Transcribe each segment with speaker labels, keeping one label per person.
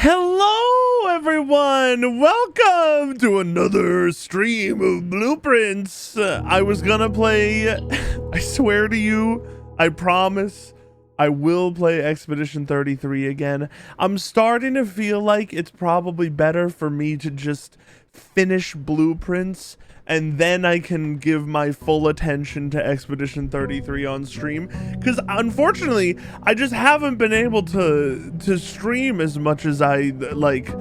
Speaker 1: Hello everyone, welcome to another stream of Blueprints. I was gonna play, I swear to you, I promise, I will play Expedition 33 again. I'm starting to feel like it's probably better for me to just finish Blueprints and then I can give my full attention to Expedition 33 on stream, because unfortunately I just haven't been able to stream as much as I like,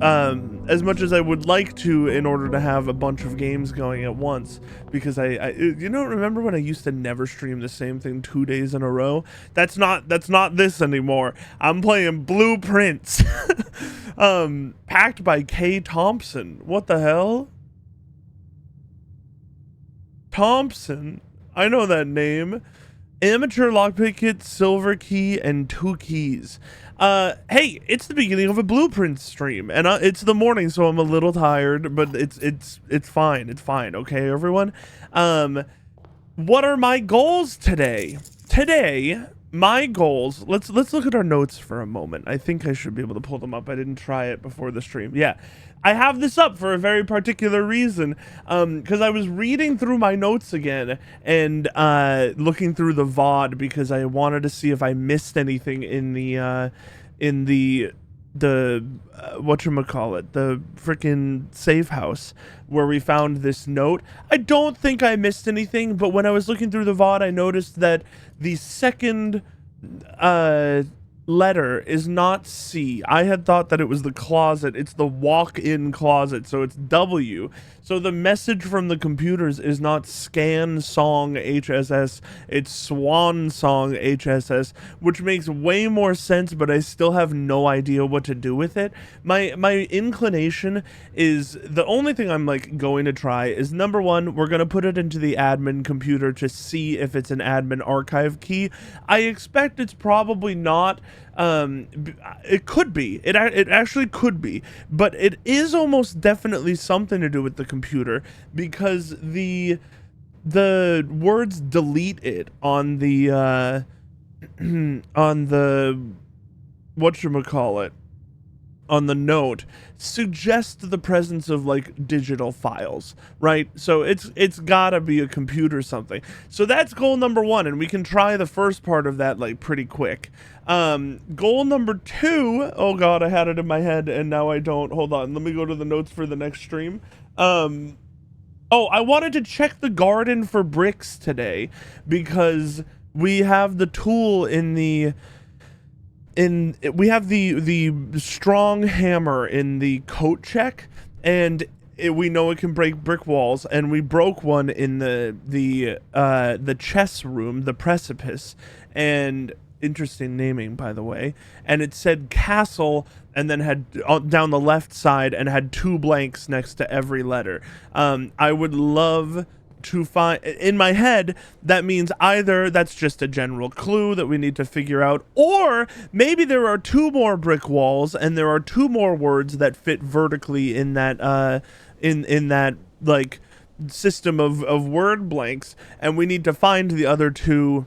Speaker 1: as much as I would like to, in order to have a bunch of games going at once. Because I you know, remember when I used to never stream the same thing 2 days in a row? That's not this anymore. I'm playing Blueprints. Packed by K. Thompson. What the hell? Thompson, I know that name. Amateur lockpick kit, silver key, and 2 keys. Hey, it's the beginning of a Blueprint stream, and it's the morning, so I'm a little tired, but it's fine. It's fine. Okay, everyone. What are my goals today? Today, my goals. Let's look at our notes for a moment. I think I should be able to pull them up. I didn't try it before the stream. Yeah. I have this up for a very particular reason, because I was reading through my notes again and looking through the VOD, because I wanted to see if I missed anything in the whatchamacallit, the freaking safe house where we found this note. I don't think I missed anything, but when I was looking through the VOD, I noticed that the second letter is not C. I had thought that it was the closet. It's the walk-in closet, so it's W. So the message from the computers is not scan song HSS, it's swan song HSS, which makes way more sense, but I still have no idea what to do with it. My inclination is, the only thing I'm like going to try is, number one, we're going to put it into the admin computer to see if it's an admin archive key. I expect it's probably not. It could be. It actually could be, but it is almost definitely something to do with the computer, because the words delete it on the on the whatchamacallit, on the note, suggest the presence of like digital files, right? So it's gotta be a computer something. So that's goal number one, and we can try the first part of that like pretty quick. Goal number two, oh god, I had it in my head and now I don't. Hold on, let me go to the notes for the next stream. Oh, I wanted to check the garden for bricks today, because we have the tool in the we have the strong hammer in the coat check, and we know it can break brick walls, and we broke one in the chess room, the precipice, and interesting naming, by the way, and it said castle, and then had down the left side and had 2 blanks next to every letter. I would love to find, in my head, that means either that's just a general clue that we need to figure out, or maybe there are 2 more brick walls and there are 2 more words that fit vertically in that in that like system of word blanks, and we need to find the other 2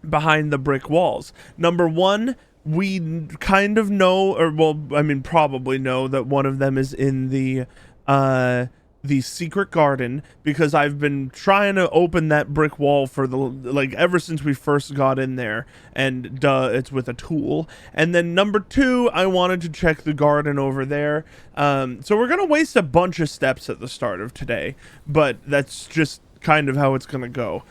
Speaker 1: behind the brick walls. Number one, we kind of know, or well, I mean probably know, that one of them is in the secret garden, because I've been trying to open that brick wall for ever since we first got in there, and duh, it's with a tool. And then number 2, I wanted to check the garden over there. So we're gonna waste a bunch of steps at the start of today, but that's just kind of how it's gonna go.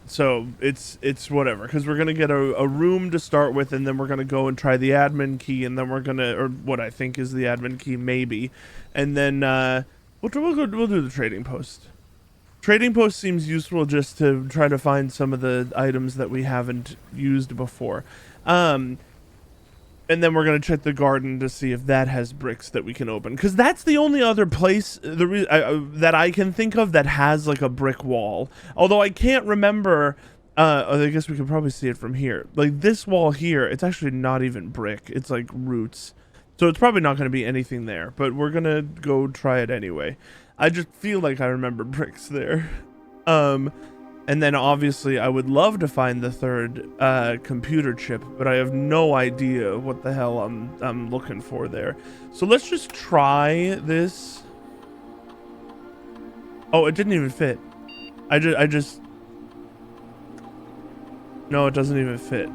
Speaker 1: So it's whatever, because we're gonna get a room to start with, and then we're gonna go and try the admin key, and then we're gonna, or what I think is the admin key, maybe, and then we'll do the trading post. Trading post seems useful just to try to find some of the items that we haven't used before. And then we're going to check the garden to see if that has bricks that we can open, because that's the only other place that I can think of that has like a brick wall. Although I can't remember, I guess we can probably see it from here. Like this wall here, it's actually not even brick. It's like roots. So it's probably not going to be anything there, but we're going to go try it anyway. I just feel like I remember bricks there. And then obviously I would love to find the third computer chip, but I have no idea what the hell I'm looking for there. So let's just try this. Oh, it didn't even fit. I just no, it doesn't even fit.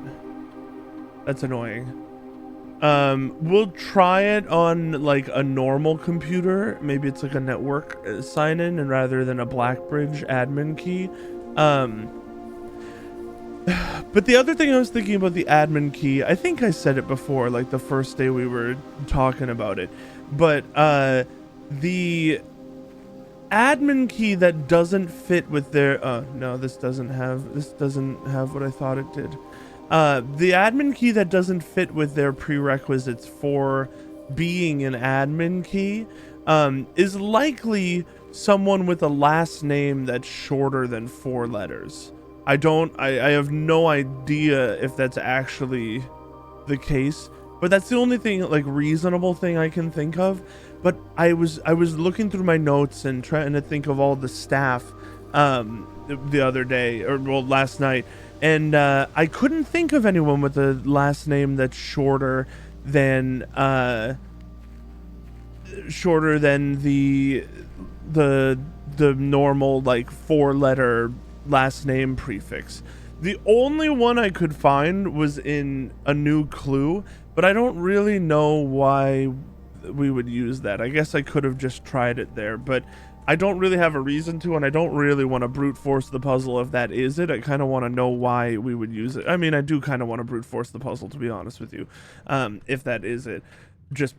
Speaker 1: That's annoying. We'll try it on like a normal computer. Maybe it's like a network sign-in, and rather than a Blackbridge admin key. But the other thing I was thinking about the admin key, I think I said it before, like the first day we were talking about it, but the admin key that doesn't fit with their no, this doesn't have what I thought it did. The admin key that doesn't fit with their prerequisites for being an admin key is likely someone with a last name that's shorter than 4 letters. I have no idea if that's actually the case, but that's the only thing, like, reasonable thing I can think of. But I was looking through my notes and trying to think of all the staff the other day, or well, last night, and I couldn't think of anyone with a last name that's shorter than the normal, like, 4-letter last name prefix. The only one I could find was in a new clue, but I don't really know why we would use that. I guess I could have just tried it there, but I don't really have a reason to, and I don't really want to brute force the puzzle if that is it. I kind of want to know why we would use it. I mean, I do kind of want to brute force the puzzle, to be honest with you, if that is it. Just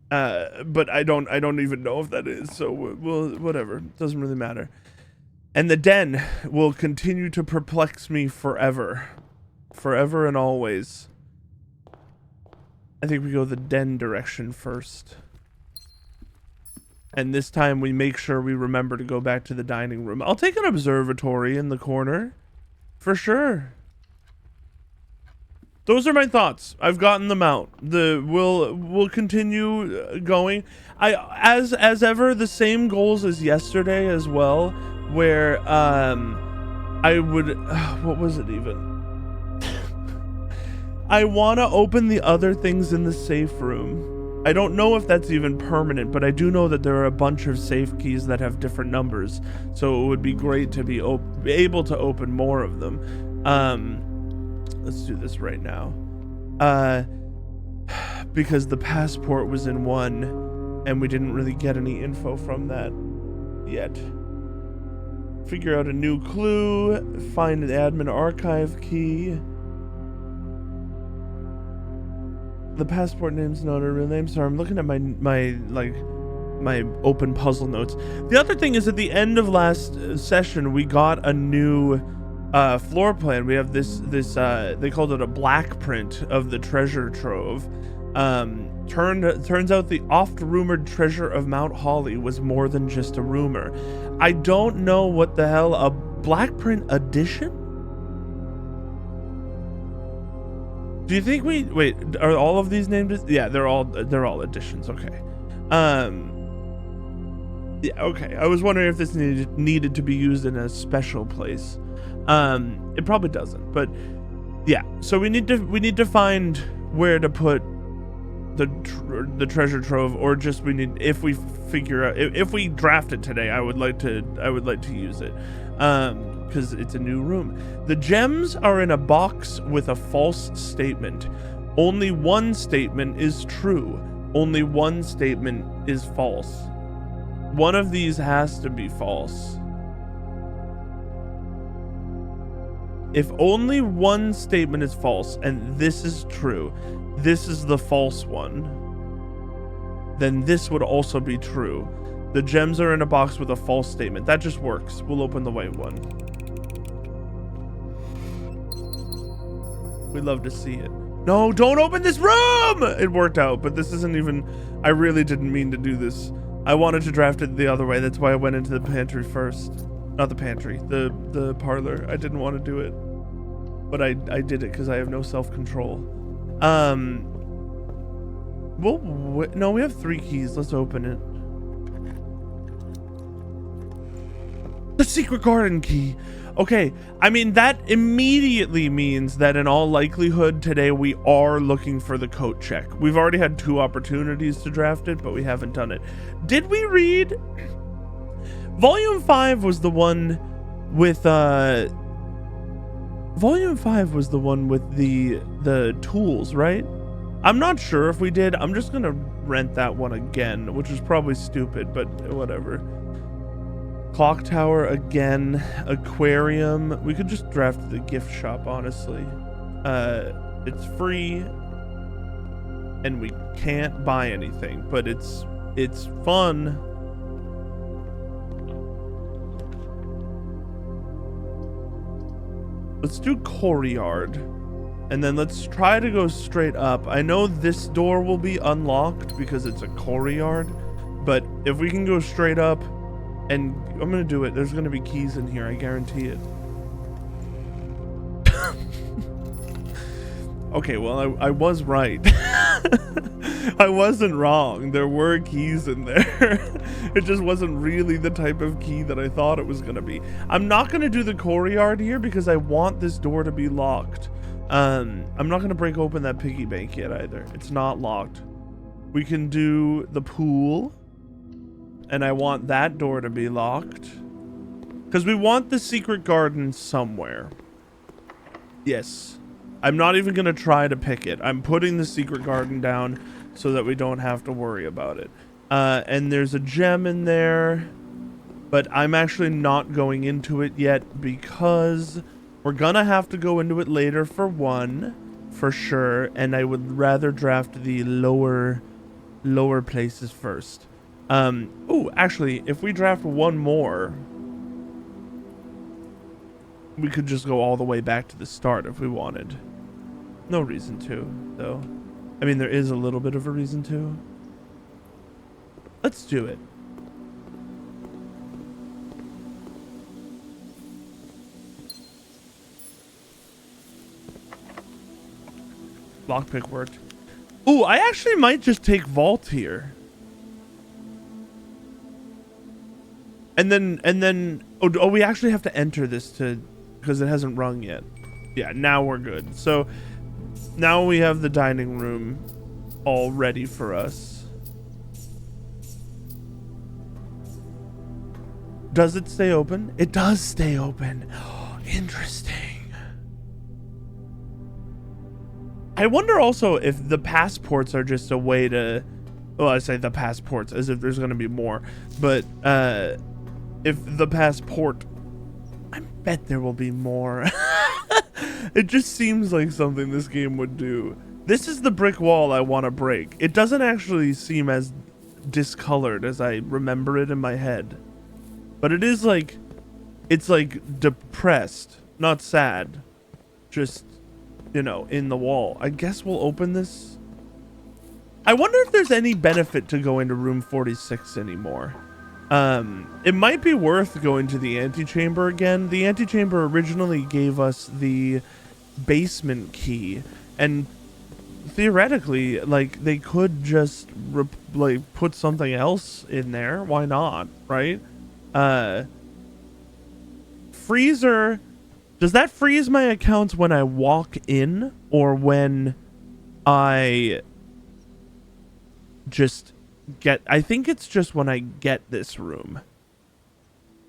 Speaker 1: but I don't even know if that is, so we'll whatever, it doesn't really matter. And the den will continue to perplex me forever and always. I think we go the den direction first. And this time we make sure we remember to go back to the dining room. I'll take an observatory in the corner, for sure. Those are my thoughts. I've gotten them out. We'll continue going. As ever, the same goals as yesterday as well, where I would what was it even? I want to open the other things in the safe room. I don't know if that's even permanent, but I do know that there are a bunch of safe keys that have different numbers, so it would be great to be able to open more of them. Let's do this right now. Because the passport was in one, and we didn't really get any info from that yet. Figure out a new clue, find the admin archive key. The passport name's not a real name. Sorry, I'm looking at my open puzzle notes. The other thing is, at the end of last session, we got a new floor plan. We have this they called it a black print of the treasure trove. Turns out the oft-rumored treasure of Mount Holly was more than just a rumor. I don't know what the hell a black print edition? Do you think wait, are all of these named? Yeah, they're all editions. Okay. Yeah, okay. I was wondering if this needed to be used in a special place. It probably doesn't, but yeah. So we need to find where to put the treasure trove, or just if we figure out if we draft it today, I would like to use it, because it's a new room. The gems are in a box with a false statement. Only one statement is true. Only one statement is false. One of these has to be false. If only one statement is false and this is true, this is the false one, then this would also be true. The gems are in a box with a false statement. That just works. We'll open the white one. We'd love to see it. No, don't open this room! It worked out, but this isn't even... I really didn't mean to do this. I wanted to draft it the other way. That's why I went into the pantry first. Not the pantry, the parlor. I didn't want to do it, but I did it because I have no self-control. No, we have 3 keys. Let's open it. secret garden key. Okay, I mean, that immediately means that in all likelihood today we are looking for the coat check. We've already had 2 opportunities to draft it, but we haven't done it. Did we read? Volume 5 was the one with Volume 5 was the one with the tools, right? I'm not sure if we did. I'm just gonna rent that one again, which is probably stupid, but whatever. Clock tower again, aquarium. We could just draft the gift shop, honestly. It's free and we can't buy anything, but it's fun. Let's do courtyard, and then let's try to go straight up. I know this door will be unlocked because it's a courtyard, but if we can go straight up, and I'm gonna do it. There's gonna be keys in here, I guarantee it. Okay, well, I was right. I wasn't wrong. There were keys in there. It just wasn't really the type of key that I thought it was gonna be. I'm not gonna do the courtyard here because I want this door to be locked. I'm not gonna break open that piggy bank yet either. It's not locked. We can do the pool. And I want that door to be locked. Because we want the secret garden somewhere. Yes. I'm not even going to try to pick it. I'm putting the secret garden down so that we don't have to worry about it. And there's a gem in there. But I'm actually not going into it yet because we're going to have to go into it later for one. For sure. And I would rather draft the lower places first. Oh, actually, if we draft one more, we could just go all the way back to the start if we wanted. No reason to, though. I mean, there is a little bit of a reason to. Let's do it. Lockpick worked. Ooh, I actually might just take Vault here. And then oh, we actually have to enter this because it hasn't rung yet. Yeah, now we're good. So now we have the dining room all ready for us. Does it stay open? It does stay open. Oh, interesting. I wonder also if the passports are just a way to, well, I say the passports as if there's going to be more, but if the passport, I bet there will be more. It just seems like something this game would do. This is the brick wall I want to break. It doesn't actually seem as discolored as I remember it in my head. But it is like, it's like depressed, not sad. Just, you know, in the wall. I guess we'll open this. I wonder if there's any benefit to going to room 46 anymore. It might be worth going to the antechamber again. The antechamber originally gave us the basement key, and theoretically, like, they could just like put something else in there. Why not, right? Freezer, does that freeze my accounts when I walk in or when I just get, I think it's just when I get this room.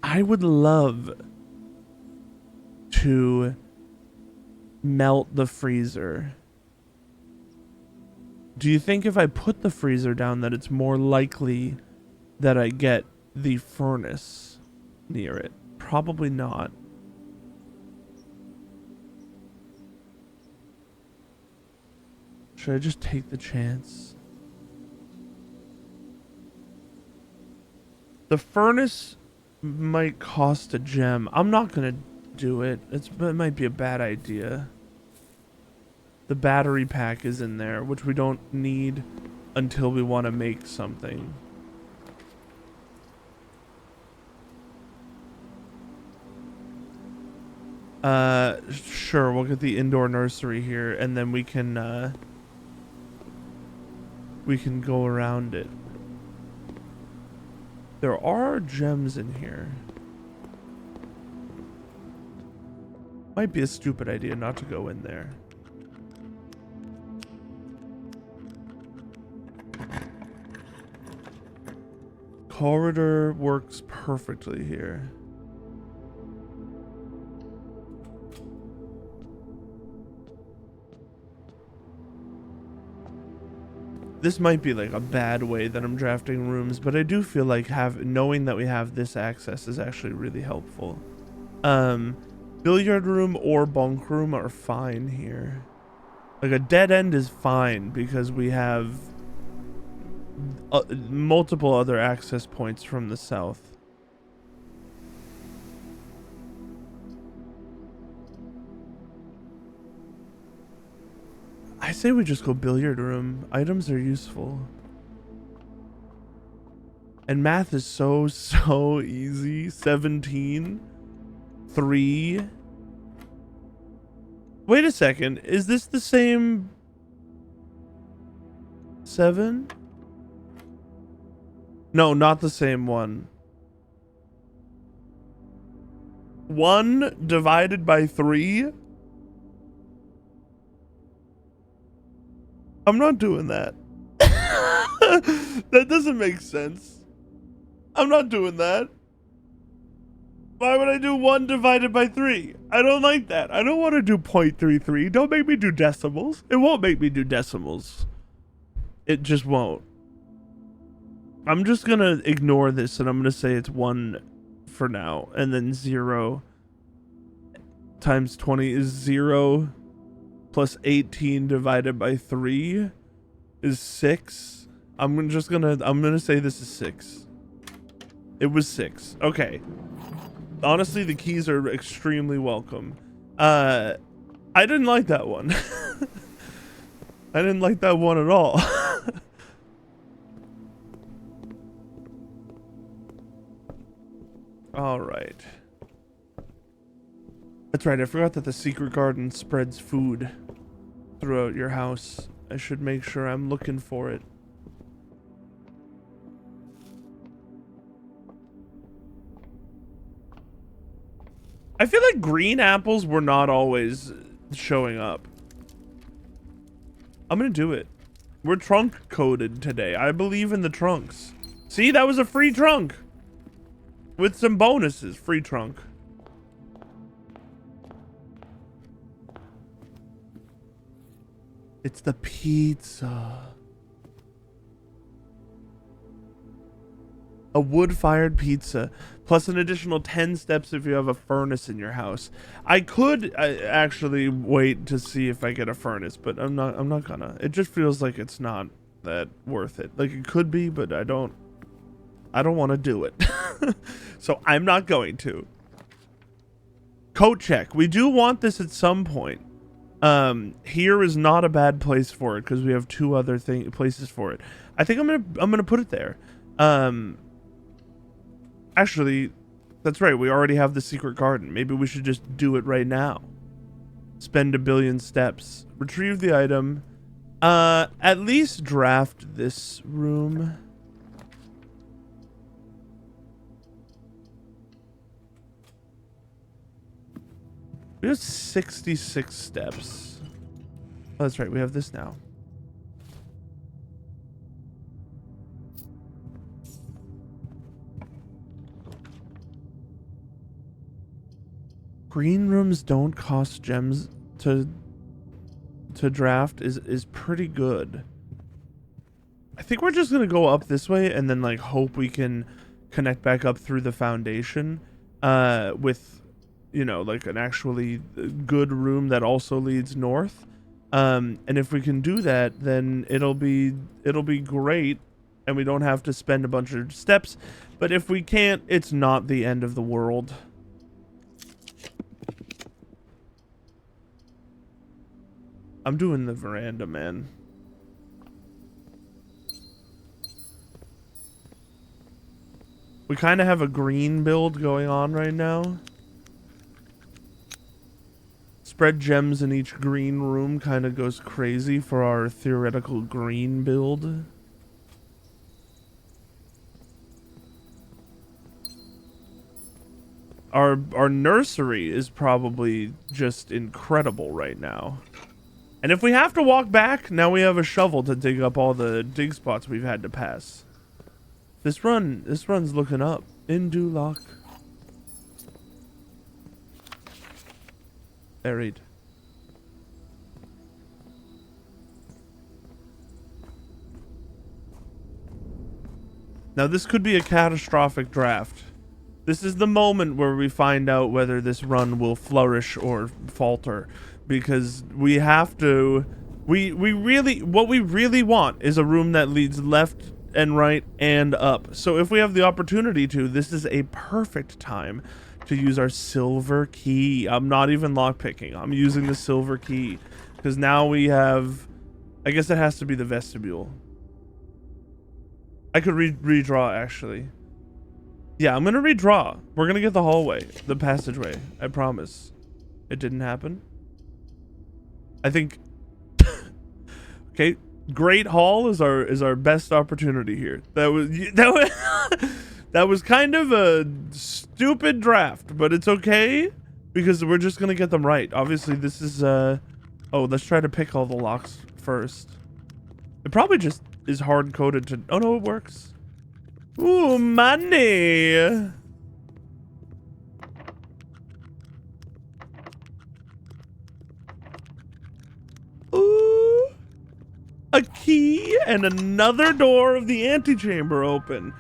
Speaker 1: I would love to melt the freezer. Do you think if I put the freezer down that it's more likely that I get the furnace near it? Probably not. Should I just take the chance? The furnace might cost a gem. I'm not gonna do it. It might be a bad idea. The battery pack is in there, which we don't need until we want to make something. Sure, we'll get the indoor nursery here, and then we can go around it. There are gems in here. Might be a stupid idea not to go in there. Corridor works perfectly here. This might be like a bad way that I'm drafting rooms, but I do feel like knowing that we have this access is actually really helpful. Billiard room or bunk room are fine here. Like a dead end is fine because we have multiple other access points from the south. I say we just go billiard room. Items are useful. And math is so easy. 17. 3. Wait a second. Is this the same 7? No, not the same one. 1 divided by 3? I'm not doing that. That doesn't make sense. I'm not doing that. Why would I do 1 divided by 3? I don't like that. I don't want to do 0.33. Don't make me do decimals. It won't make me do decimals. It just won't. I'm just going to ignore this and I'm going to say it's 1 for now. And then 0 times 20 is 0. Plus 18 divided by 3 is 6. I'm gonna say this is 6. It was 6. Okay. Honestly, the keys are extremely welcome. I didn't like that one. I didn't like that one at all. All right. That's right, I forgot that the secret garden spreads food throughout your house. I should make sure I'm looking for it. I feel like green apples were not always showing up. I'm gonna do it. We're trunk coded today. I believe in the trunks. See, that was a free trunk. With some bonuses, free trunk. It's the pizza. A wood-fired pizza, plus an additional 10 steps if you have a furnace in your house. I could actually wait to see if I get a furnace, but I'm not gonna. It just feels like it's not that worth it. Like it could be, but I don't want to do it. So I'm not going to. Coat check. We do want this at some point. Here is not a bad place for it because we have 2 other places for it. I think I'm gonna put it there. Actually, that's right. We already have the secret garden. Maybe we should just do it right now. Spend 1 billion steps. Retrieve the item. At least draft this room. We have 66 steps. Oh, that's right. We have this now. Green rooms don't cost gems to draft is pretty good. I think we're just gonna go up this way and then like hope we can connect back up through the foundation with, you know, like an actually good room that also leads north. And if we can do that, then it'll be great and we don't have to spend a bunch of steps. But if we can't, it's not the end of the world. I'm doing the veranda, man. We kind of have a green build going on right now. Spread gems in each green room kind of goes crazy for our theoretical green build. our nursery is probably just incredible right now. And if we have to walk back, now we have a shovel to dig up all the dig spots we've had to pass. This run's looking up. In Duloc. Buried. Now this could be a catastrophic draft. This is the moment where we find out whether this run will flourish or falter, because we have to, what we really want is a room that leads left and right and up. So if we have the opportunity to, this is a perfect time to use our silver key. I'm not even lockpicking. I'm using the silver key because now we have, I guess it has to be the vestibule. I could redraw actually. Yeah, I'm gonna redraw. We're gonna get the hallway, the passageway. I promise. It didn't happen. I think. Okay, Great Hall is our best opportunity here. That was kind of a stupid draft, but it's okay because we're just gonna get them right. Obviously, this is oh, let's try to pick all the locks first. It probably just is hard coded to. Oh no, it works. Ooh, money. Ooh, a key and another door of the antechamber open.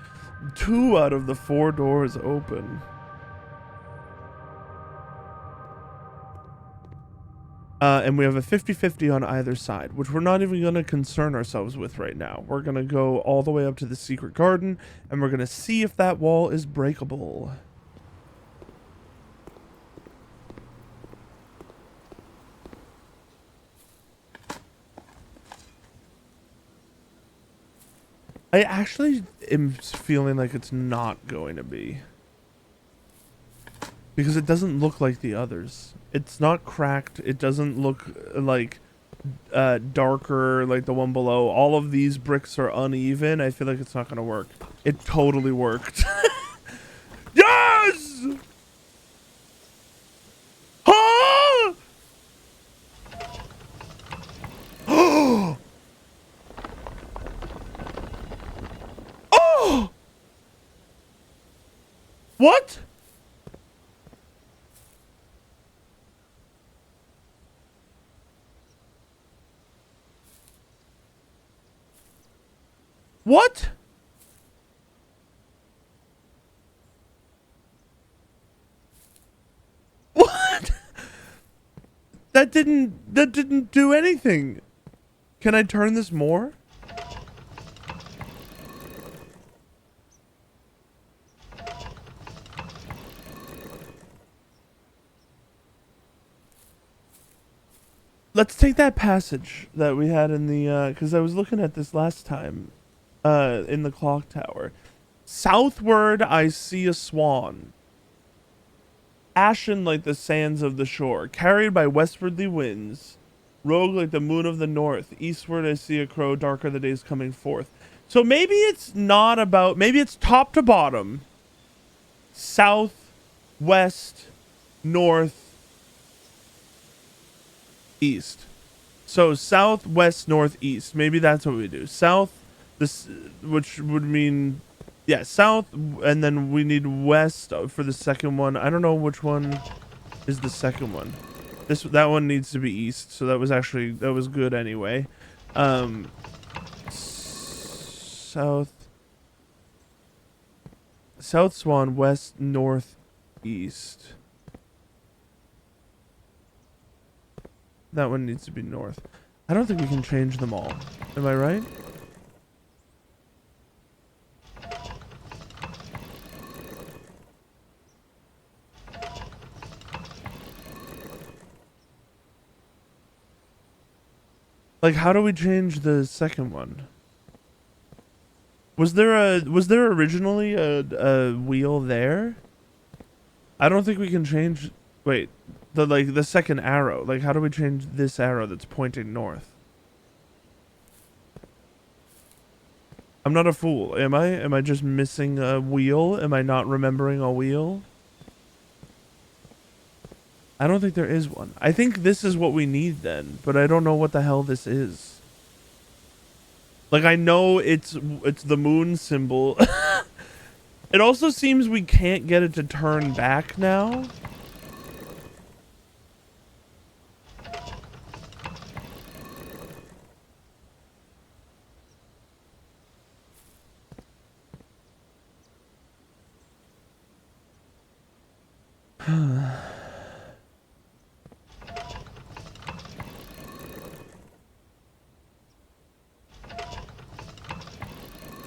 Speaker 1: 2 out of the 4 doors open. And we have a 50-50 on either side, which we're not even going to concern ourselves with right now. We're going to go all the way up to the secret garden, and we're going to see if that wall is breakable. I actually am feeling like it's not going to be. Because it doesn't look like the others. It's not cracked. It doesn't look like darker like the one below. All of these bricks are uneven. I feel like it's not going to work. It totally worked. Yes! Huh? Oh! What? What? What? That didn't do anything. Can I turn this more? Let's take that passage that we had in the because I was looking at this last time in the clock tower. Southward I see a swan, ashen like the sands of the shore, carried by westwardly winds, rogue like the moon of the north. Eastward I see a crow, darker the days coming forth. So maybe it's not about, maybe it's top to bottom, south, west, north, east. So south, west, north, east. Maybe that's what we do. South, this, which would mean, yeah, south, and then we need west for the second one. I don't know which one is the second one. That one needs to be east. So that was good anyway. South swan, west, north, east. That one needs to be north. I don't think we can change them all. Am I right? Like, how do we change the second one? Was there originally a wheel there? I don't think we can change. Wait, the second arrow. Like, how do we change this arrow that's pointing north? I'm not a fool, am I? Am I just missing a wheel? Am I not remembering a wheel? I don't think there is one. I think this is what we need then, but I don't know what the hell this is. Like, I know it's the moon symbol. It also seems we can't get it to turn back now.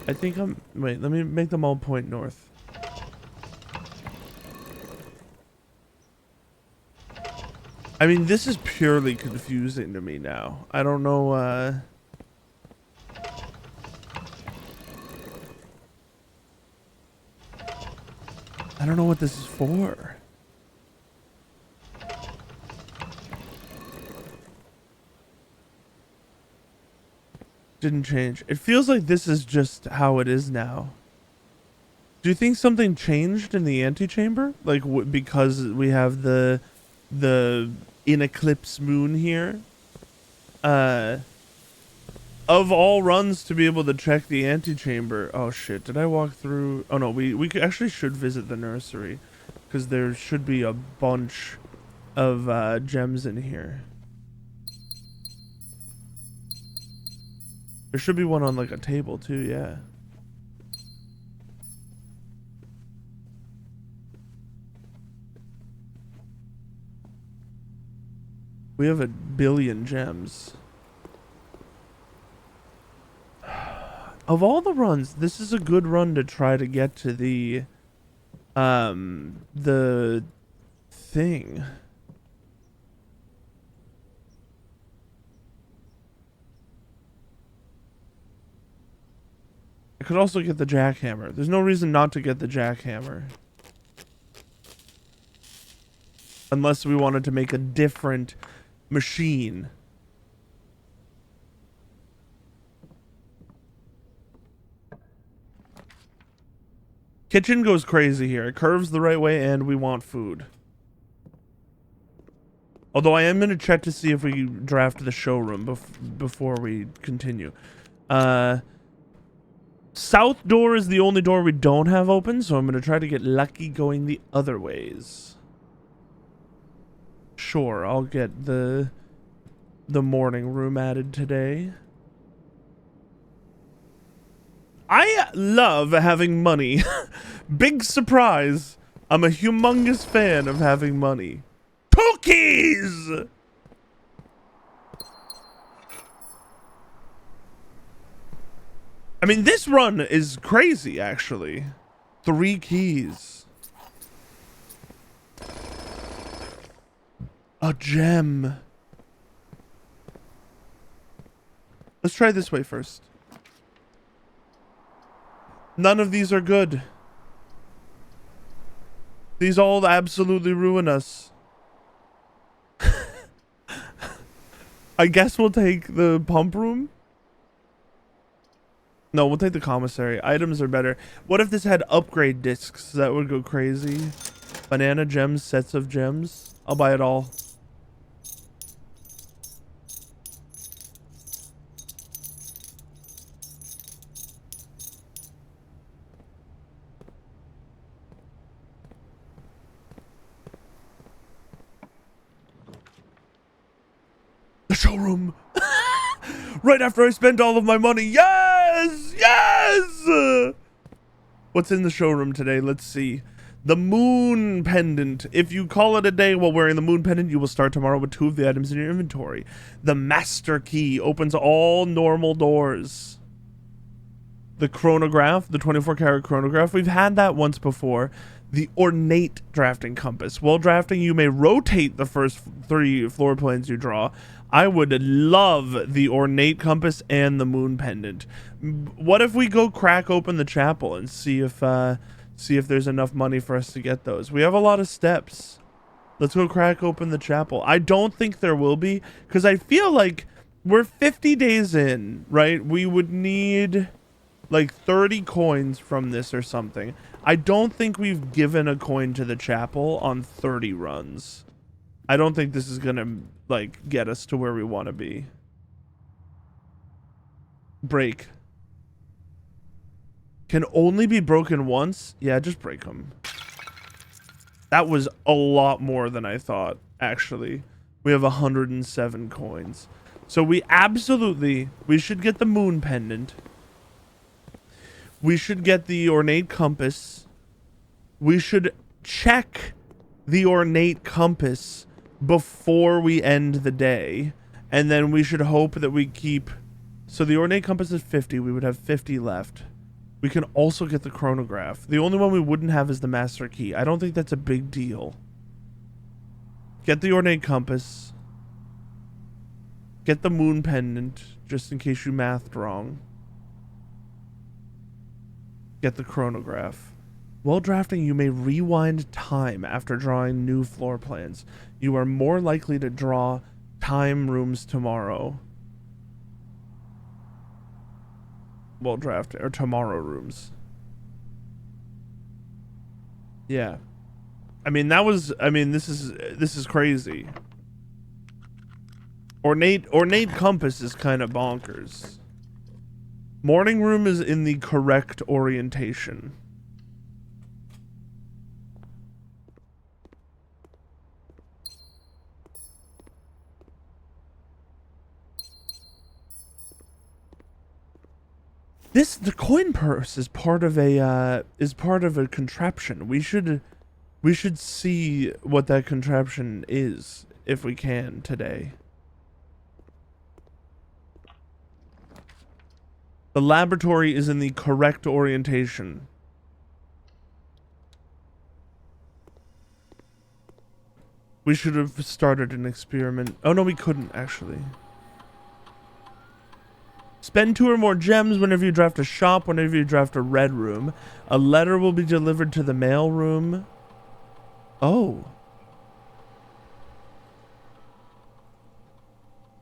Speaker 1: I think wait, let me make them all point north. I mean, this is purely confusing to me now. I don't know, I don't know what this is for. Didn't change. It feels like this is just how it is now. Do you think something changed in the antechamber? Like, because we have the in eclipse moon here? Of all runs to be able to check the antechamber. Oh shit, did I walk through? Oh no, we actually should visit the nursery. Because there should be a bunch of gems in here. There should be one on like a table too, yeah. We have 1 billion gems. Of all the runs, this is a good run to try to get to the thing. I could also get the jackhammer. There's no reason not to get the jackhammer. Unless we wanted to make a different machine. Kitchen goes crazy here. It curves the right way and we want food. Although I am going to check to see if we draft the showroom before we continue. South door is the only door we don't have open, so I'm going to try to get lucky going the other ways. Sure, I'll get the morning room added today. I love having money. Big surprise. I'm a humongous fan of having money. Cookies! I mean, this run is crazy, actually. 3 keys. A gem. Let's try this way first. None of these are good. These all absolutely ruin us. I guess we'll take the pump room. No, we'll take the commissary. Items are better. What if this had upgrade discs? That would go crazy. Banana gems, sets of gems. I'll buy it all. The showroom. Right after I spent all of my money. Yes! Yes! What's in the showroom today? Let's see. The moon pendant. If you call it a day while wearing the moon pendant, you will start tomorrow with 2 of the items in your inventory. The master key opens all normal doors. The chronograph, the 24-karat chronograph. We've had that once before. The ornate drafting compass. While drafting, you may rotate the first 3 floor plans you draw. I would love the ornate compass and the moon pendant. What if we go crack open the chapel and see if there's enough money for us to get those? We have a lot of steps. Let's go crack open the chapel. I don't think there will be, because I feel like we're 50 days in, right? We would need like 30 coins from this or something. I don't think we've given a coin to the chapel on 30 runs. I don't think this is gonna, like, get us to where we want to be. Break. Can only be broken once? Yeah, just break them. That was a lot more than I thought, actually. We have 107 coins. So we should get the moon pendant. We should get the ornate compass. We should check the ornate compass before we end the day. And then we should hope that we keep... So the ornate compass is 50. We would have 50 left. We can also get the chronograph. The only one we wouldn't have is the master key. I don't think that's a big deal. Get the ornate compass. Get the moon pendant, just in case you mathed wrong. Get the chronograph. While drafting, you may rewind time after drawing new floor plans. You are more likely to draw time rooms tomorrow. While drafting, or tomorrow rooms. Yeah. I mean, this is crazy. Ornate compass is kind of bonkers. Morning room is in the correct orientation. The coin purse is part of a contraption. We should see what that contraption is if we can today. The laboratory is in the correct orientation. We should have started an experiment. Oh no, we couldn't actually. Spend 2 or more gems whenever you draft a shop, whenever you draft a red room. A letter will be delivered to the mail room. Oh.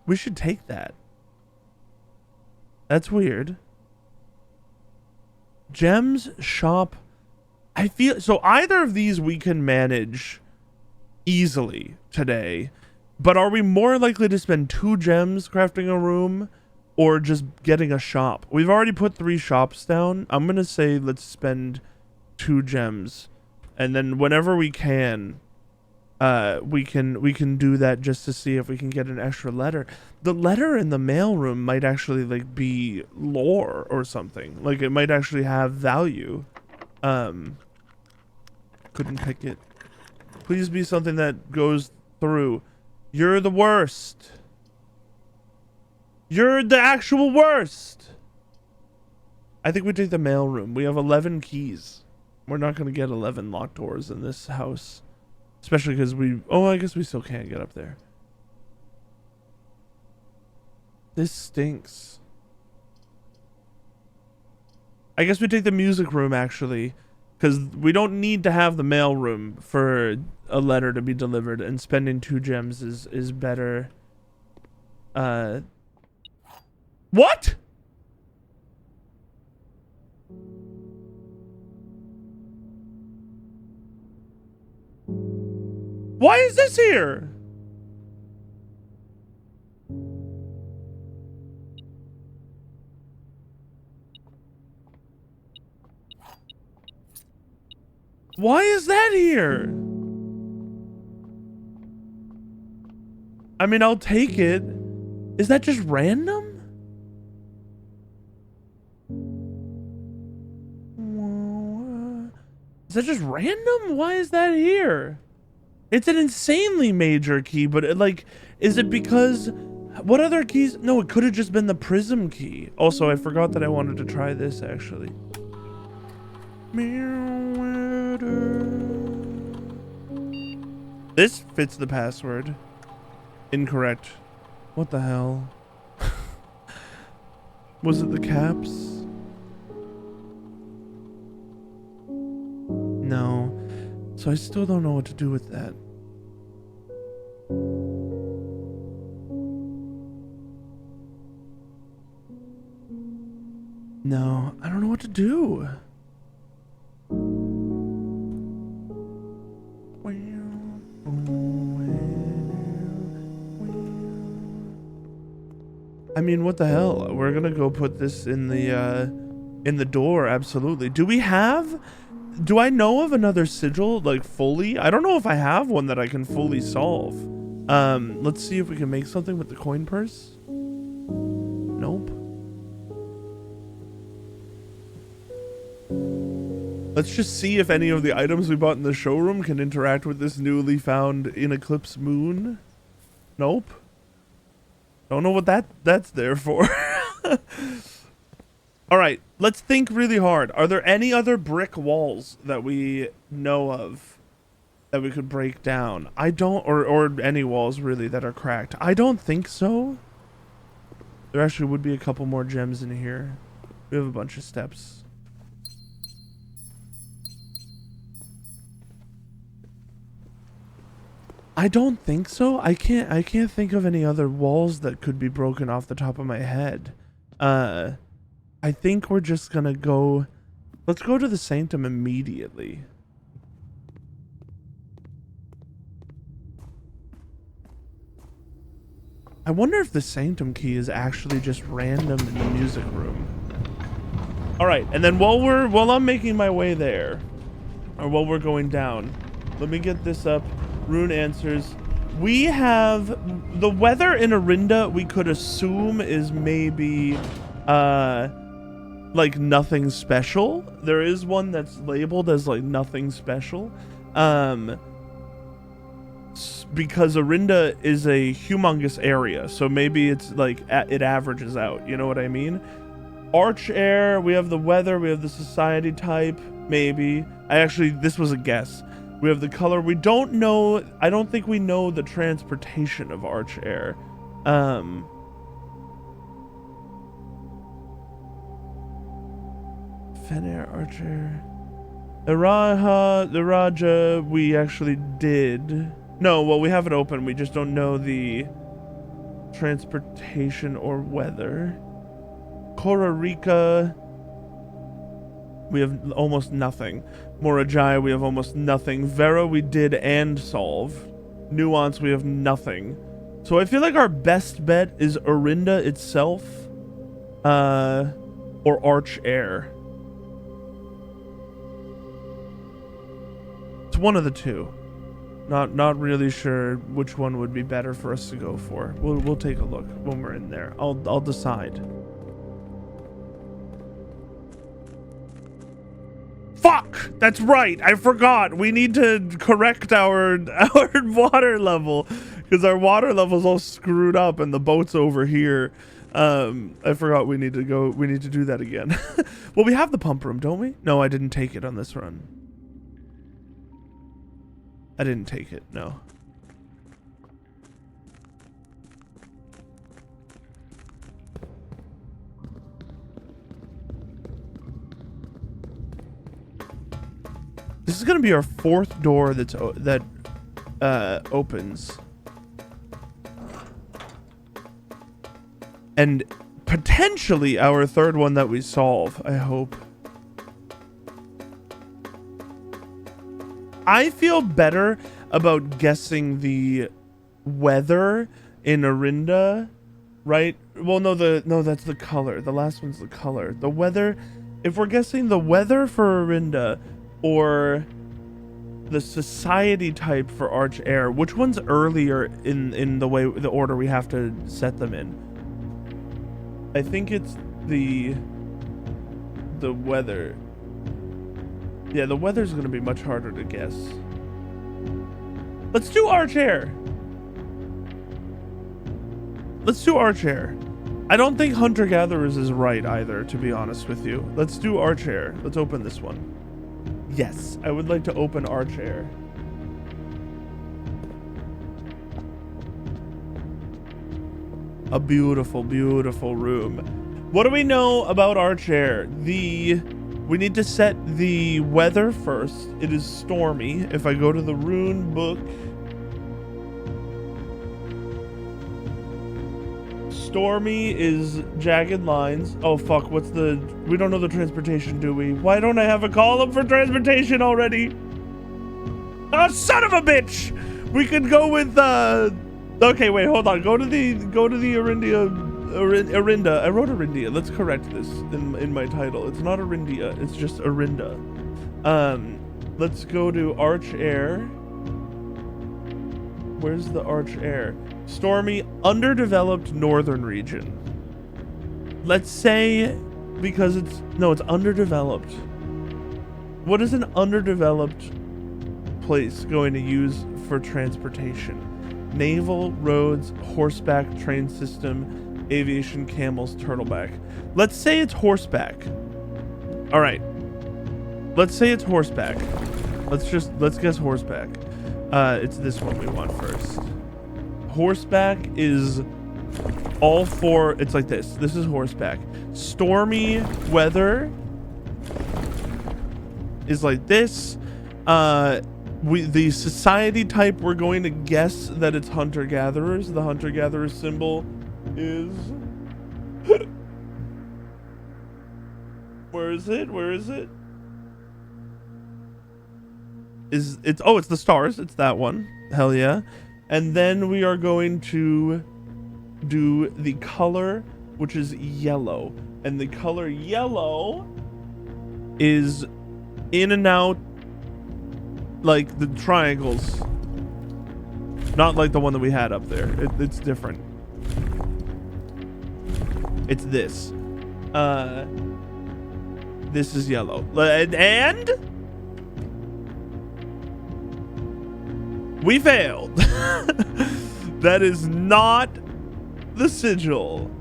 Speaker 1: We should take that. That's weird. Gems, shop. I feel so either of these we can manage easily today. But are we more likely to spend 2 gems crafting a room? Or just getting a shop. We've already put 3 shops down. I'm gonna say let's spend 2 gems, and then whenever we can do that just to see if we can get an extra letter. The letter in the mailroom might actually like be lore or something. Like it might actually have value. Couldn't pick it. Please be something that goes through. You're the worst. You're the actual worst. I think we take the mailroom. We have 11 keys. We're not going to get 11 locked doors in this house. Especially because I guess we still can't get up there. This stinks. I guess we take the music room actually. Because we don't need to have the mailroom for a letter to be delivered. And spending 2 gems is better. What? Why is this here? Why is that here? I mean, I'll take it. Is that just random? Is that just random? Why is that here? It's an insanely major key, but is it because... What other keys? No, it could have just been the prism key. Also, I forgot that I wanted to try this, actually. This fits the password. Incorrect. What the hell? Was it the caps? No. So I still don't know what to do with that. No, I don't know what to do. I mean, what the hell? We're gonna go put this in the door, absolutely. Do I know of another sigil, like, fully? I don't know if I have one that I can fully solve. Let's see if we can make something with the coin purse. Nope. Let's just see if any of the items we bought in the showroom can interact with this newly found in eclipse moon. Nope. Don't know what that's there for. All right, let's think really hard. Are there any other brick walls that we know of that we could break down? I don't, or any walls really that are cracked. I don't think so. There actually would be a couple more gems in here. We have a bunch of steps. I don't think so. I can't think of any other walls that could be broken off the top of my head. I think we're just gonna go. Let's go to the sanctum immediately. I wonder if the sanctum key is actually just random in the music room. All right, and then while I'm making my way there, or while we're going down, let me get this up. Rune answers. We have the weather in Arinda. We could assume is maybe like nothing special. There is one that's labeled as like nothing special, because Arinda is a humongous area, so maybe it's like it averages out. You know what I mean? Arch air. We have the weather. We have the society type. Maybe. This was a guess. We have the color. We don't know. I don't think we know the transportation of arch air. Fenair, arch air. The Raja, we actually did. No, well, we have it open. We just don't know the transportation or weather. Korarika, we have almost nothing. Morajai, we have almost nothing. Vera, we did and solve. Nuance, we have nothing. So I feel like our best bet is Arinda itself, or Arch Air. It's one of the two. Not really sure which one would be better for us to go for. We'll take a look when we're in there. I'll decide. Fuck! That's right. I forgot. We need to correct our water level, because our water level's all screwed up and the boat's over here. I forgot we need to do that again. Well, we have the pump room, don't we? No, I didn't take it on this run. I didn't take it, no. This is gonna be our fourth door that opens, and potentially our third one that we solve. I hope. I feel better about guessing the weather in Arinda, right? Well, no, that's the color. The last one's the color. The weather. If we're guessing the weather for Arinda, or the society type for Arch Air, which one's earlier in the order we have to set them in? I think it's the weather. Yeah, the weather's gonna be much harder to guess. Let's do Arch Air. Let's do Arch Air. I don't think Hunter Gatherers is right either, to be honest with you. Let's do Arch Air. Let's open this one. Yes, I would like to open Arch Air. A beautiful, beautiful room. What do we know about Arch Air? We need to set the weather first. It is stormy. If I go to the rune book, stormy is jagged lines. Oh fuck, we don't know the transportation, do we? Why don't I have a column for transportation already? Oh, son of a bitch! We could go with okay, wait, hold on. Go to the Arindia Arinda. I wrote Arindia. Let's correct this in my title. It's not Arindia. It's just Arinda. Let's go to Arch Air. Where's the Arch Air? Stormy, underdeveloped northern region. Let's say, because it's underdeveloped. What is an underdeveloped place going to use for transportation? Naval, roads, horseback, train system, aviation, camels, turtleback. Let's say it's horseback. All right. Let's say it's horseback. Let's guess horseback. It's this one we want first. Horseback is all four. It's like this. This is horseback. Stormy weather is like this. The society type, we're going to guess that it's hunter-gatherers. The hunter-gatherer symbol is... Where is it? It's the stars. It's that one. Hell yeah. And then we are going to do the color, which is yellow. And the color yellow is in and out, like the triangles. Not like the one that we had up there. It's different. It's this. This is yellow. And we failed. That is not the sigil.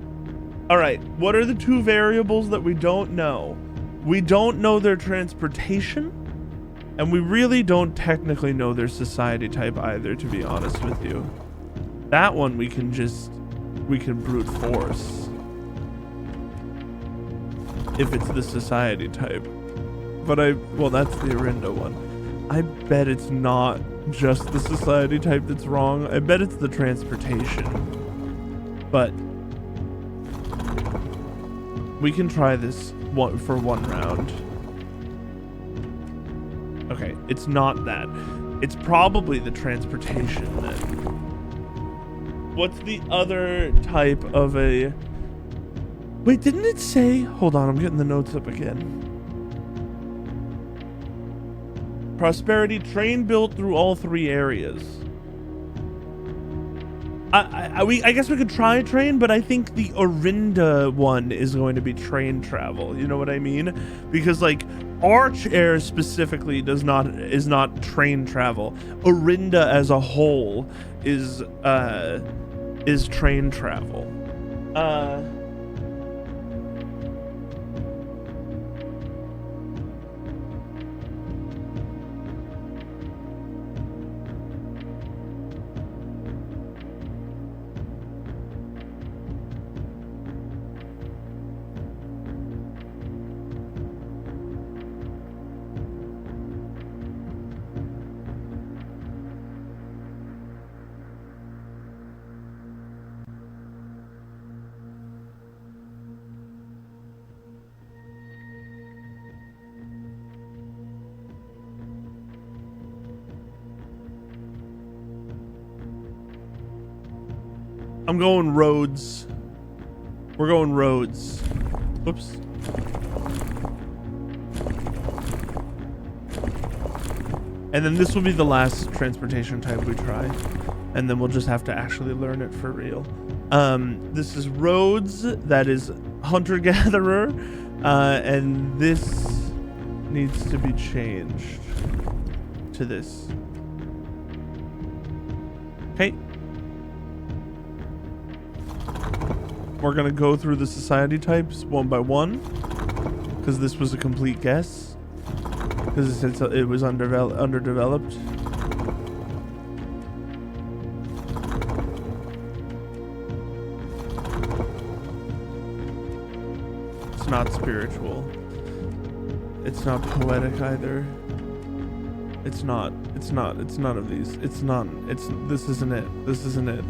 Speaker 1: All right, what are the two variables that we don't know? We don't know their transportation, and we really don't technically know their society type either, to be honest with you. That one we can brute force if it's the society type. But well, that's the Arinda one. I bet it's not just the society type that's wrong. I bet it's the transportation. But we can try this for one round. Okay, it's not that. It's probably the transportation then. What's the other type of a... Wait, didn't it say... Hold on, I'm getting the notes up again. Prosperity, train built through all three areas. I guess we could try train, but I think the Arinda one is going to be train travel. You know what I mean? Because like Arch Air specifically is not train travel. Arinda as a whole is train travel. I'm going roads. We're going roads. Oops. And then this will be the last transportation type we try. And then we'll just have to actually learn it for real. This is roads. That is hunter-gatherer. And this needs to be changed to this. Okay. We're gonna go through the society types one by one, because this was a complete guess. Because it was underdeveloped. It's not spiritual. It's not poetic either. It's none of these. This isn't it. This isn't it.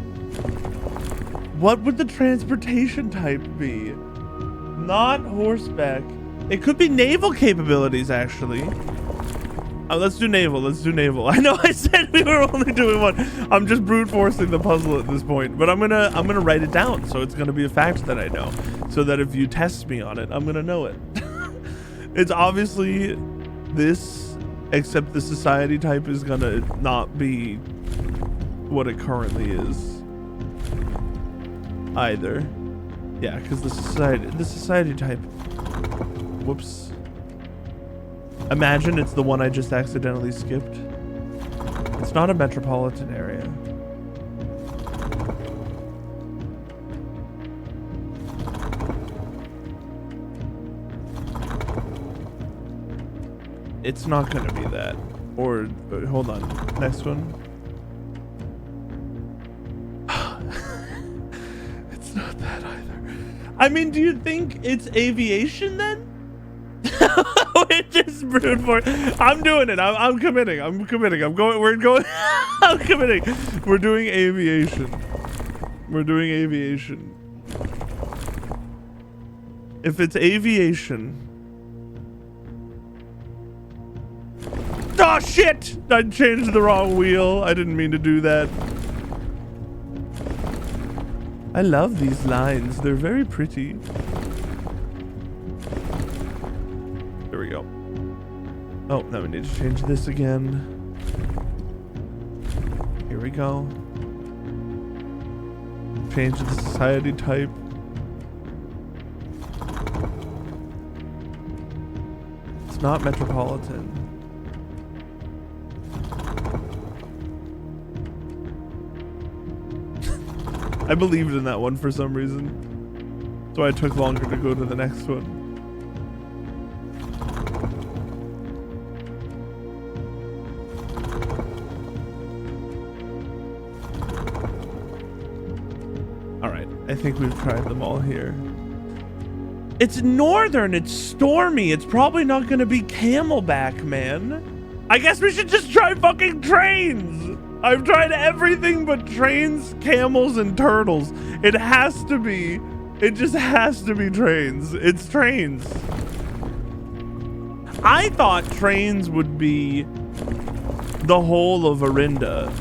Speaker 1: What would the transportation type be? Not horseback. It could be naval capabilities, actually. Let's do naval. Let's do naval. I know I said we were only doing one. I'm just brute forcing the puzzle at this point, but I'm gonna write it down, so it's gonna be a fact that I know, so that if you test me on it, I'm gonna know it. It's obviously this, except the society type is gonna not be what it currently is either. Yeah, because the society type. Whoops. Imagine it's the one I just accidentally skipped. It's not a metropolitan area. It's not gonna be that. Or, hold on. Next one. It's not that either. I mean, do you think it's aviation then? We're just brute for. I'm doing it. I'm committing. I'm committing. I'm going. We're going. I'm committing. We're doing aviation. We're doing aviation. If it's aviation. Oh shit! I changed the wrong wheel. I didn't mean to do that. I love these lines. They're very pretty. There we go. Oh, now we need to change this again. Here we go. Change the society type. It's not metropolitan. I believed in that one for some reason. So I took longer to go to the next one. I think we've tried them all here. It's northern, it's stormy. It's probably not gonna be Camelback, man. I guess we should just try fucking trains. I've tried everything but trains, camels, and turtles. It has to be. It just has to be trains. It's trains. I thought trains would be the whole of Arinda,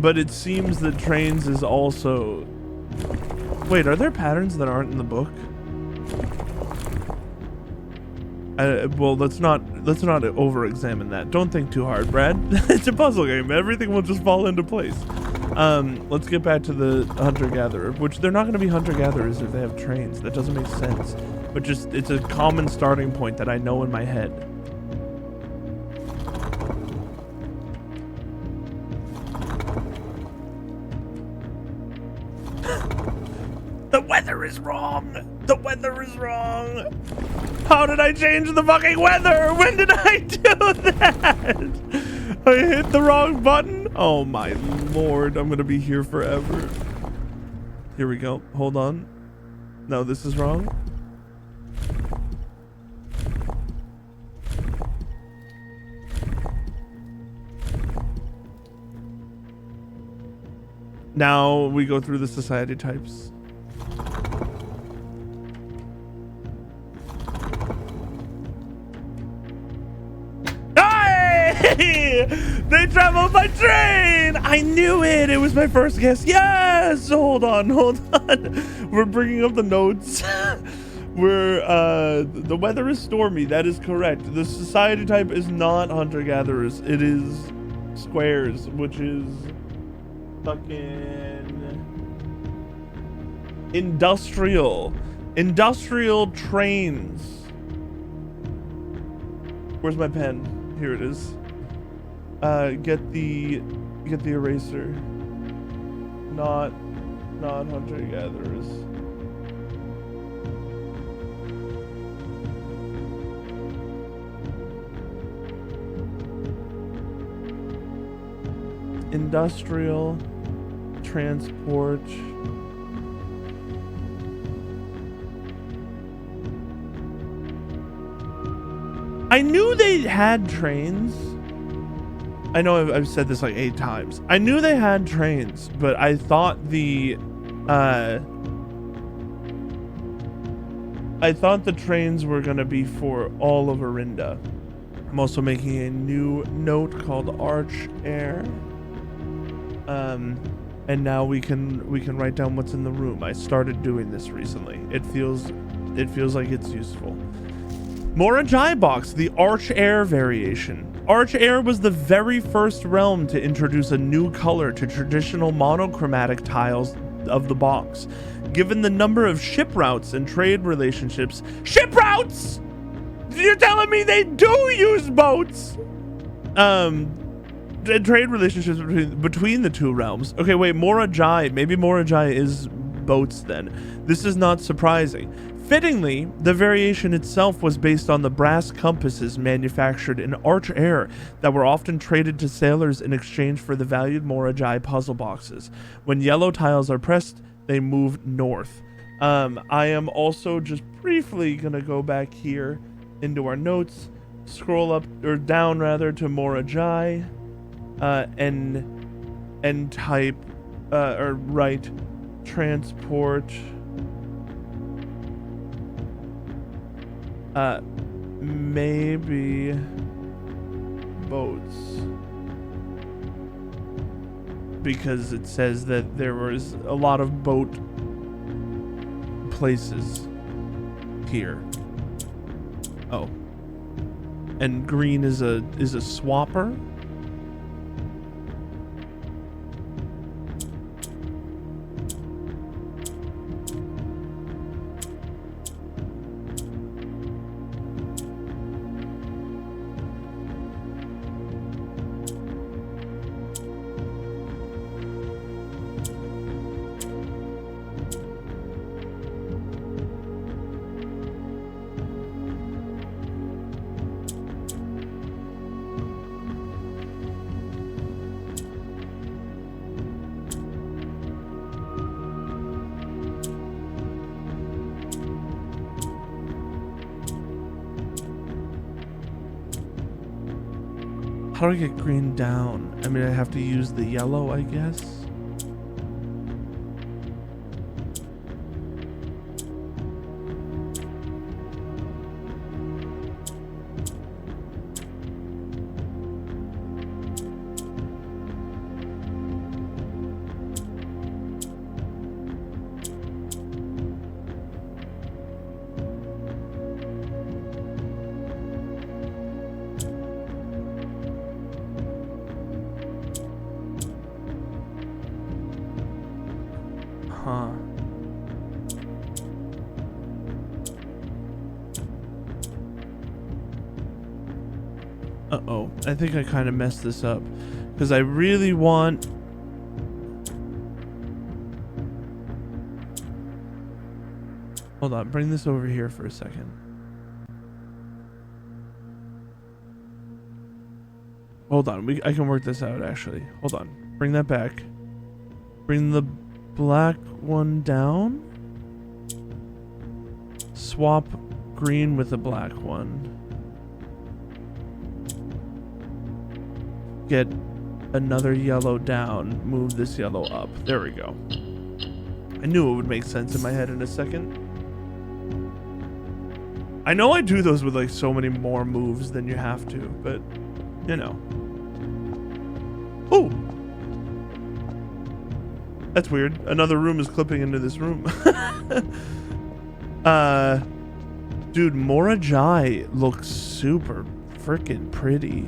Speaker 1: but it seems that trains is also... Wait, are there patterns that aren't in the book? Well, let's not over-examine that. Don't think too hard, Brad. It's a puzzle game. Everything will just fall into place. Let's get back to the hunter-gatherer, which they're not going to be hunter-gatherers if they have trains. That doesn't make sense. But just, it's a common starting point that I know in my head. The weather is wrong. The weather is wrong. How did I change the fucking weather? When did I do that? I hit the wrong button. Oh my lord. I'm going to be here forever. Here we go. Hold on. No, this is wrong. Now we go through the society types. They travel by train! I knew it! It was my first guess. Yes! Hold on. We're bringing up the notes. The weather is stormy. That is correct. The society type is not hunter-gatherers. It is squares, which is fucking industrial. Industrial trains. Where's my pen? Here it is. Get the eraser. Not hunter-gatherers. Industrial transport. I knew they had trains. I know I've said this like 8 times. I knew they had trains, but I thought the trains were gonna be for all of Arinda. I'm also making a new note called Arch Air. And now we can write down what's in the room. I started doing this recently. It feels like it's useful. Morajai box, the Arch Air variation. Arch Air was the very first realm to introduce a new color to traditional monochromatic tiles of the box. Given the number of ship routes and trade relationships, ship routes! You're telling me they do use boats? Trade relationships between the two realms. Okay, wait, Morajai. Maybe Morajai is boats then. This is not surprising. Fittingly, the variation itself was based on the brass compasses manufactured in Arch Air that were often traded to sailors in exchange for the valued Morajai puzzle boxes. When yellow tiles are pressed, they move north. I am also just briefly gonna go back here into our notes, scroll up or down rather to Morajai, and type or write transport maybe boats, because it says that there was a lot of boat places here. Oh, and green is a swapper. How do I get green down? I mean, I have to use the yellow, I guess. Huh. Uh-oh. I think I kind of messed this up. Because I really want... Hold on. Bring this over here for a second. Hold on. I can work this out, actually. Hold on. Bring that back. Bring the black one down. Swap green with the black one. Get another yellow down. Move this yellow up. There we go. I knew it would make sense in my head in a second. I know I do those with like so many more moves than you have to, but you know. Oh! That's weird. Another room is clipping into this room. Dude, Morajai looks super freaking pretty.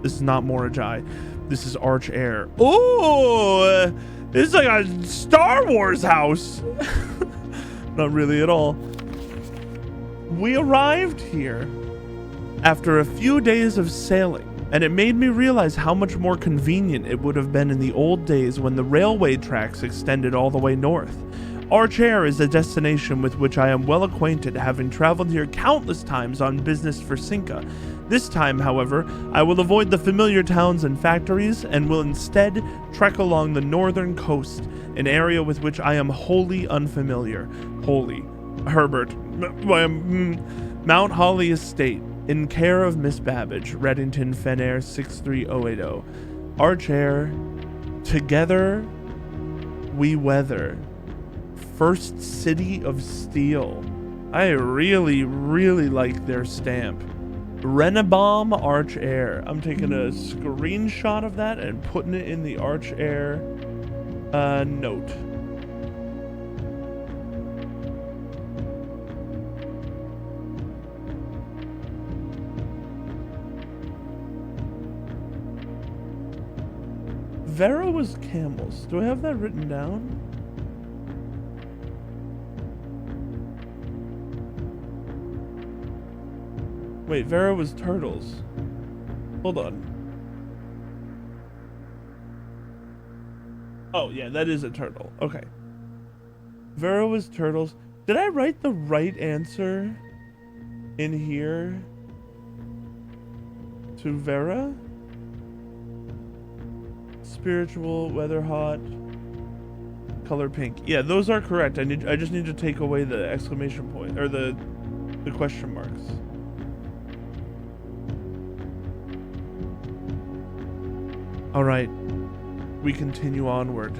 Speaker 1: This is not Morajai. This is Arch Air. Oh, this is like a Star Wars house. Not really at all. We arrived here after a few days of sailing, and it made me realize how much more convenient it would have been in the old days when the railway tracks extended all the way north. Arch Air is a destination with which I am well acquainted, having traveled here countless times on business for Cinca. This time, however, I will avoid the familiar towns and factories and will instead trek along the northern coast, an area with which I am wholly unfamiliar. Wholly. Herbert. Mount Holly Estate. In care of Miss Babbage, Reddington, Fenair 63080. Arch Air, together we weather. First City of Steel. I really, really like their stamp. Renabom Arch Air. I'm taking a screenshot of that and putting it in the Arch Air note. Vera was camels. Do I have that written down? Wait, Vera was turtles. Hold on. Oh, yeah, that is a turtle. Okay. Vera was turtles. Did I write the right answer in here to Vera? Spiritual, weather hot, color pink. Yeah, those are correct. I just need to take away the exclamation point or the question marks. All right, we continue onward.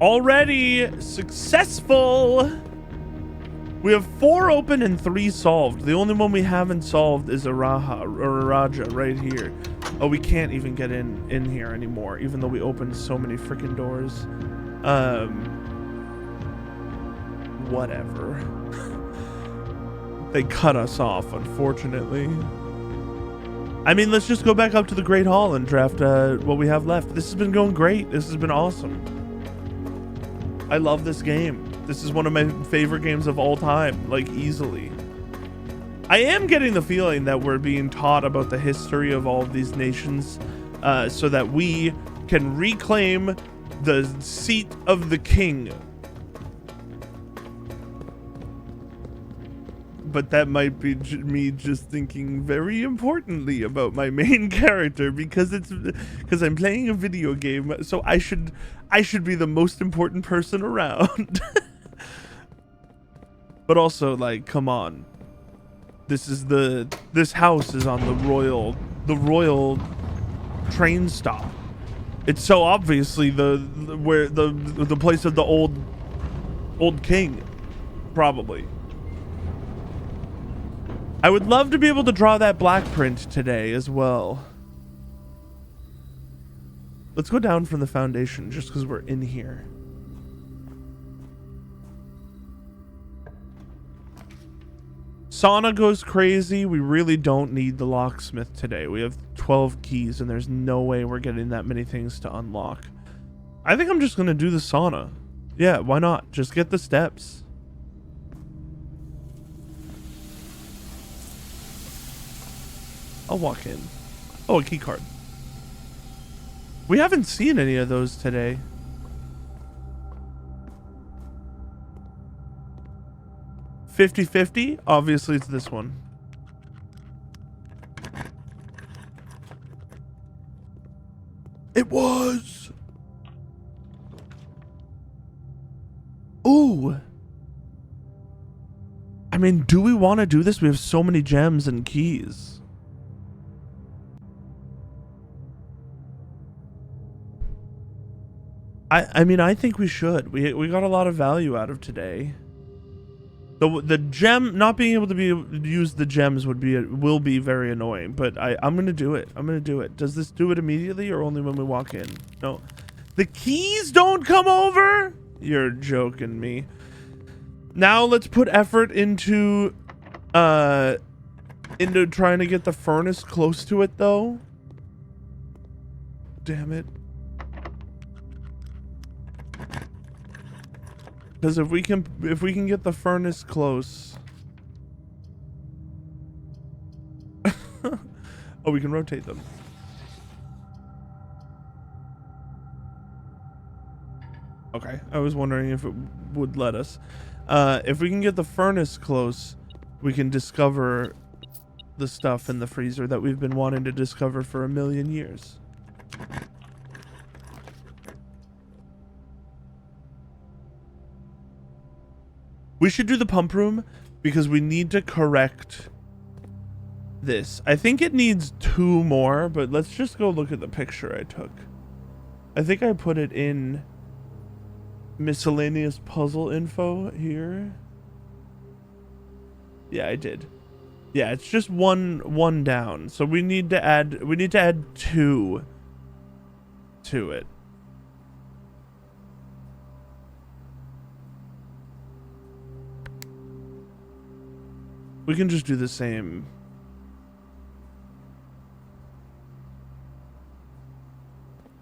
Speaker 1: Already successful. We have 4 open and 3 solved. The only one we haven't solved is Raja right here. Oh, we can't even get in here anymore, even though we opened so many freaking doors. Whatever. They cut us off, unfortunately. I mean, let's just go back up to the Great Hall and draft what we have left. This has been going great. This has been awesome. I love this game. This is one of my favorite games of all time, like easily. I am getting the feeling that we're being taught about the history of all of these nations so that we can reclaim the seat of the king. But that might be me just thinking very importantly about my main character because I'm playing a video game, so I should be the most important person around. But also, like, come on. This house is on the royal train stop. It's so obviously the place of the old king, probably. I would love to be able to draw that black print today as well. Let's go down from the foundation just because we're in here. Sauna goes crazy. We really don't need the locksmith today. We have 12 keys and there's no way we're getting that many things to unlock. I think I'm just going to do the sauna. Yeah, why not? Just get the steps. I'll walk in. Oh, a key card. We haven't seen any of those today. $50-50? Obviously it's this one. It was. Ooh. I mean, do we want to do this? We have so many gems and keys. I mean, I think we should. We got a lot of value out of today. The gem, not being able to use the gems will be very annoying, but I'm gonna do it. I'm gonna do it. Does this do it immediately or only when we walk in? No. The keys don't come over? You're joking me. Now let's put effort into trying to get the furnace close to it though. Damn it. Because if we can get the furnace close. Oh, we can rotate them. Okay, I was wondering if it would let us. If we can get the furnace close, we can discover the stuff in the freezer that we've been wanting to discover for 1,000,000 years. We should do the pump room because we need to correct this. I think it needs 2 more, but let's just go look at the picture I took. I think I put it in miscellaneous puzzle info here. Yeah, I did. Yeah, it's just one down. So we need to add 2 to it. We can just do the same.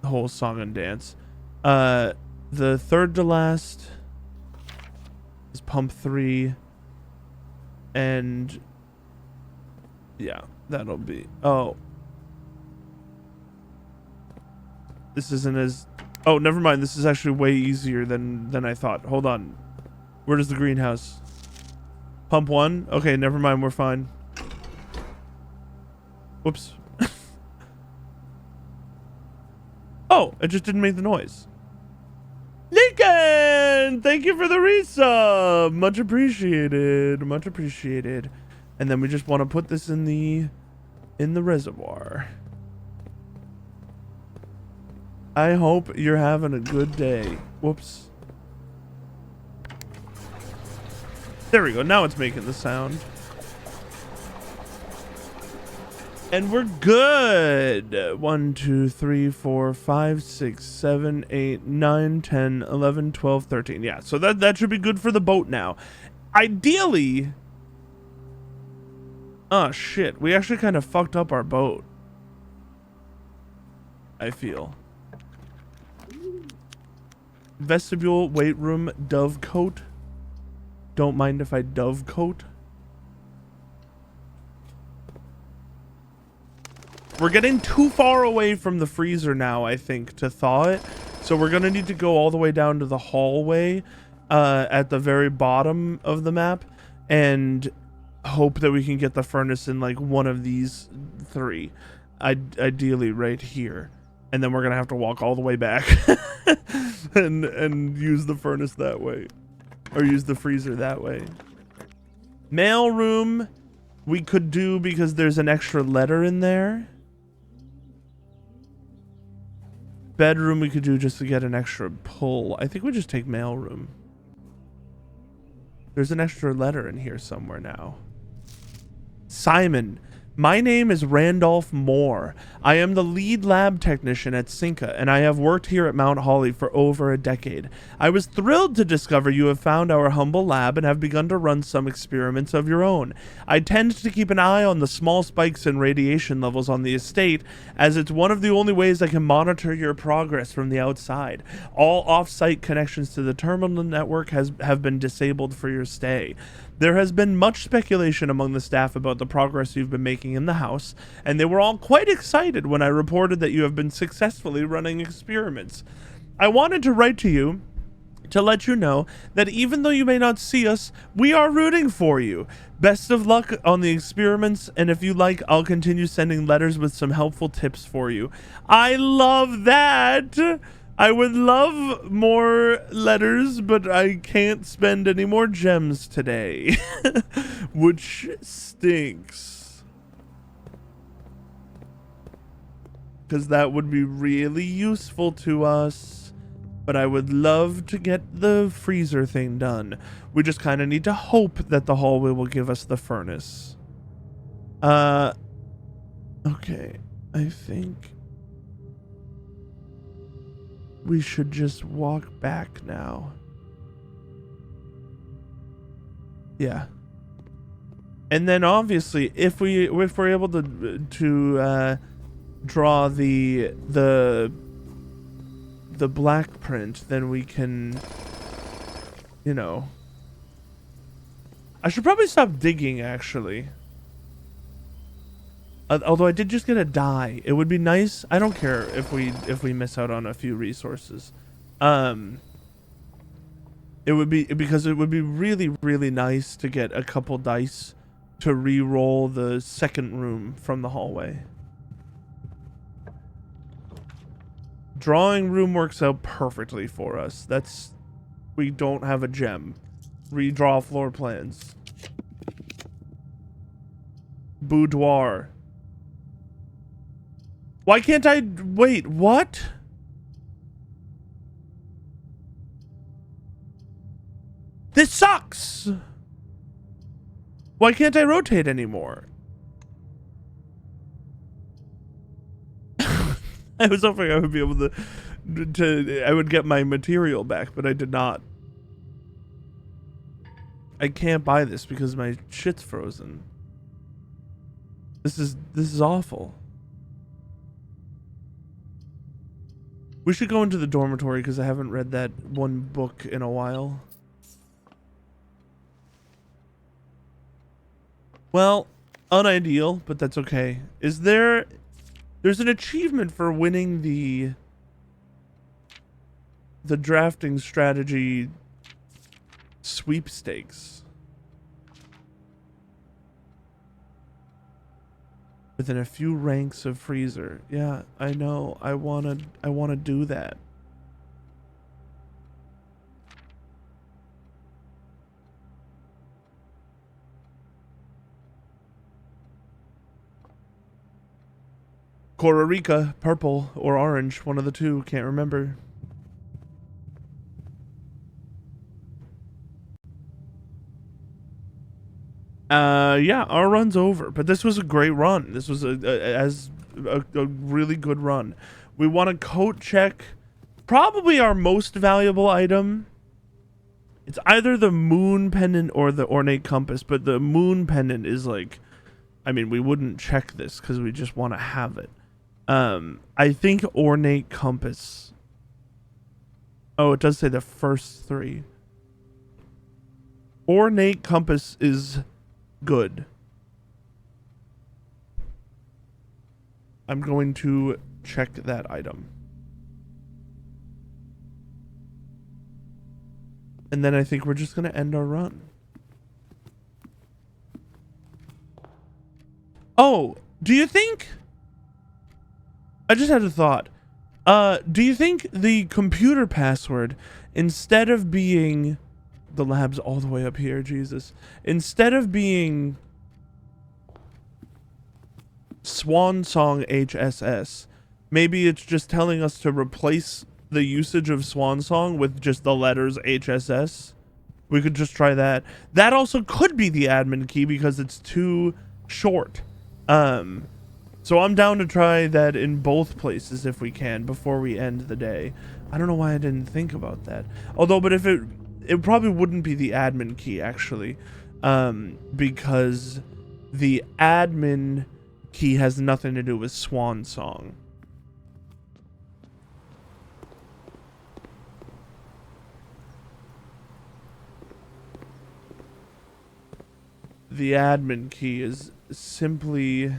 Speaker 1: The whole song and dance. The third to last is pump 3. And yeah, that'll be. Oh. This isn't as. Oh, never mind. This is actually way easier than I thought. Hold on. Where does the greenhouse? Pump 1? Okay, never mind. We're fine. Whoops. Oh, it just didn't make the noise. Lincoln! Thank you for the resub. Much appreciated. Much appreciated. And then we just want to put this in the reservoir. I hope you're having a good day. Whoops. There we go. Now it's making the sound. And we're good. 1, 2, 3, 4, 5, 6, 7, 8, 9, 10, 11, 12, 13. Yeah, so that should be good for the boat now. Ideally. Oh, shit. We actually kind of fucked up our boat. I feel. Vestibule, weight room, dovecote. Don't mind if I dovecote. We're getting too far away from the freezer now, I think, to thaw it. So we're going to need to go all the way down to the hallway at the very bottom of the map and hope that we can get the furnace in like one of these 3. Ideally right here. And then we're going to have to walk all the way back and use the furnace that way. Or use the freezer that way. Mail room we could do because there's an extra letter in there. Bedroom we could do just to get an extra pull. I think we just take mail room. There's an extra letter in here somewhere now. Simon. My name is Randolph Moore. I am the lead lab technician at Cinca, and I have worked here at Mount Holly for over a decade. I was thrilled to discover you have found our humble lab and have begun to run some experiments of your own. I tend to keep an eye on the small spikes in radiation levels on the estate, as it's one of the only ways I can monitor your progress from the outside. All off-site connections to the terminal network have been disabled for your stay. There has been much speculation among the staff about the progress you've been making in the house, and they were all quite excited when I reported that you have been successfully running experiments. I wanted to write to you to let you know that even though you may not see us, we are rooting for you. Best of luck on the experiments, and if you like, I'll continue sending letters with some helpful tips for you. I love that! I would love more letters, but I can't spend any more gems today. Which stinks. Because that would be really useful to us. But I would love to get the freezer thing done. We just kind of need to hope that the hallway will give us the furnace. Okay. I think we should just walk back now. Yeah. And then obviously, if we're able to draw the black print, then we can, you know. I should probably stop digging, actually. Although I did just get a dye. It would be nice. I don't care if we miss out on a few resources. It would be because it would be really, really nice to get a couple dice to re-roll the second room from the hallway. Drawing room works out perfectly for us. We don't have a gem. Redraw floor plans. Boudoir. Why can't I wait? What? This sucks! Why can't I rotate anymore? I was hoping I would be able to I would get my material back, but I did not. I can't buy this because my shit's frozen. This is awful. We should go into the dormitory because I haven't read that one book in a while. Well, unideal, but that's okay. There's an achievement for winning the drafting strategy sweepstakes. Within a few ranks of freezer. Yeah, I know. I wanna do that. Costa Rica, purple or orange, one of the two, can't remember. Yeah, our run's over, but this was a great run. This was a really good run. We want to coat check probably our most valuable item. It's either the moon pendant or the ornate compass, but the moon pendant is like, I mean, we wouldn't check this because we just want to have it. I think ornate compass. Oh, it does say the first three. Ornate compass is good. I'm going to check that item. And then I think we're just going to end our run. Oh, do you think... I just had a thought. Do you think the computer password, instead of being... The lab's all the way up here, Jesus. Instead of being... Swan Song HSS, maybe it's just telling us to replace the usage of Swan Song with just the letters HSS. We could just try that. That also could be the admin key because it's too short. So I'm down to try that in both places if we can before we end the day. I don't know why I didn't think about that. Although, but if it probably wouldn't be the admin key actually, because the admin key has nothing to do with Swan Song. The admin key is simply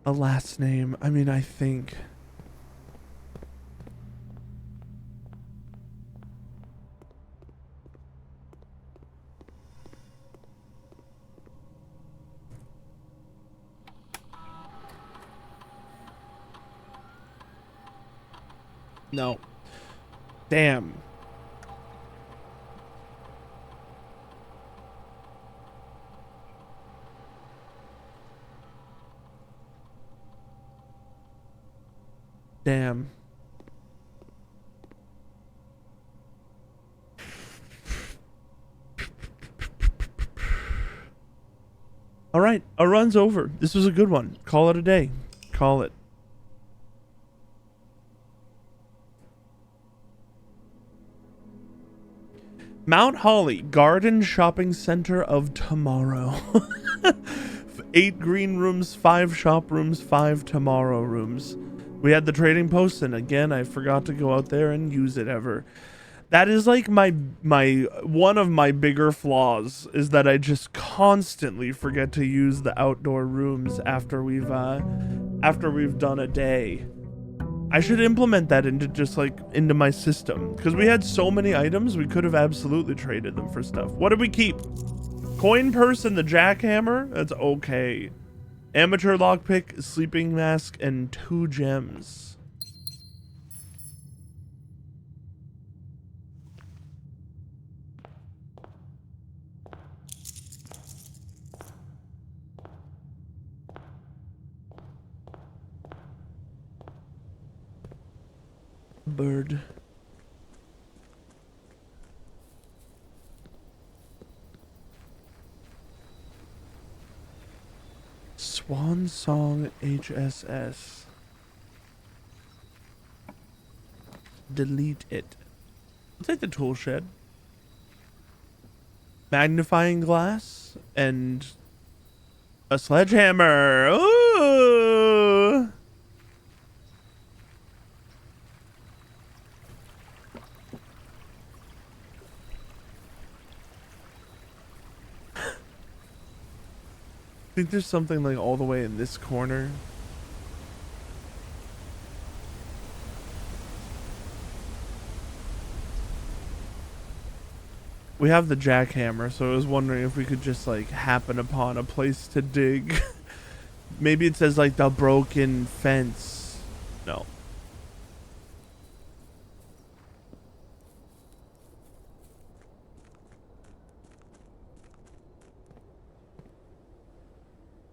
Speaker 1: a last name. I mean, I think. No. Damn. Damn. All right, our run's over. This was a good one. Call it a day. Call it. Mount Holly Garden Shopping Center of Tomorrow. 8 green rooms, 5 shop rooms, 5 tomorrow rooms. We had the trading post, and again, I forgot to go out there and use it ever. That is like my one of my bigger flaws is that I just constantly forget to use the outdoor rooms after we've done a day. I should implement that into my system because we had so many items we could have absolutely traded them for stuff. What did we keep? Coin purse and the jackhammer? That's okay. Amateur lockpick, sleeping mask, and 2 gems. Bird. Swan Song HSS. Delete it. I'll take the tool shed. Magnifying glass and a sledgehammer. Ooh! I think there's something like all the way in this corner. We have the jackhammer, so I was wondering if we could just like happen upon a place to dig. Maybe it says like the broken fence. No.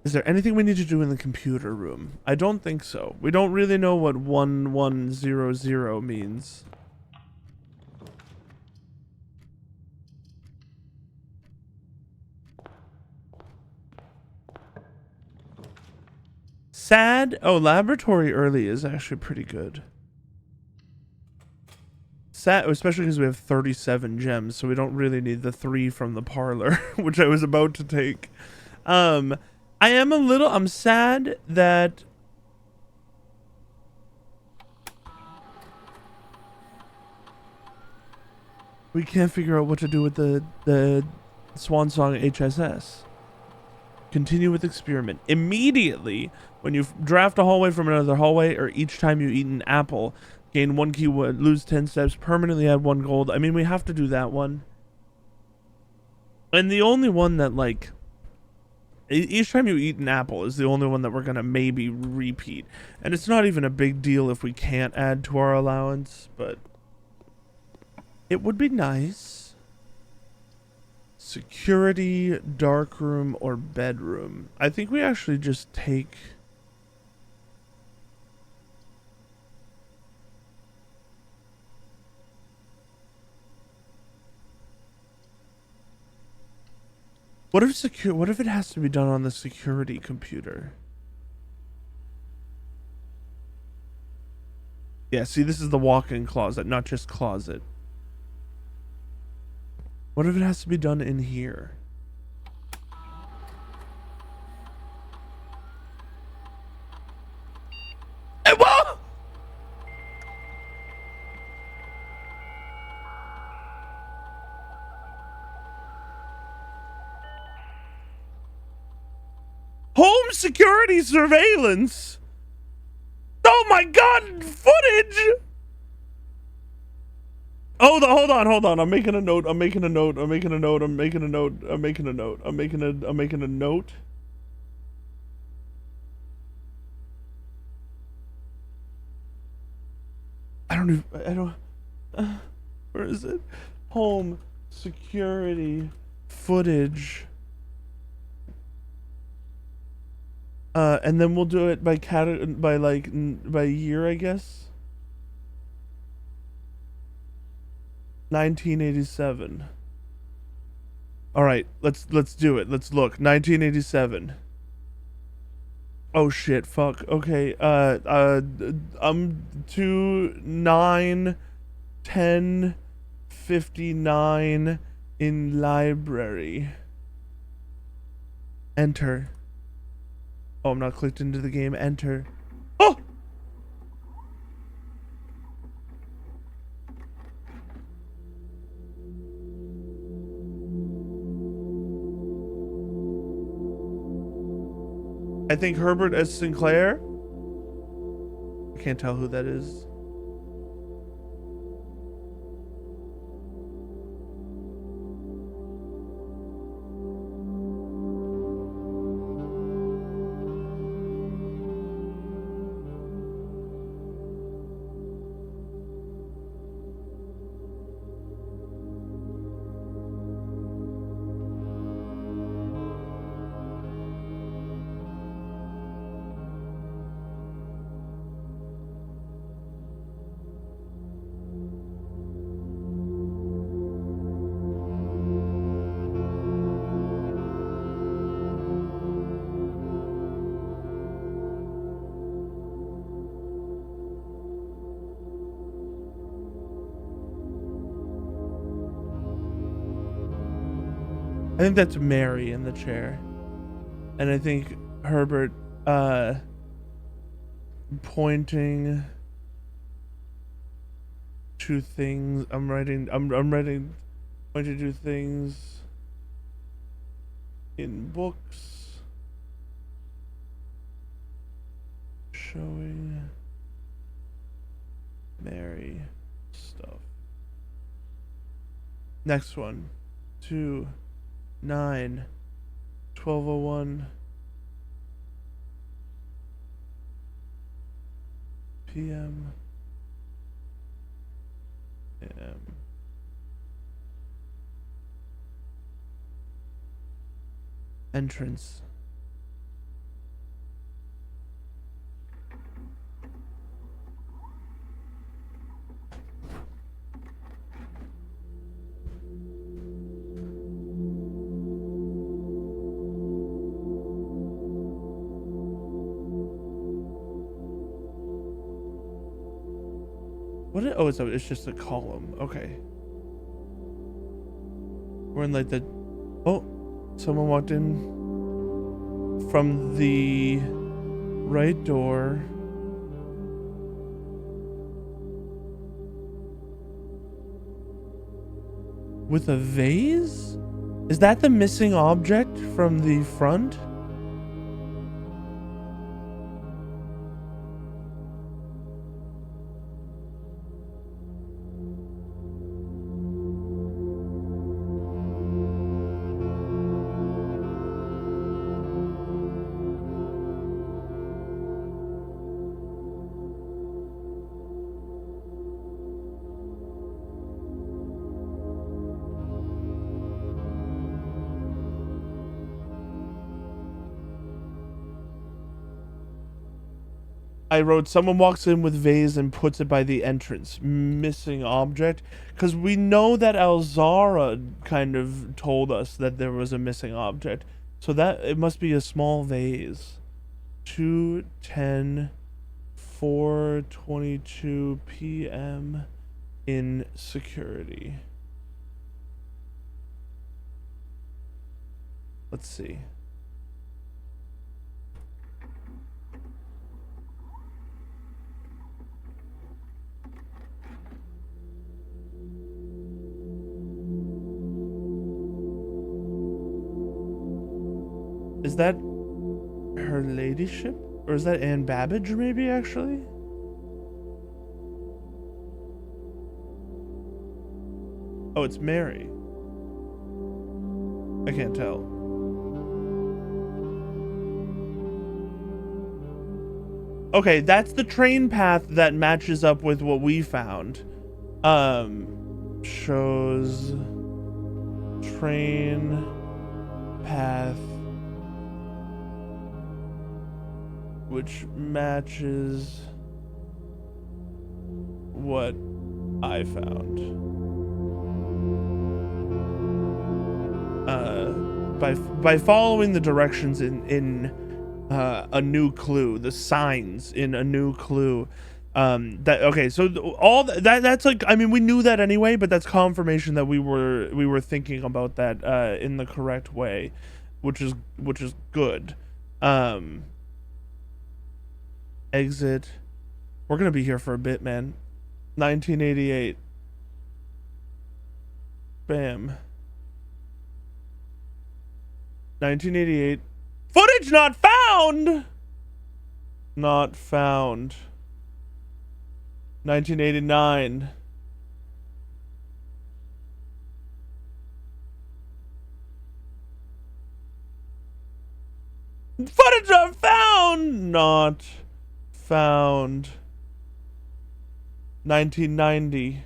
Speaker 1: Is there anything we need to do in the computer room? I don't think so. We don't really know what 1100 means. Sad? Oh, laboratory early is actually pretty good. Sad, especially because we have 37 gems, so we don't really need the 3 from the parlor, which I was about to take. I'm sad that we can't figure out what to do with the Swan Song HSS. Continue with experiment. Immediately, when you draft a hallway from another hallway, or each time you eat an apple, gain 1 key, lose 10 steps, permanently add 1 gold. I mean, we have to do that one. And the only one that, like, each time you eat an apple is the only one that we're going to maybe repeat. And it's not even a big deal if we can't add to our allowance, but it would be nice. Security, darkroom, or bedroom. I think we actually just take... What if it has to be done on the security computer? Yeah, see, this is the walk-in closet, not just closet. What if it has to be done in here? Whoa! Home security surveillance. Oh my god, footage. Oh, hold on. I'm making a note. I'm making a note. Where is it? Home security footage. And then we'll do it by by year, I guess. 1987. All right, let's do it. Let's look. 1987. Oh shit, fuck. Okay. 2 9 10 59 in library. Enter. Oh, I'm not clicked into the game. Enter. Oh! I think Herbert S. Sinclair. I can't tell who that is. I think that's Mary in the chair. And I think Herbert pointing to things. I'm writing pointing to things in books showing Mary stuff. Next one. 2 9 12:01 p.m. a.m. Entrance. What? Oh, it's just a column. Okay. We're in like the. Oh, someone walked in from the right door. With a vase? Is that the missing object from the front? I wrote, someone walks in with vase and puts it by the entrance. Missing object. Because we know that Alzara kind of told us that there was a missing object. So that, it must be a small vase. 2:10, 4:22 p.m. in security. Let's see. Is that her ladyship? Or is that Anne Babbage, maybe, actually? Oh, it's Mary. I can't tell. Okay, that's the train path that matches up with what we found. Shows train path which matches what I found. By following the directions in a new clue, the signs in a new clue. Okay, so all that's like, I mean, we knew that anyway, but that's confirmation that we were thinking about that in the correct way, which is good. Exit. We're gonna be here for a bit, man. 1988. Bam. 1988. Footage not found. Not found. 1989. Footage not found. Not found. 1990.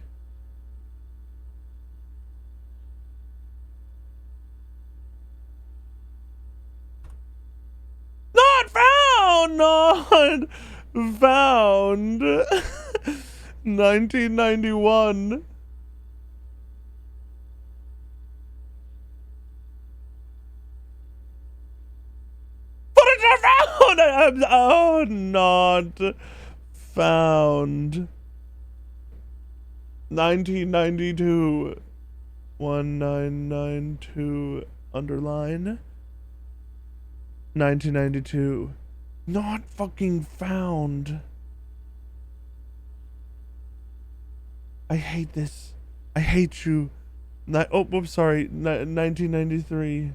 Speaker 1: Not found. Not found. 1991. Footage not found. Oh, not found. 1992. 1992. underline 1992. Not fucking found. I hate this. I hate you. Oh, whoops, sorry. 1993.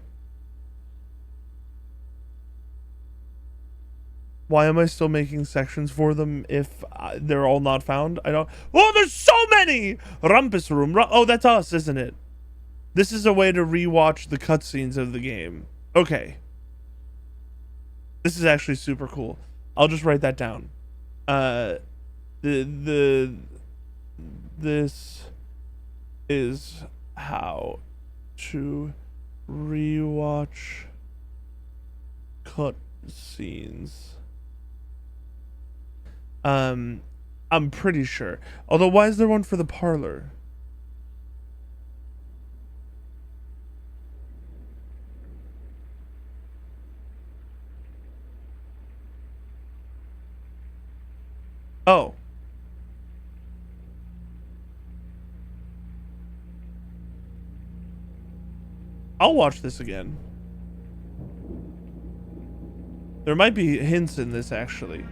Speaker 1: Why am I still making sections for them if they're all not found? I don't. Oh, there's so many! Rumpus Room. Oh, that's us, isn't it? This is a way to rewatch the cutscenes of the game. Okay. This is actually super cool. I'll just write that down. This is how to rewatch cutscenes. I'm pretty sure. Although, why is there one for the parlor? Oh. I'll watch this again. There might be hints in this, actually.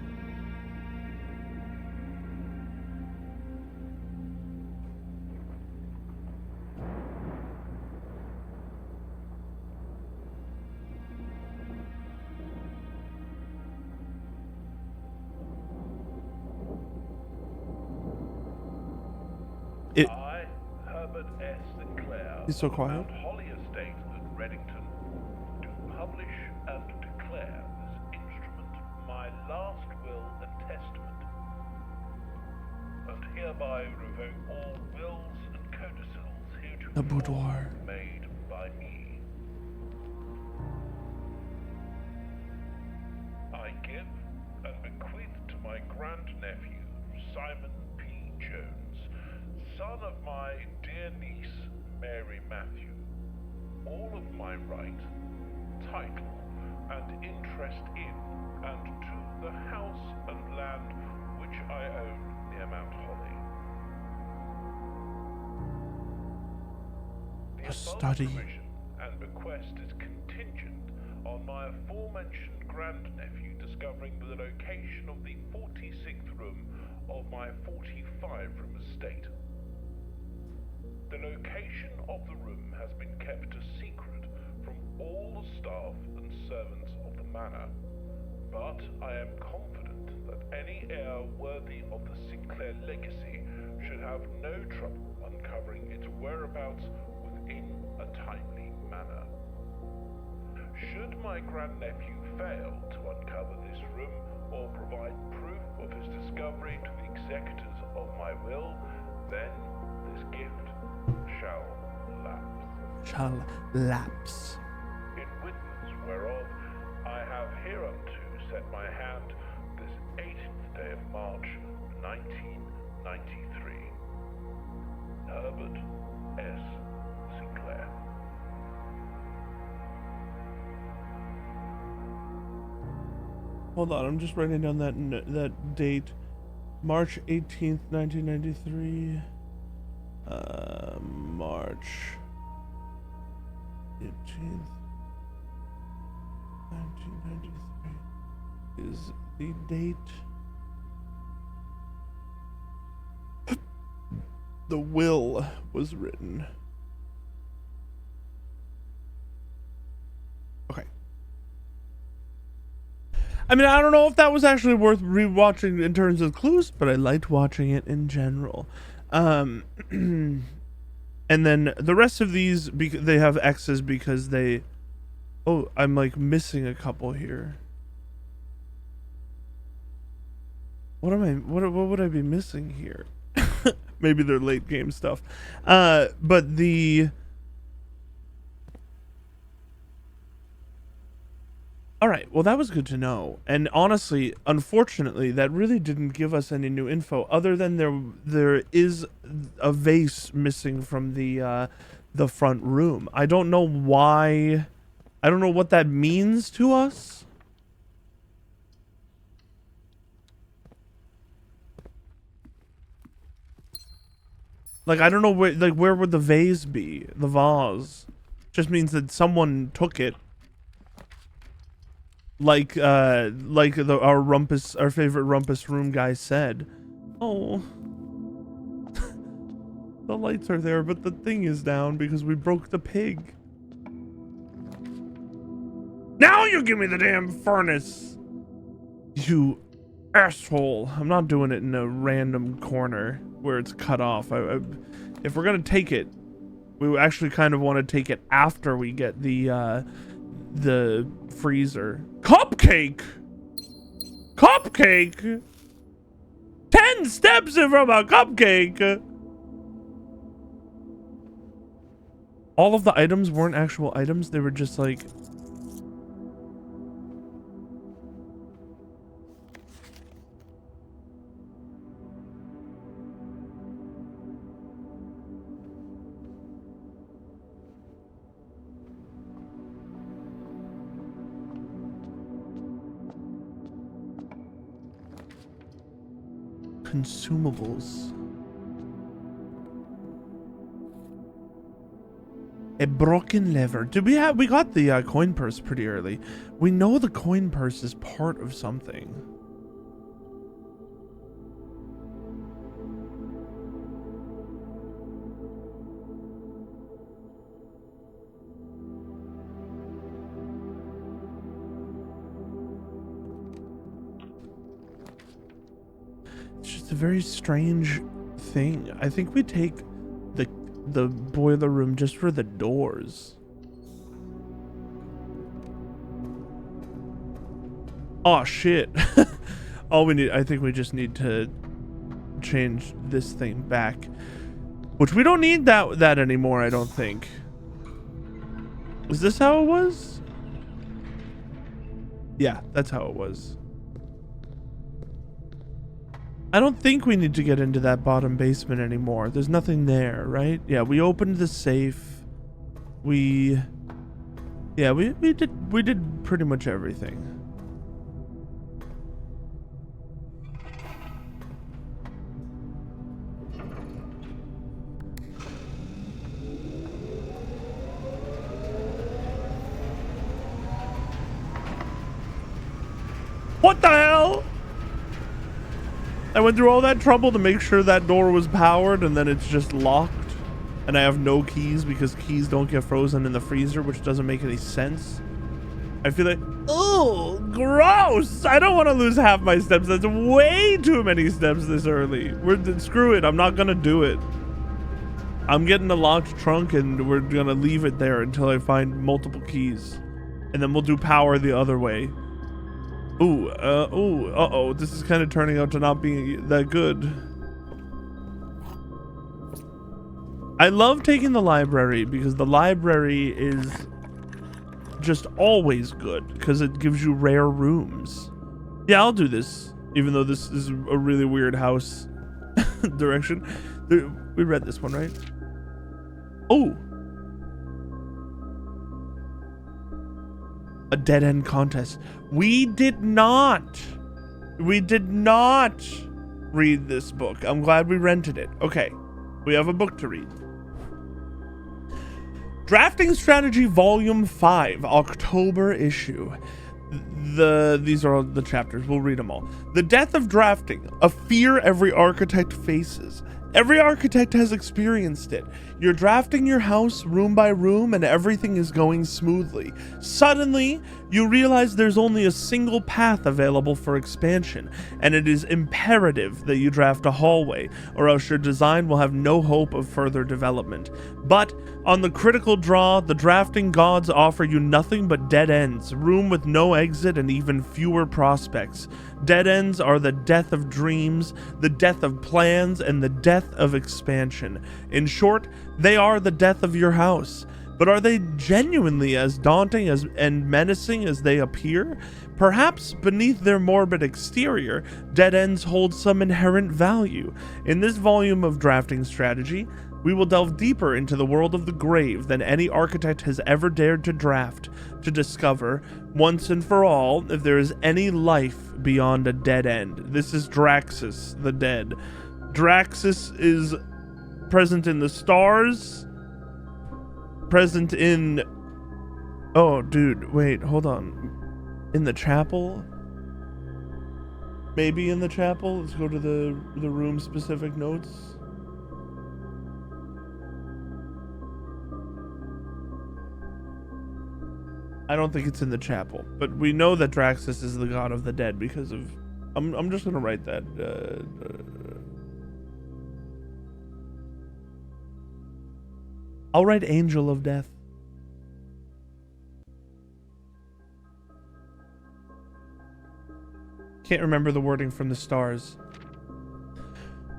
Speaker 2: I, Herbert S. Sinclair,
Speaker 1: He's so quiet.
Speaker 2: Holly Estate at Reddington, do publish and declare this instrument my last will and testament, and hereby revoke all wills and codicils heretofore
Speaker 1: The boudoir.
Speaker 2: made by me. I give and bequeath to my grandnephew, Simon P. Jones, son of my dear niece, Mary Matthew, all of my right, title, and interest in and to the house and land which I own near Mount Holly. The
Speaker 1: A study.
Speaker 2: above permission and bequest is contingent on my aforementioned grandnephew discovering the location of the 46th room of my 45-room estate. The location of the room has been kept a secret from all the staff and servants of the manor, but I am confident that any heir worthy of the Sinclair legacy should have no trouble uncovering its whereabouts within a timely manner. Should my grandnephew fail to uncover this room or provide proof of his discovery to the executors of my will, then this gift shall lapse.
Speaker 1: Shall lapse.
Speaker 2: In witness whereof I have hereunto set my hand this 18th day of March, 1993. Herbert S. Sinclair.
Speaker 1: Hold on, I'm just writing down that date. March 18th, 1993. March 18th, 1993 is the date the will was written. Okay. I mean, I don't know if that was actually worth rewatching in terms of clues, but I liked watching it in general. And then the rest of these, they have X's because they... Oh, I'm like missing a couple here. What would I be missing here? Maybe they're late game stuff. But the... All right, well, that was good to know. And honestly, unfortunately, that really didn't give us any new info other than there is a vase missing from the front room. I don't know why. I don't know what that means to us. Like, I don't know where would the vase be? The vase. Just means that someone took it. Like our favorite rumpus room guy said. Oh. The lights are there, but the thing is down because we broke the pig. Now you give me the damn furnace! You asshole. I'm not doing it in a random corner where it's cut off. If we're gonna take it, we actually kind of want to take it after we get the freezer. Cupcake! Cupcake! 10 steps from a cupcake! All of the items weren't actual items, they were just like... consumables. A broken lever. We got the coin purse pretty early. We know the coin purse is part of something. It's just a very strange thing. I think we take the boiler room just for the doors. Oh shit. I think we just need to change this thing back, which we don't need that anymore, I don't think. Is this how it was? Yeah, that's how it was. I don't think we need to get into that bottom basement anymore. There's nothing there, right? Yeah, we opened the safe. We did pretty much everything. What the hell? I went through all that trouble to make sure that door was powered, and then it's just locked. And I have no keys because keys don't get frozen in the freezer, which doesn't make any sense. I feel like, oh, gross. I don't want to lose half my steps. That's way too many steps this early. Screw it. I'm not going to do it. I'm getting a locked trunk, and we're going to leave it there until I find multiple keys. And then we'll do power the other way. Uh-oh, this is kind of turning out to not be that good. I love taking the library because the library is just always good because it gives you rare rooms. Yeah, I'll do this, even though this is a really weird house direction. We read this one, right? Oh. A dead-end contest. We did not read this book. I'm glad we rented it. Okay, we have a book to read. Drafting Strategy Volume 5, October issue. These are all the chapters. We'll read them all. The death of drafting, a fear every architect faces. Every architect has experienced it. You're drafting your house room by room and everything is going smoothly. Suddenly, you realize there's only a single path available for expansion, and it is imperative that you draft a hallway, or else your design will have no hope of further development. But on the critical draw, the drafting gods offer you nothing but dead ends, room with no exit and even fewer prospects. Dead ends are the death of dreams, the death of plans, and the death of expansion. In short, they are the death of your house. But are they genuinely as daunting and menacing as they appear? Perhaps beneath their morbid exterior, dead ends hold some inherent value. In this volume of Drafting Strategy, we will delve deeper into the world of the grave than any architect has ever dared to draft, to discover, once and for all, if there is any life beyond a dead end. This is Draxus, the dead. Draxus is present in the stars, present in... Oh, dude, wait, hold on. In the chapel? Maybe in the chapel? Let's go to the room-specific notes. I don't think it's in the chapel, but we know that Draxus is the god of the dead because of... I'm just gonna write that. I'll write Angel of Death. Can't remember the wording from the stars.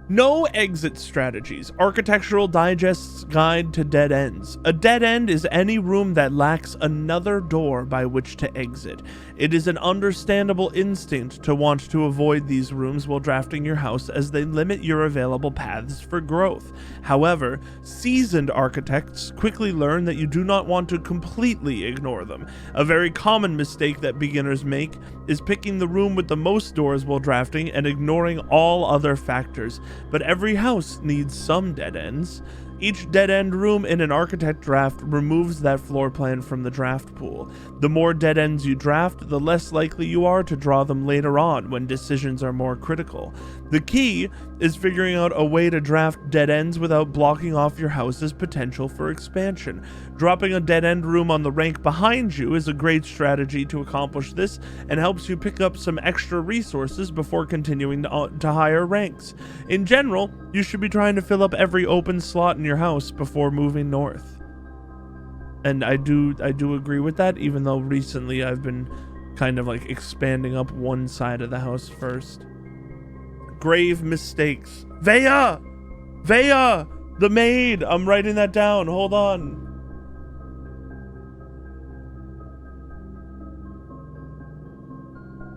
Speaker 1: No exit strategies. Architectural Digest's Guide to Dead Ends. A dead end is any room that lacks another door by which to exit. It is an understandable instinct to want to avoid these rooms while drafting your house, as they limit your available paths for growth. However, seasoned architects quickly learn that you do not want to completely ignore them. A very common mistake that beginners make is picking the room with the most doors while drafting and ignoring all other factors. But every house needs some dead ends. Each dead end room in an architect draft removes that floor plan from the draft pool. The more dead ends you draft, the less likely you are to draw them later on when decisions are more critical. The key is figuring out a way to draft dead ends without blocking off your house's potential for expansion. Dropping a dead end room on the rank behind you is a great strategy to accomplish this and helps you pick up some extra resources before continuing to higher ranks. In general, you should be trying to fill up every open slot in your house before moving north. And I do agree with that, even though recently I've been kind of like expanding up one side of the house first. Grave mistakes. Vea! Vea! The maid! I'm writing that down. Hold on.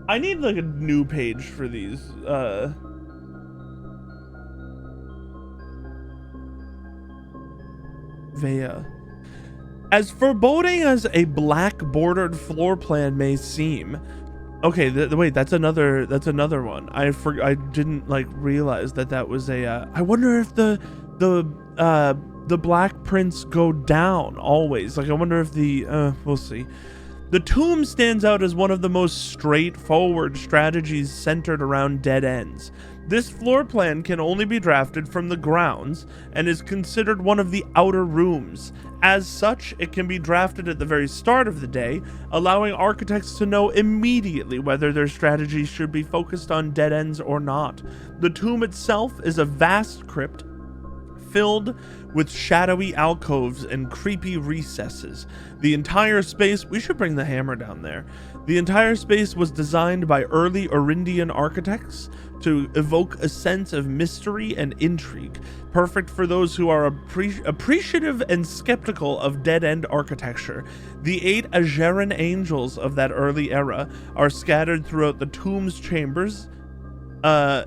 Speaker 1: I need like a new page for these. Vea. As foreboding as a black bordered floor plan may seem, okay, wait, that's another one. I didn't like realize that was a. I wonder if the black prints go down always. Like I wonder if we'll see. The tomb stands out as one of the most straightforward strategies centered around dead ends. This floor plan can only be drafted from the grounds and is considered one of the outer rooms. As such, it can be drafted at the very start of the day, allowing architects to know immediately whether their strategy should be focused on dead ends or not. The tomb itself is a vast crypt filled with shadowy alcoves and creepy recesses. The entire space, we should bring the hammer down there. The entire space was designed by early Orindian architects to evoke a sense of mystery and intrigue, perfect for those who are appreciative and skeptical of dead-end architecture. The 8 Ageran angels of that early era are scattered throughout the tomb's chambers, are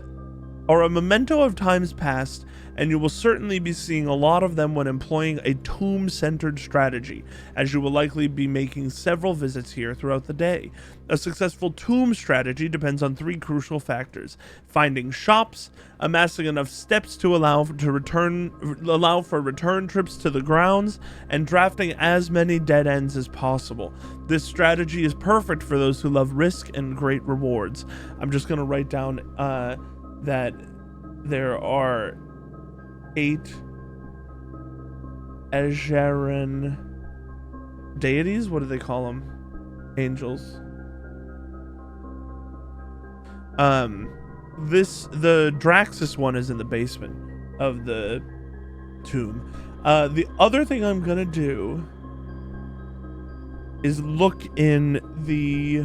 Speaker 1: a memento of times past, and you will certainly be seeing a lot of them when employing a tomb-centered strategy, as you will likely be making several visits here throughout the day. A successful tomb strategy depends on 3 crucial factors: finding shops, amassing enough steps to allow for return trips to the grounds, and drafting as many dead ends as possible. This strategy is perfect for those who love risk and great rewards. I'm just going to write down that there are 8 Ageran deities. What do they call them? Angels. The Draxus one is in the basement of the tomb. The other thing I'm gonna do is look in the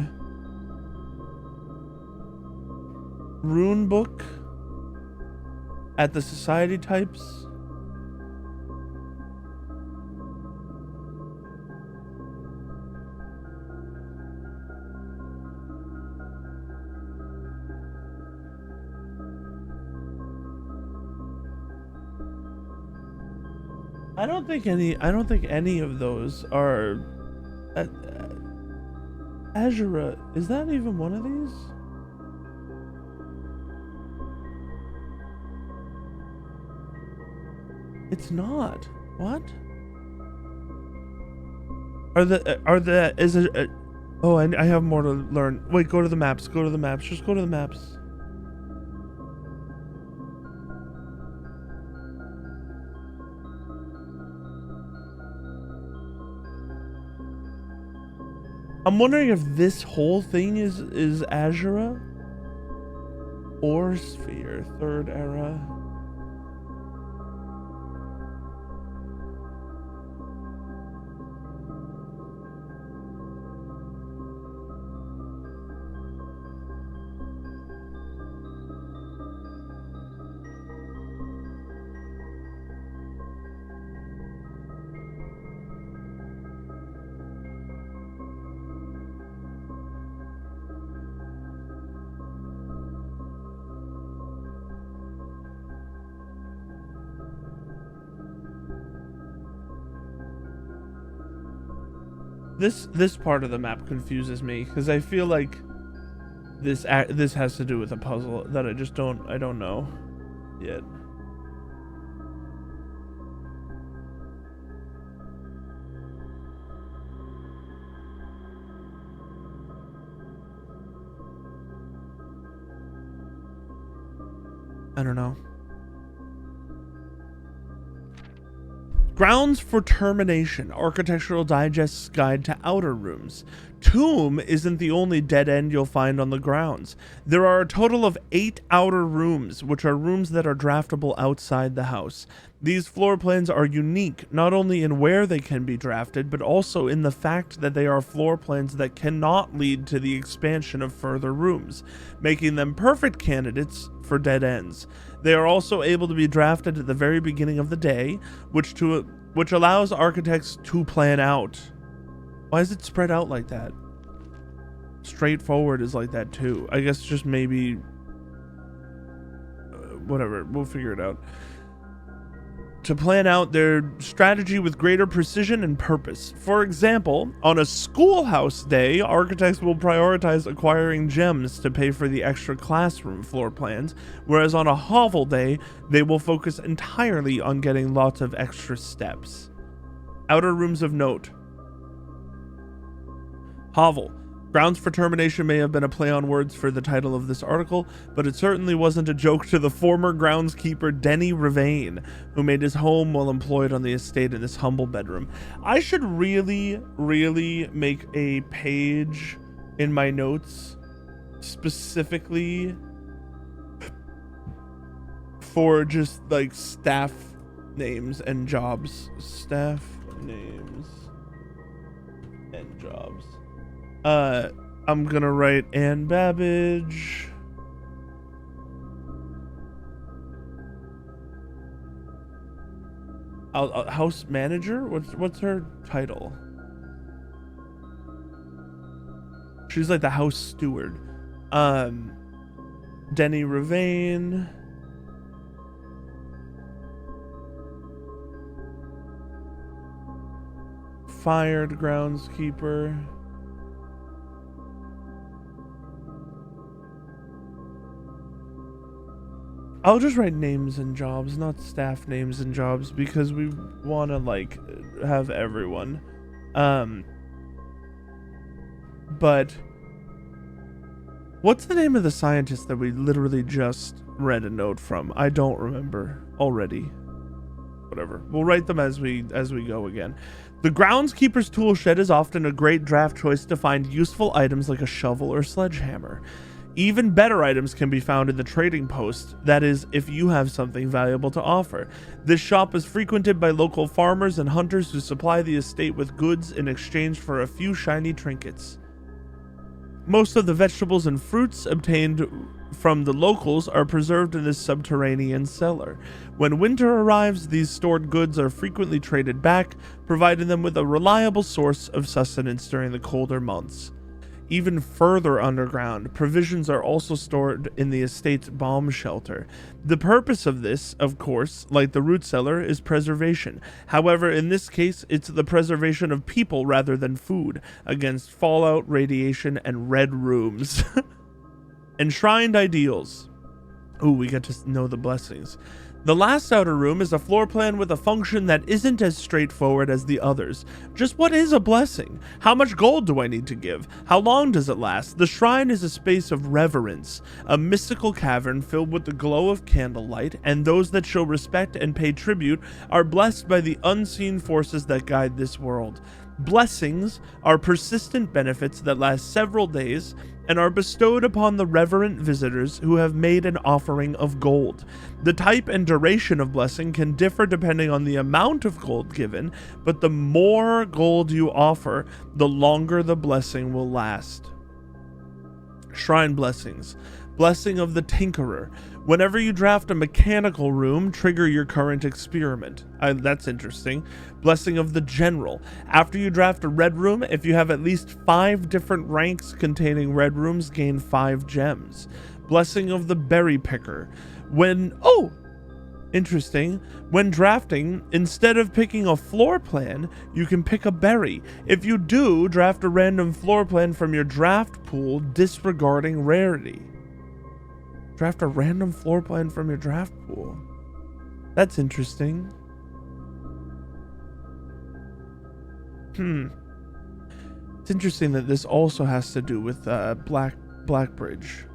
Speaker 1: rune book at the society types. I don't think any of those are Azura. Is that even one of these? It's not. What? Is it? Oh, I have more to learn. Wait, go to the maps. Go to the maps. Just go to the maps. I'm wondering if this whole thing is Azura or Sphere, third era. This part of the map confuses me because I feel like this has to do with a puzzle that I don't know yet. I don't know. Grounds for Termination, Architectural Digest's Guide to Outer Rooms. Tomb isn't the only dead end you'll find on the grounds. There are a total of 8 outer rooms, which are rooms that are draftable outside the house. These floor plans are unique, not only in where they can be drafted, but also in the fact that they are floor plans that cannot lead to the expansion of further rooms, making them perfect candidates for dead ends. They are also able to be drafted at the very beginning of the day, which allows architects to plan out. Why is it spread out like that? Straightforward is like that too. I guess just maybe... whatever, we'll figure it out. To plan out their strategy with greater precision and purpose. For example, on a schoolhouse day, architects will prioritize acquiring gems to pay for the extra classroom floor plans, whereas on a hovel day, they will focus entirely on getting lots of extra steps. Outer rooms of note. Hovel. Grounds for Termination may have been a play on words for the title of this article, but it certainly wasn't a joke to the former groundskeeper Denny Ravain, who made his home while employed on the estate in this humble bedroom. I should really make a page in my notes specifically for just like staff names and jobs. Staff names and jobs. I'm gonna write Ann Babbage. House manager? What's her title? She's like the house steward. Denny Ravain. Fired groundskeeper. I'll just write names and jobs, not staff names and jobs, because we want to like have everyone. But what's the name of the scientist that we literally just read a note from? I don't remember already. Whatever. We'll write them as we go again. The groundskeeper's tool shed is often a great draft choice to find useful items like a shovel or sledgehammer. Even better items can be found in the trading post, that is, if you have something valuable to offer. This shop is frequented by local farmers and hunters who supply the estate with goods in exchange for a few shiny trinkets. Most of the vegetables and fruits obtained from the locals are preserved in this subterranean cellar. When winter arrives, these stored goods are frequently traded back, providing them with a reliable source of sustenance during the colder months. Even further underground, provisions are also stored in the estate's bomb shelter. The purpose of this, of course, like the root cellar, is preservation. However, in this case, it's the preservation of people rather than food, against fallout, radiation, and red rooms. Enshrined ideals. Ooh, we get to know the blessings. The last outer room is a floor plan with a function that isn't as straightforward as the others. Just what is a blessing? How much gold do I need to give? How long does it last? The shrine is a space of reverence, a mystical cavern filled with the glow of candlelight, and those that show respect and pay tribute are blessed by the unseen forces that guide this world. Blessings are persistent benefits that last several days and are bestowed upon the reverent visitors who have made an offering of gold. The type and duration of blessing can differ depending on the amount of gold given, but the more gold you offer, the longer the blessing will last. Shrine blessings. Blessing of the Tinkerer. Whenever you draft a mechanical room, trigger your current experiment. That's interesting. Blessing of the General. After you draft a red room, if you have at least 5 different ranks containing red rooms, gain 5 gems. Blessing of the Berry Picker. Interesting. When drafting, instead of picking a floor plan, you can pick a berry. If you do, draft a random floor plan from your draft pool, disregarding rarity. Draft a random floor plan from your draft pool. That's interesting. It's interesting that this also has to do with Blackbridge.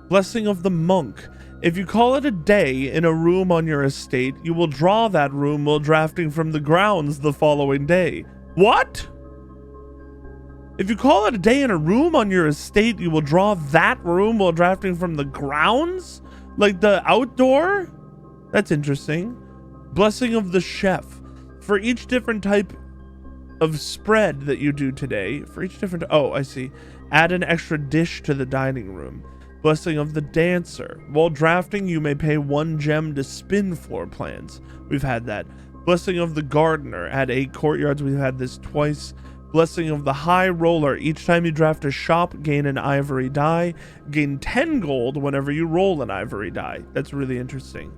Speaker 1: Blessing of the Monk. If you call it a day in a room on your estate, you will draw that room while drafting from the grounds the following day. What? If you call it a day in a room on your estate, you will draw that room while drafting from the grounds? Like the outdoor? That's interesting. Blessing of the Chef. For each different type of spread that you do today, I see. Add an extra dish to the dining room. Blessing of the Dancer. While drafting, you may pay 1 gem to spin floor plans. We've had that. Blessing of the Gardener. Add 8 courtyards. We've had this twice. Blessing of the High Roller. Each time you draft a shop, gain an ivory die. Gain 10 gold whenever you roll an ivory die. That's really interesting.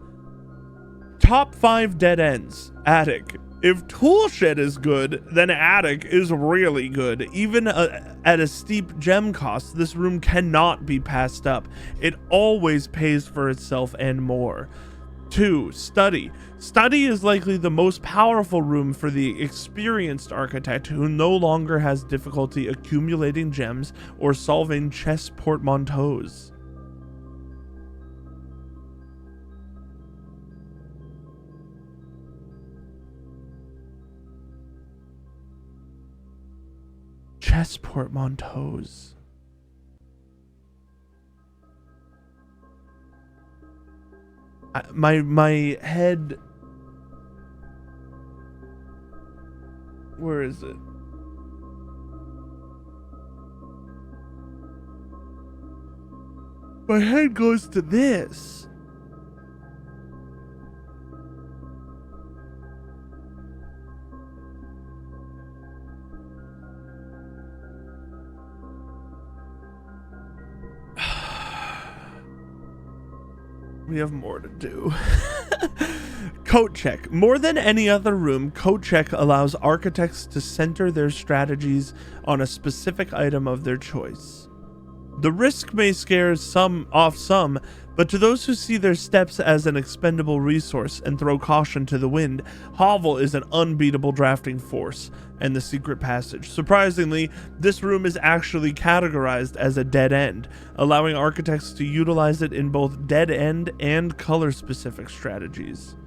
Speaker 1: Top 5 dead ends. Attic. If Toolshed is good, then Attic is really good. Even at a steep gem cost, this room cannot be passed up. It always pays for itself and more. 2. Study. Study is likely the most powerful room for the experienced architect who no longer has difficulty accumulating gems or solving chess portmanteaus. Chess portmanteaus. My head. Where is it? My head goes to this. We have more to do. Coat check. More than any other room, coat check allows architects to center their strategies on a specific item of their choice. The risk may scare some, but to those who see their steps as an expendable resource and throw caution to the wind, Hovel is an unbeatable drafting force and the secret passage. Surprisingly, this room is actually categorized as a dead end, allowing architects to utilize it in both dead end and color specific strategies.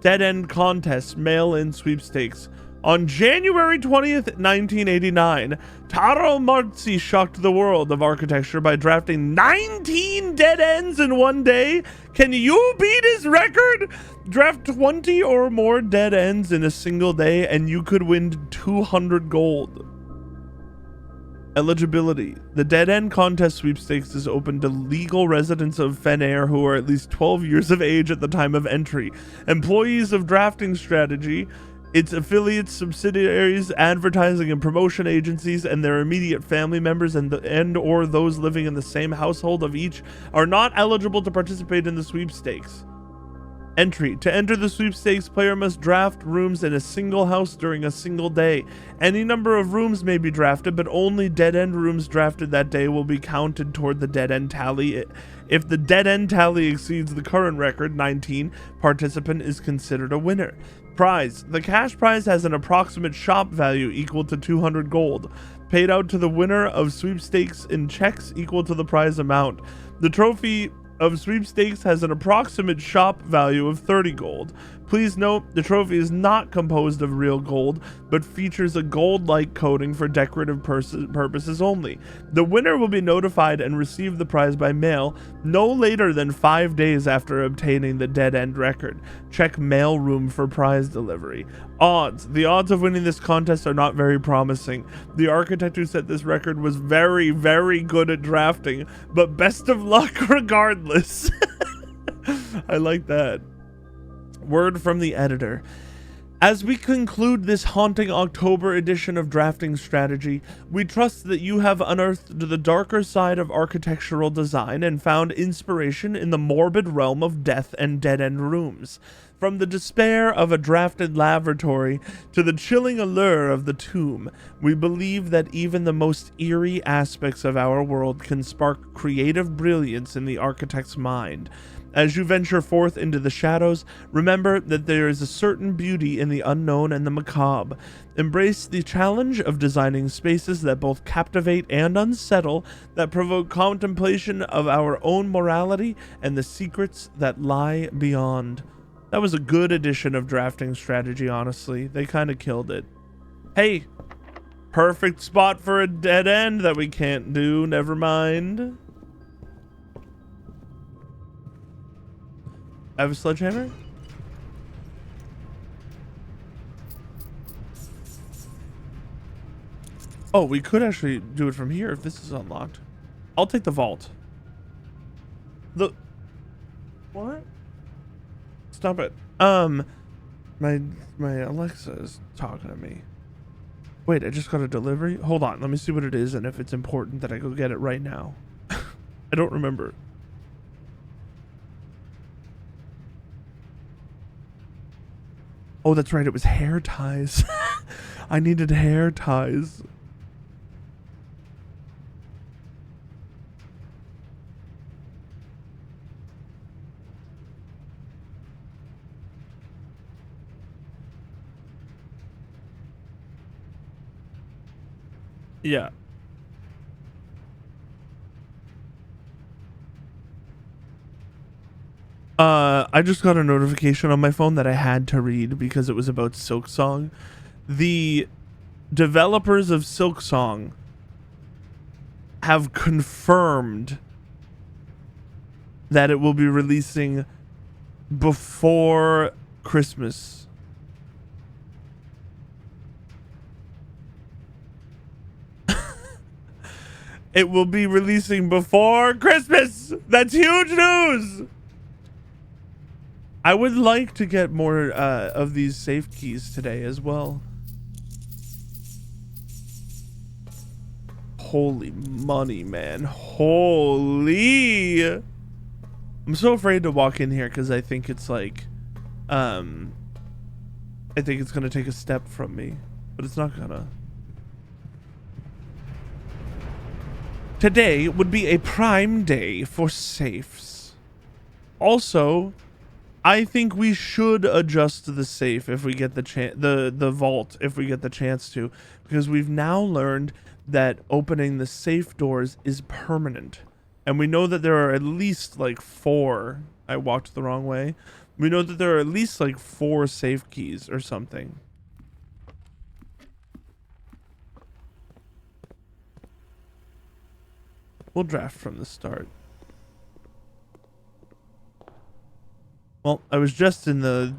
Speaker 1: Dead end contest mail-in sweepstakes. On January 20th, 1989, Taro Marzi shocked the world of architecture by drafting 19 dead ends in one day. Can you beat his record? Draft 20 or more dead ends in a single day and you could win 200 gold. Eligibility. The Dead End Contest Sweepstakes is open to legal residents of Fenair who are at least 12 years of age at the time of entry, employees of Drafting Strategy, its affiliates, subsidiaries, advertising and promotion agencies, and their immediate family members and or those living in the same household of each are not eligible to participate in the sweepstakes. Entry. To enter the sweepstakes, player must draft rooms in a single house during a single day. Any number of rooms may be drafted, but only dead-end rooms drafted that day will be counted toward the dead-end tally. If the dead-end tally exceeds the current record, 19, participant is considered a winner. Prize. The cash prize has an approximate shop value equal to 200 gold, paid out to the winner of sweepstakes in checks equal to the prize amount. The trophy of sweepstakes has an approximate shop value of 30 gold. Please note, the trophy is not composed of real gold, but features a gold-like coating for decorative purposes only. The winner will be notified and receive the prize by mail no later than 5 days after obtaining the dead-end record. Check mail room for prize delivery. Odds. The odds of winning this contest are not very promising. The architect who set this record was very, very good at drafting, but best of luck regardless. I like that. Word from the editor. As we conclude this haunting October edition of Drafting Strategy, we trust that you have unearthed the darker side of architectural design and found inspiration in the morbid realm of death and dead-end rooms. From the despair of a drafted lavatory to the chilling allure of the tomb, we believe that even the most eerie aspects of our world can spark creative brilliance in the architect's mind. As you venture forth into the shadows, remember that there is a certain beauty in the unknown and the macabre. Embrace the challenge of designing spaces that both captivate and unsettle, that provoke contemplation of our own morality and the secrets that lie beyond. That was a good edition of Drafting Strategy, honestly. They kind of killed it. Hey, perfect spot for a dead end that we can't do. Never mind. I have a sledgehammer? Oh, we could actually do it from here if this is unlocked. I'll take the vault. What? Stop it. My Alexa is talking to me. Wait, I just got a delivery? Hold on, let me see what it is and if it's important that I go get it right now. I don't remember. Oh, that's right. It was hair ties. I needed hair ties. Yeah. I just got a notification on my phone that I had to read because it was about Silksong. The developers of Silksong have confirmed that it will be releasing before Christmas. It will be releasing before Christmas. That's huge news. I would like to get more of these safe keys today as well. Holy money, man. Holy. I'm so afraid to walk in here because I think it's like, I think it's going to take a step from me, but it's not gonna. Today would be a prime day for safes. Also, I think we should adjust the safe if we get the vault if we get the chance to, because we've now learned that opening the safe doors is permanent, and we know that there are at least like 4. I walked the wrong way. We know that there are at least like 4 safe keys or something. We'll draft from the start. Well, I was just in the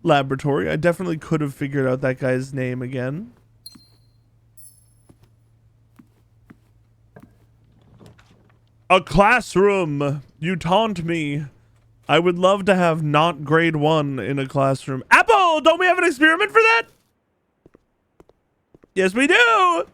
Speaker 1: laboratory. I definitely could have figured out that guy's name again. A classroom! You taunt me. I would love to have not grade 1 in a classroom. Apple! Don't we have an experiment for that? Yes, we do!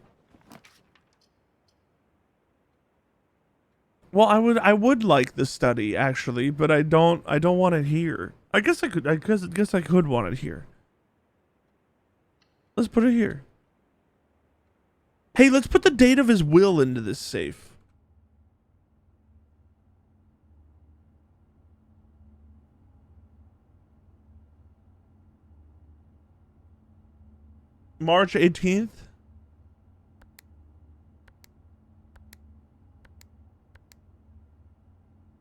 Speaker 1: Well, I would like the study actually, but I don't want it here. I guess I could want it here. Let's put it here. Hey, let's put the date of his will into this safe. March 18th.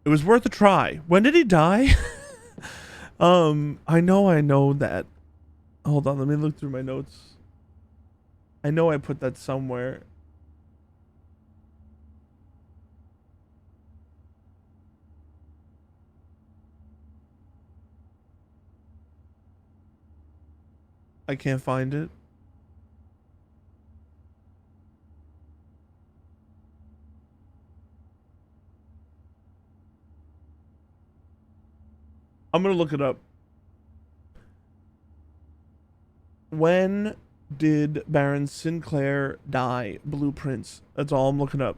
Speaker 1: It was worth a try. When did he die? I know that. Hold on, let me look through my notes. I know I put that somewhere. I can't find it. I'm gonna look it up. When did Baron Sinclair die? Blueprints. That's all I'm looking up.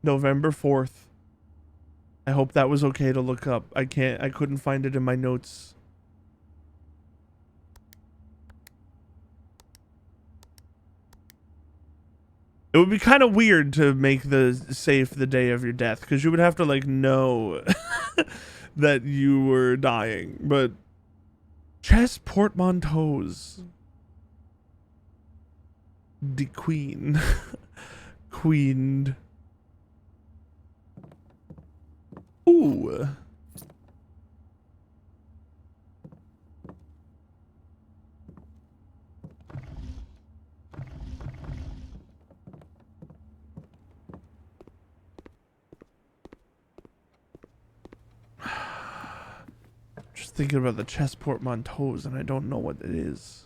Speaker 1: November 4th. I hope that was okay to look up. I couldn't find it in my notes. It would be kind of weird to make the safe the day of your death, because you would have to like know that you were dying. But chess portmanteaus. De queen. Queened. Ooh. Just thinking about the chess portmanteaus and I don't know what it is.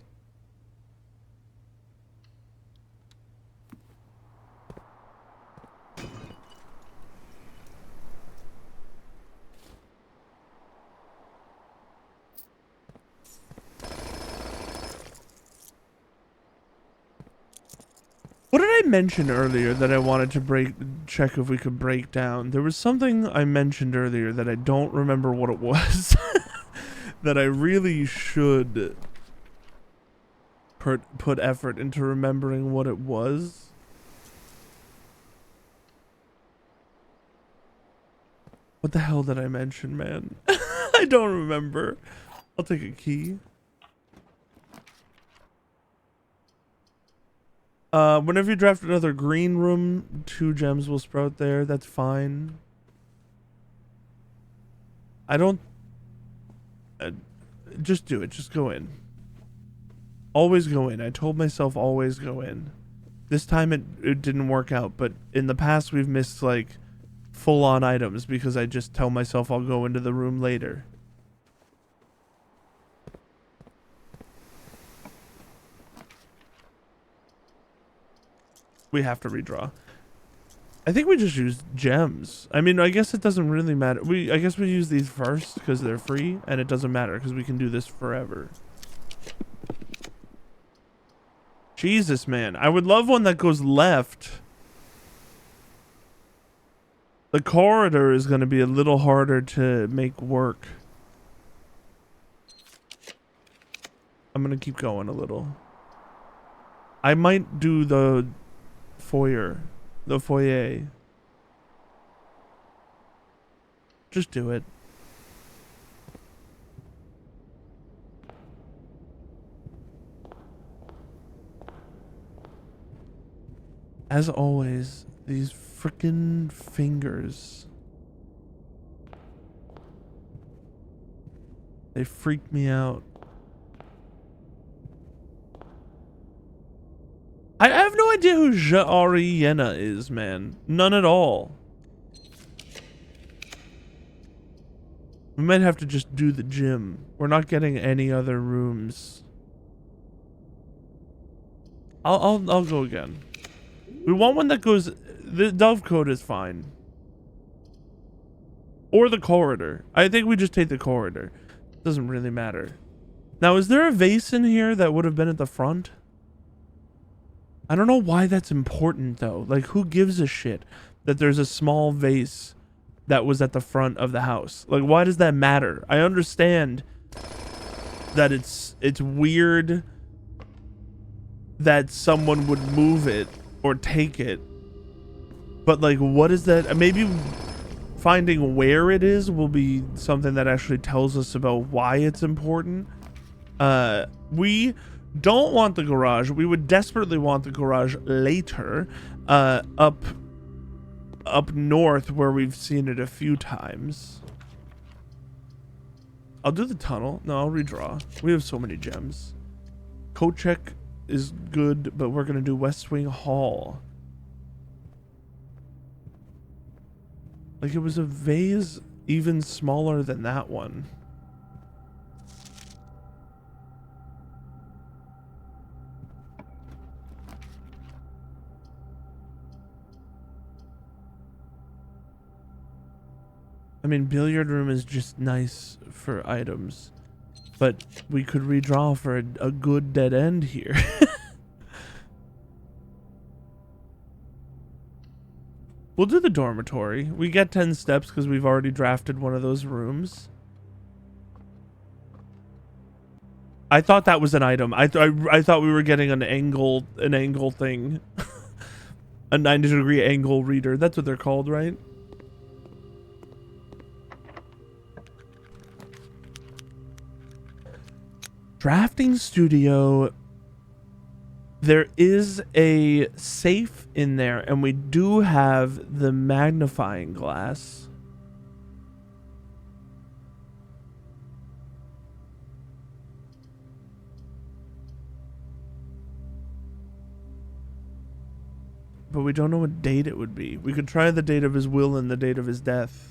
Speaker 1: What did I mention earlier that I wanted to check if we could break down? There was something I mentioned earlier that I don't remember what it was. That I really should put effort into remembering what it was. What the hell did I mention, man? I don't remember. I'll take a key. Whenever you draft another green room, 2 gems will sprout there. That's fine. I don't... just do it. Just go in. Always go in. I told myself always go in. This time it didn't work out, but in the past we've missed like full-on items because I just tell myself I'll go into the room later. We have to redraw. I think we just use gems. I mean, I guess it doesn't really matter. I guess we use these first because they're free, and it doesn't matter because we can do this forever. Jesus, man. I would love one that goes left. The corridor is going to be a little harder to make work. I'm going to keep going a little. I might do the foyer. The foyer. Just do it. As always, these frickin' fingers. They freak me out. I have no idea who Jariena is, man. None at all. We might have to just do the gym. We're not getting any other rooms. I'll go again. We want one that goes... The dove code is fine. Or the corridor. I think we just take the corridor. Doesn't really matter. Now, is there a vase in here that would have been at the front? I don't know why that's important, though. Like, who gives a shit? that there's a small vase that was at the front of the house. Like, why does that matter? I understand that it's weird that someone would move it or take it, but like, what is that? Maybe finding where it is will be something that actually tells us about why it's important. We don't want the garage. We would desperately want the garage later, up north where we've seen it a few times. I'll do the tunnel. No, I'll redraw. We have so many gems. Code check is good, but we're gonna do West Wing Hall. Like, it was a vase even smaller than that one. I mean, billiard room is just nice for items, but we could redraw for a good dead end here. We'll do the dormitory. We get 10 steps because we've already drafted one of those rooms. I thought that was an item. I thought we were getting an angle thing. A 90-degree angle reader. That's what they're called, right? Drafting studio. There is a safe in there, and we do have the magnifying glass. But we don't know what date it would be. We could try the date of his will and the date of his death.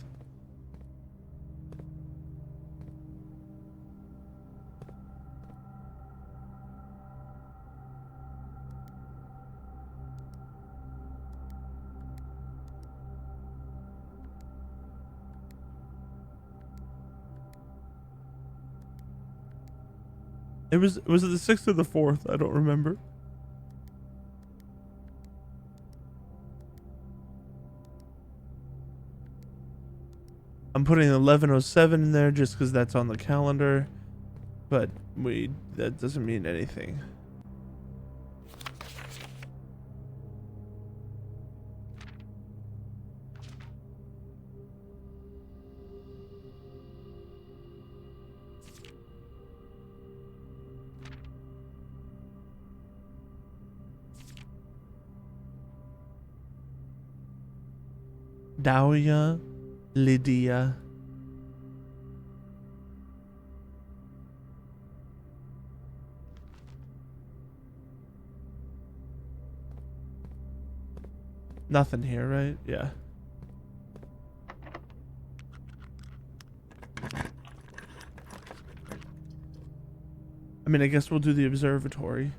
Speaker 1: Was it the 6th or the 4th? I don't remember. I'm putting 1107 in there just because that's on the calendar, but that doesn't mean anything. Dahlia, Lydia. Nothing here, right? Yeah. I mean, I guess we'll do the observatory.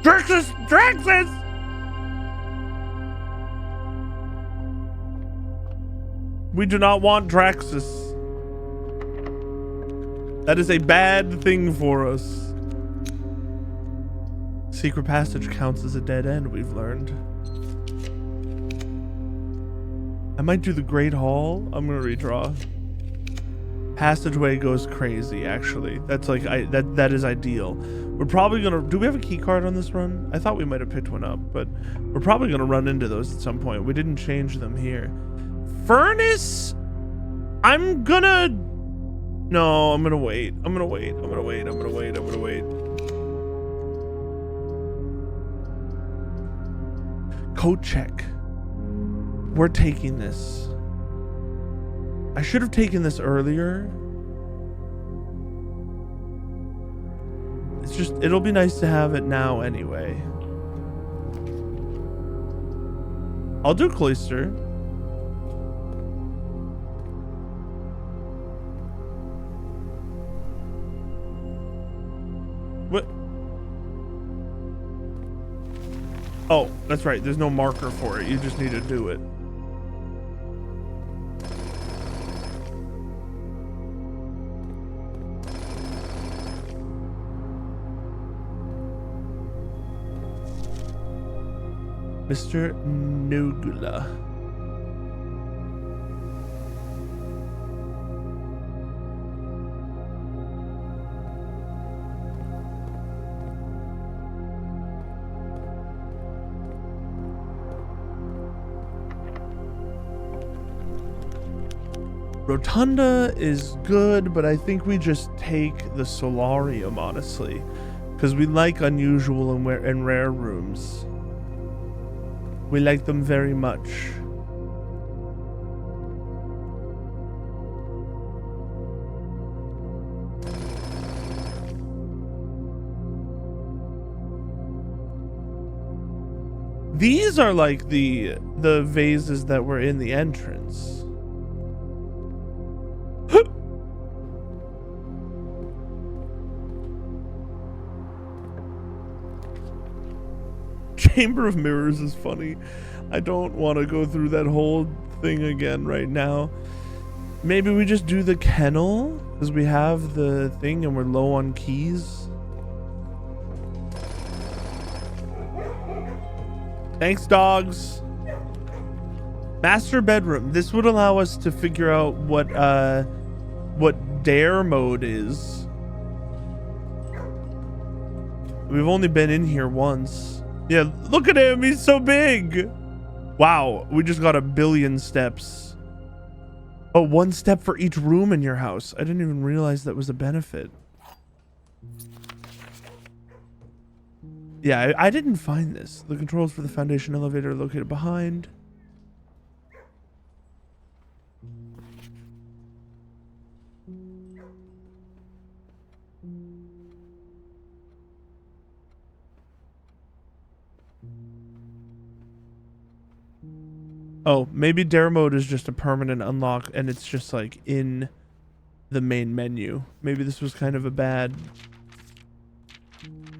Speaker 1: Draxus! We do not want Draxus. That is a bad thing for us. Secret passage counts as a dead end, we've learned. I might do the Great Hall. I'm gonna redraw. Passageway goes crazy, actually. That's like, that is ideal. We're probably gonna, do we have a key card on this run? I thought we might have picked one up, but we're probably gonna run into those at some point. We didn't change them here. Furnace, I'm gonna wait. I'm gonna wait. Code check. We're taking this. I should have taken this earlier. It's just, it'll be nice to have it now anyway. I'll do Cloister. What? Oh, that's right. There's no marker for it. You just need to do it. Mr. Nogula. Rotunda is good, but I think we just take the solarium, honestly, because we like unusual and rare rooms. We like them very much. These are like the vases that were in the entrance. Chamber of Mirrors is funny. I don't want to go through that whole thing again right now. Maybe we just do the kennel because we have the thing and we're low on keys. Thanks, dogs. Master bedroom. This would allow us to figure out what dare mode is. We've only been in here once. Yeah, look at him. He's so big. Wow, we just got 1 billion steps. Oh, 1 step for each room in your house. I didn't even realize that was a benefit. Yeah, I didn't find this. The controls for the foundation elevator are located behind. Oh, maybe dare mode is just a permanent unlock and it's just like in the main menu. Maybe this was kind of a bad...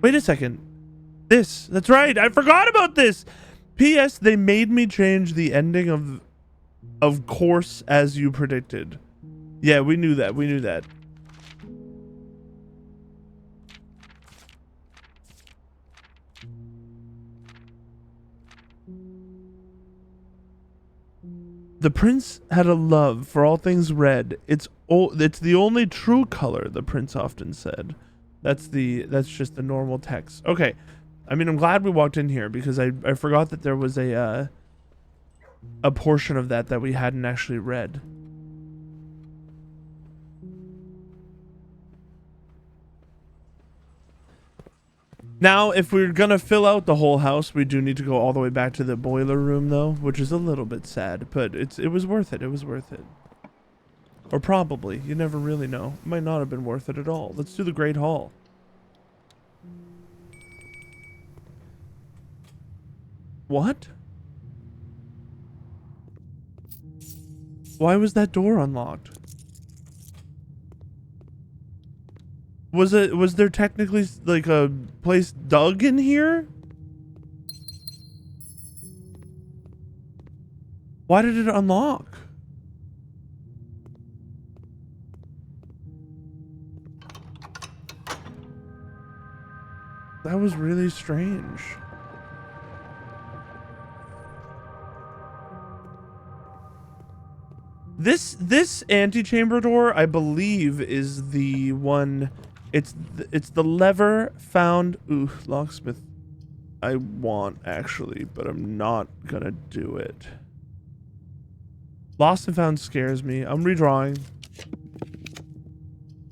Speaker 1: Wait a second. That's right. I forgot about this. P.S. They made me change the ending of course as you predicted. Yeah, we knew that. We knew that. The prince had a love for all things red. It's the only true color, the prince often said. That's just the normal text. Okay. I mean, I'm glad we walked in here because I forgot that there was a portion of that we hadn't actually read. Now, if we're gonna fill out the whole house, we do need to go all the way back to the boiler room, though, which is a little bit sad, but it was worth it. It was worth it. Or probably. You never really know. It might not have been worth it at all. Let's do the Great Hall. What? Why was that door unlocked? Was there technically like a place dug in here? Why did it unlock? That was really strange. This antechamber door, I believe, is the one. It's the lever found. Ooh, locksmith. I want actually, but I'm not gonna do it. Lost and found scares me. I'm redrawing.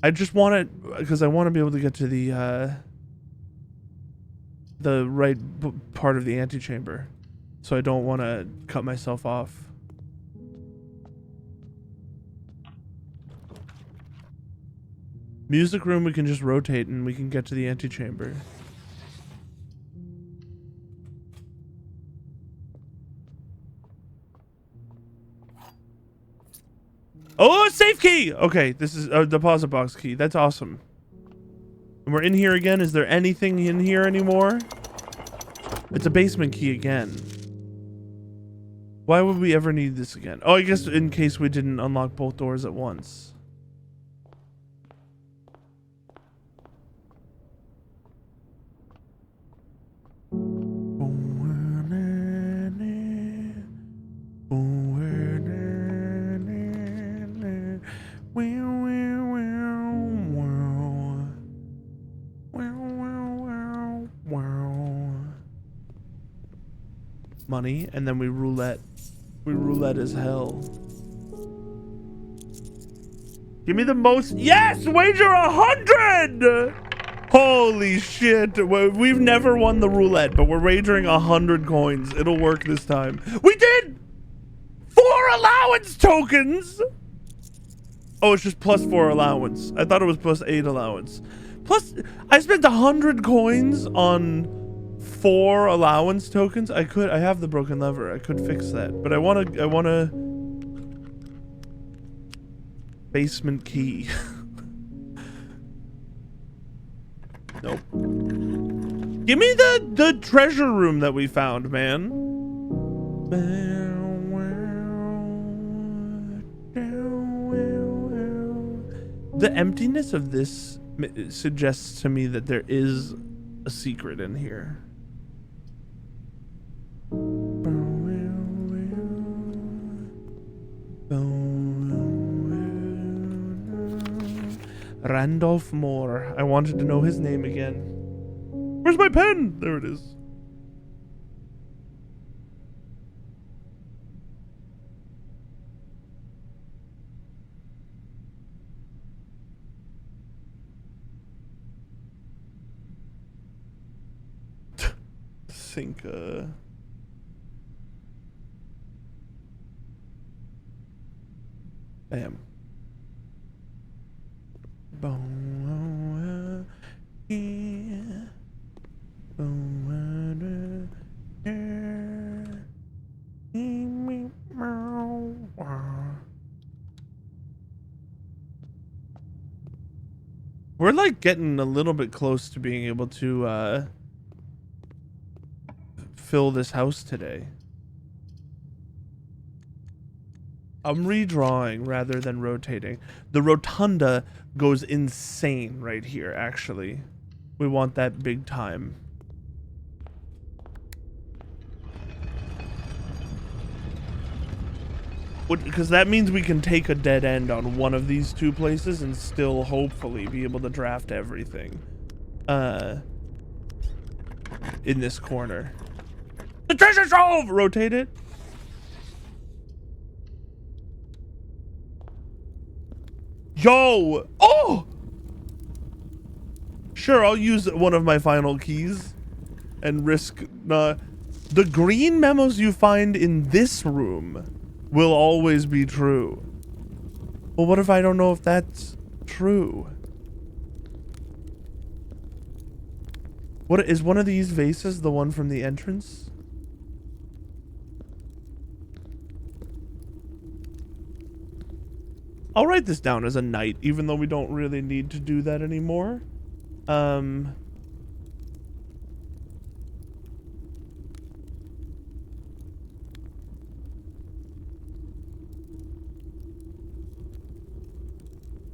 Speaker 1: I just want it because I want to be able to get to the right part of the antechamber, so I don't want to cut myself off. Music room, we can just rotate and we can get to the antechamber. Oh, safe key! Okay, this is a deposit box key. That's awesome. And we're in here again. Is there anything in here anymore? It's a basement key again. Why would we ever need this again? Oh, I guess in case we didn't unlock both doors at once. money, and then we roulette. We roulette as hell. Give me the most. Yes, wager 100. Holy shit. We've never won the roulette, but we're wagering 100 coins. It'll work this time. We did 4 allowance tokens. Oh, it's just plus 4 allowance. I thought it was plus 8 allowance. Plus, I spent 100 coins on 4 allowance tokens. I have the broken lever. I could fix that, but I want a basement key. Nope. Give me the treasure room that we found, man. The emptiness of this suggests to me that there is a secret in here. Randolph Moore. I wanted to know his name again. Where's my pen? There it is. Think, bam. We're like getting a little bit close to being able to fill this house today. I'm redrawing rather than rotating. The rotunda goes insane right here, actually. We want that big time. Because that means we can take a dead end on one of these 2 places and still hopefully be able to draft everything in this corner. The treasure trove! Rotate it. Yo! Oh! Sure, I'll use one of my final keys and risk the green memos you find in this room will always be true. Well, what if I don't know if that's true? What is one of these vases the one from the entrance? I'll write this down as a knight, even though we don't really need to do that anymore. And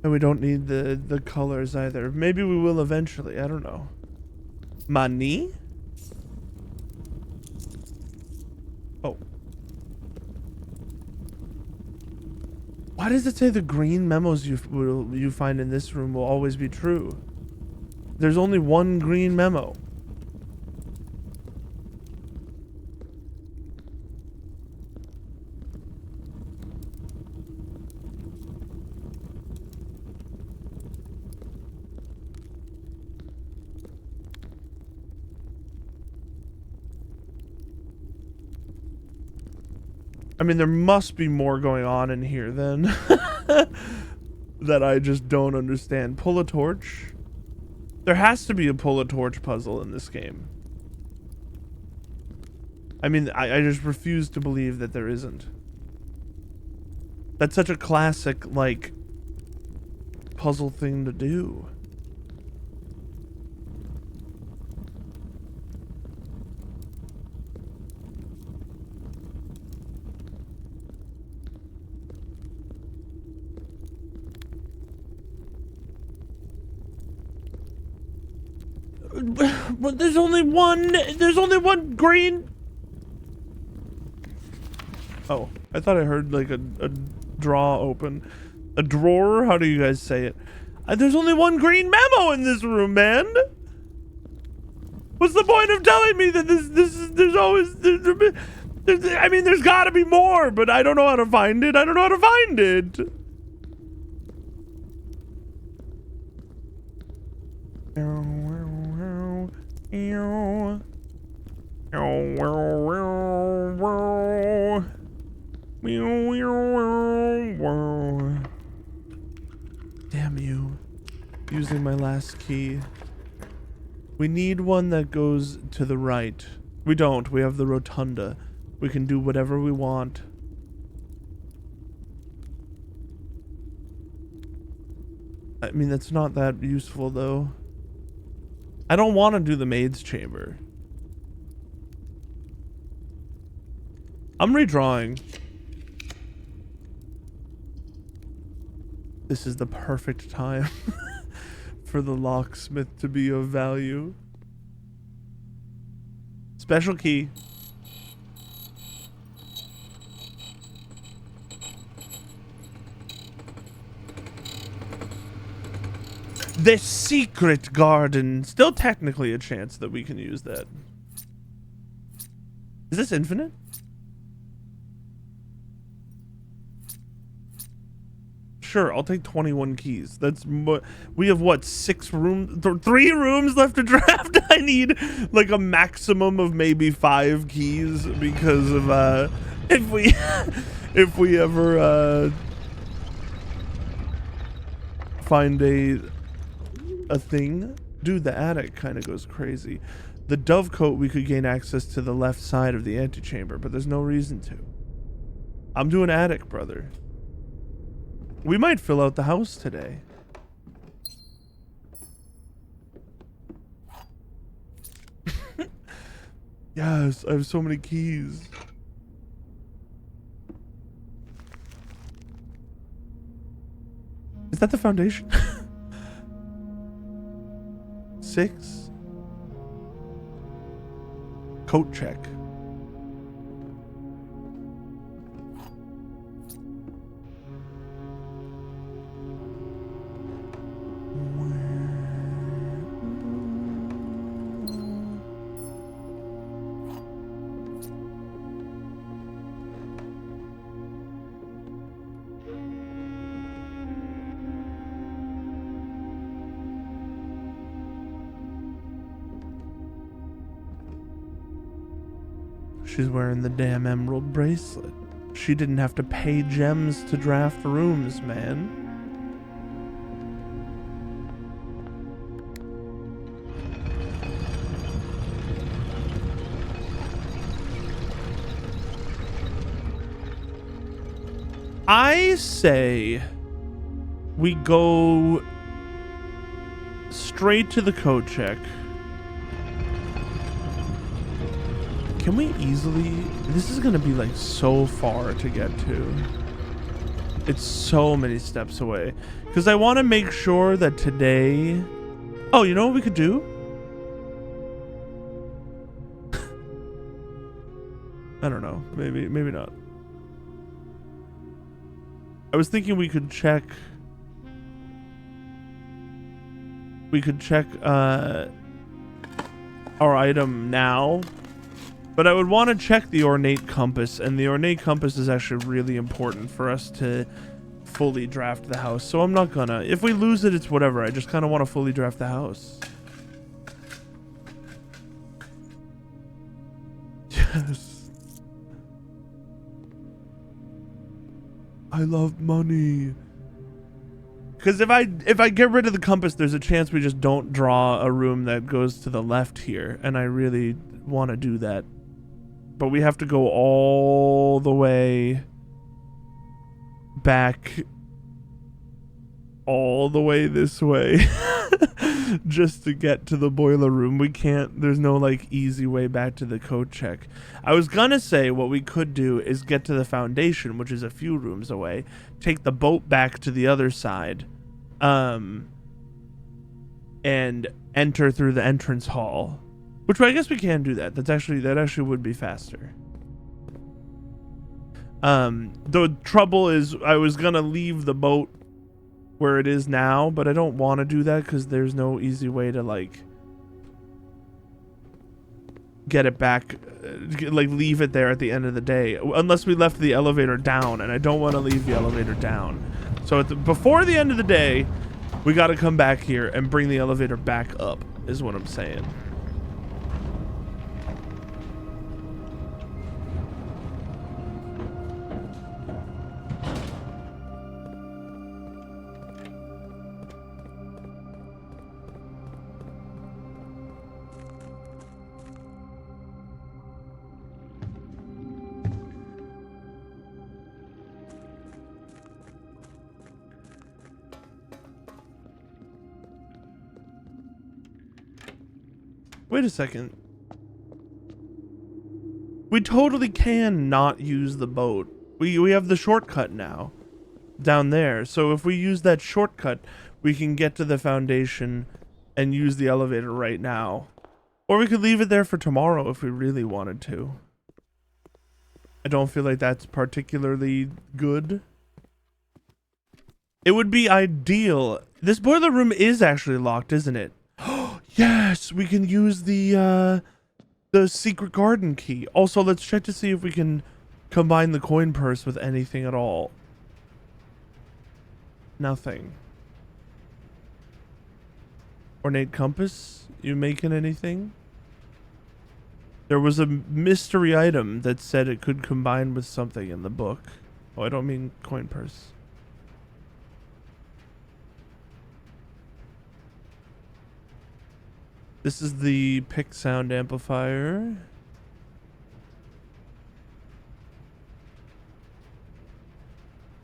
Speaker 1: we don't need the colors either. Maybe we will eventually. I don't know. Money? Oh. Why does it say the green memos you find in this room will always be true? There's only one green memo. I mean, there must be more going on in here then that I just don't understand. Pull a torch? There has to be a pull a torch puzzle in this game. I mean, I just refuse to believe that there isn't. That's such a classic, like, puzzle thing to do. But there's only one green. Oh, I thought I heard like a drawer open. A drawer? How do you guys say it? There's only one green memo in this room, man. What's the point of telling me that there's always I mean, there's gotta be more, but I don't know how to find it. I don't know how to find it. Damn you. Using my last key. We need one that goes to the right. We don't. We have the rotunda. We can do whatever we want. I mean, that's not that useful, though. I don't want to do the maid's chamber. I'm redrawing. This is the perfect time for the locksmith to be of value. Special key. The secret garden. Still technically a chance that we can use that. Is this infinite? Sure, I'll take 21 keys. That's we have what, 6 rooms, 3 rooms left to draft. I need like a maximum of maybe 5 keys because of if we if we ever find a thing. Dude, the attic kind of goes crazy. The dovecote, we could gain access to the left side of the antechamber, but there's no reason to. I'm doing attic, brother. We might fill out the house today. Yes, I have so many keys. Is that the foundation? 6. Coat check. She's wearing the damn emerald bracelet. She didn't have to pay gems to draft rooms, man. I say we go straight to the code check. Can we easily... This is gonna be like so far to get to. It's so many steps away. Because I want to make sure that today... Oh, you know what we could do? I don't know. Maybe not. I was thinking we could check... We could check our item now. But I would want to check the ornate compass, and the ornate compass is actually really important for us to fully draft the house. So I'm not gonna... If we lose it, it's whatever. I just kind of want to fully draft the house. Yes. I love money. Because if I get rid of the compass, there's a chance we just don't draw a room that goes to the left here, and I really want to do that. But we have to go all the way back, all the way this way, just to get to the boiler room. We can't, there's no like easy way back to the code check. I was gonna say what we could do is get to the foundation, which is a few rooms away, take the boat back to the other side, and enter through the entrance hall. Which I guess we can do that. That actually would be faster. The trouble is I was gonna leave the boat where it is now, but I don't want to do that because there's no easy way to like get it back, like leave it there at the end of the day, unless we left the elevator down, and I don't want to leave the elevator down. So before the end of the day, we got to come back here and bring the elevator back up, is what I'm saying. Wait a second. We totally can not use the boat. We have the shortcut now down there. So if we use that shortcut, we can get to the foundation and use the elevator right now. Or we could leave it there for tomorrow if we really wanted to. I don't feel like that's particularly good. It would be ideal. This boiler room is actually locked, isn't it? Yes, we can use the secret garden key. Also, let's check to see if we can combine the coin purse with anything at all. Nothing. Ornate compass? You making anything? There was a mystery item that said it could combine with something in the book. Oh, I don't mean coin purse. This is the pick sound amplifier.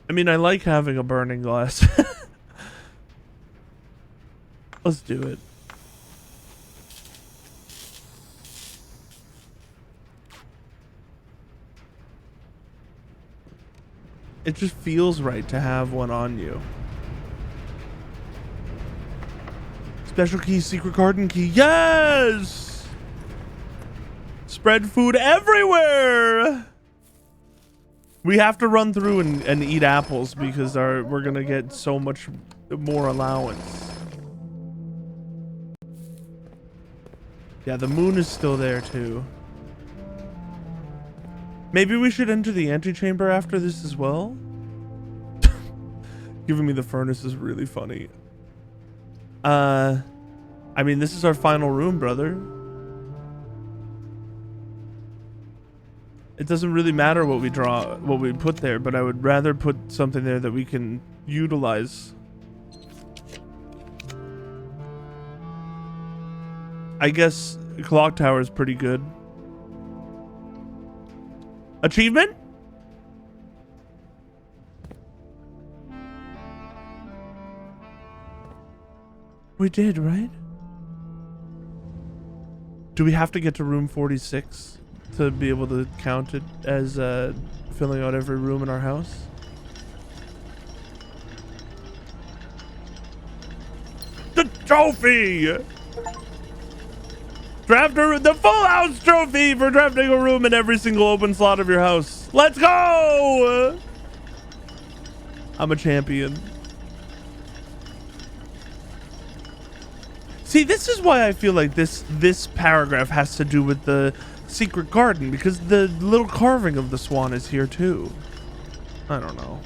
Speaker 1: I mean, I like having a burning glass. Let's do it. It just feels right to have one on you. Special key, secret garden key. Yes! Spread food everywhere! We have to run through and eat apples because we're gonna get so much more allowance. Yeah, the moon is still there too. Maybe we should enter the antechamber after this as well? Giving me the furnace is really funny. I mean, this is our final room, brother. It doesn't really matter what we put there, but I would rather put something there that we can utilize. I guess clock tower is pretty good. Achievement? We did, right? Do we have to get to room 46 to be able to count it as filling out every room in our house? The trophy! The full house trophy for drafting a room in every single open slot of your house. Let's go! I'm a champion. See, this is why I feel like this paragraph has to do with the secret garden, because the little carving of the swan is here too. I don't know.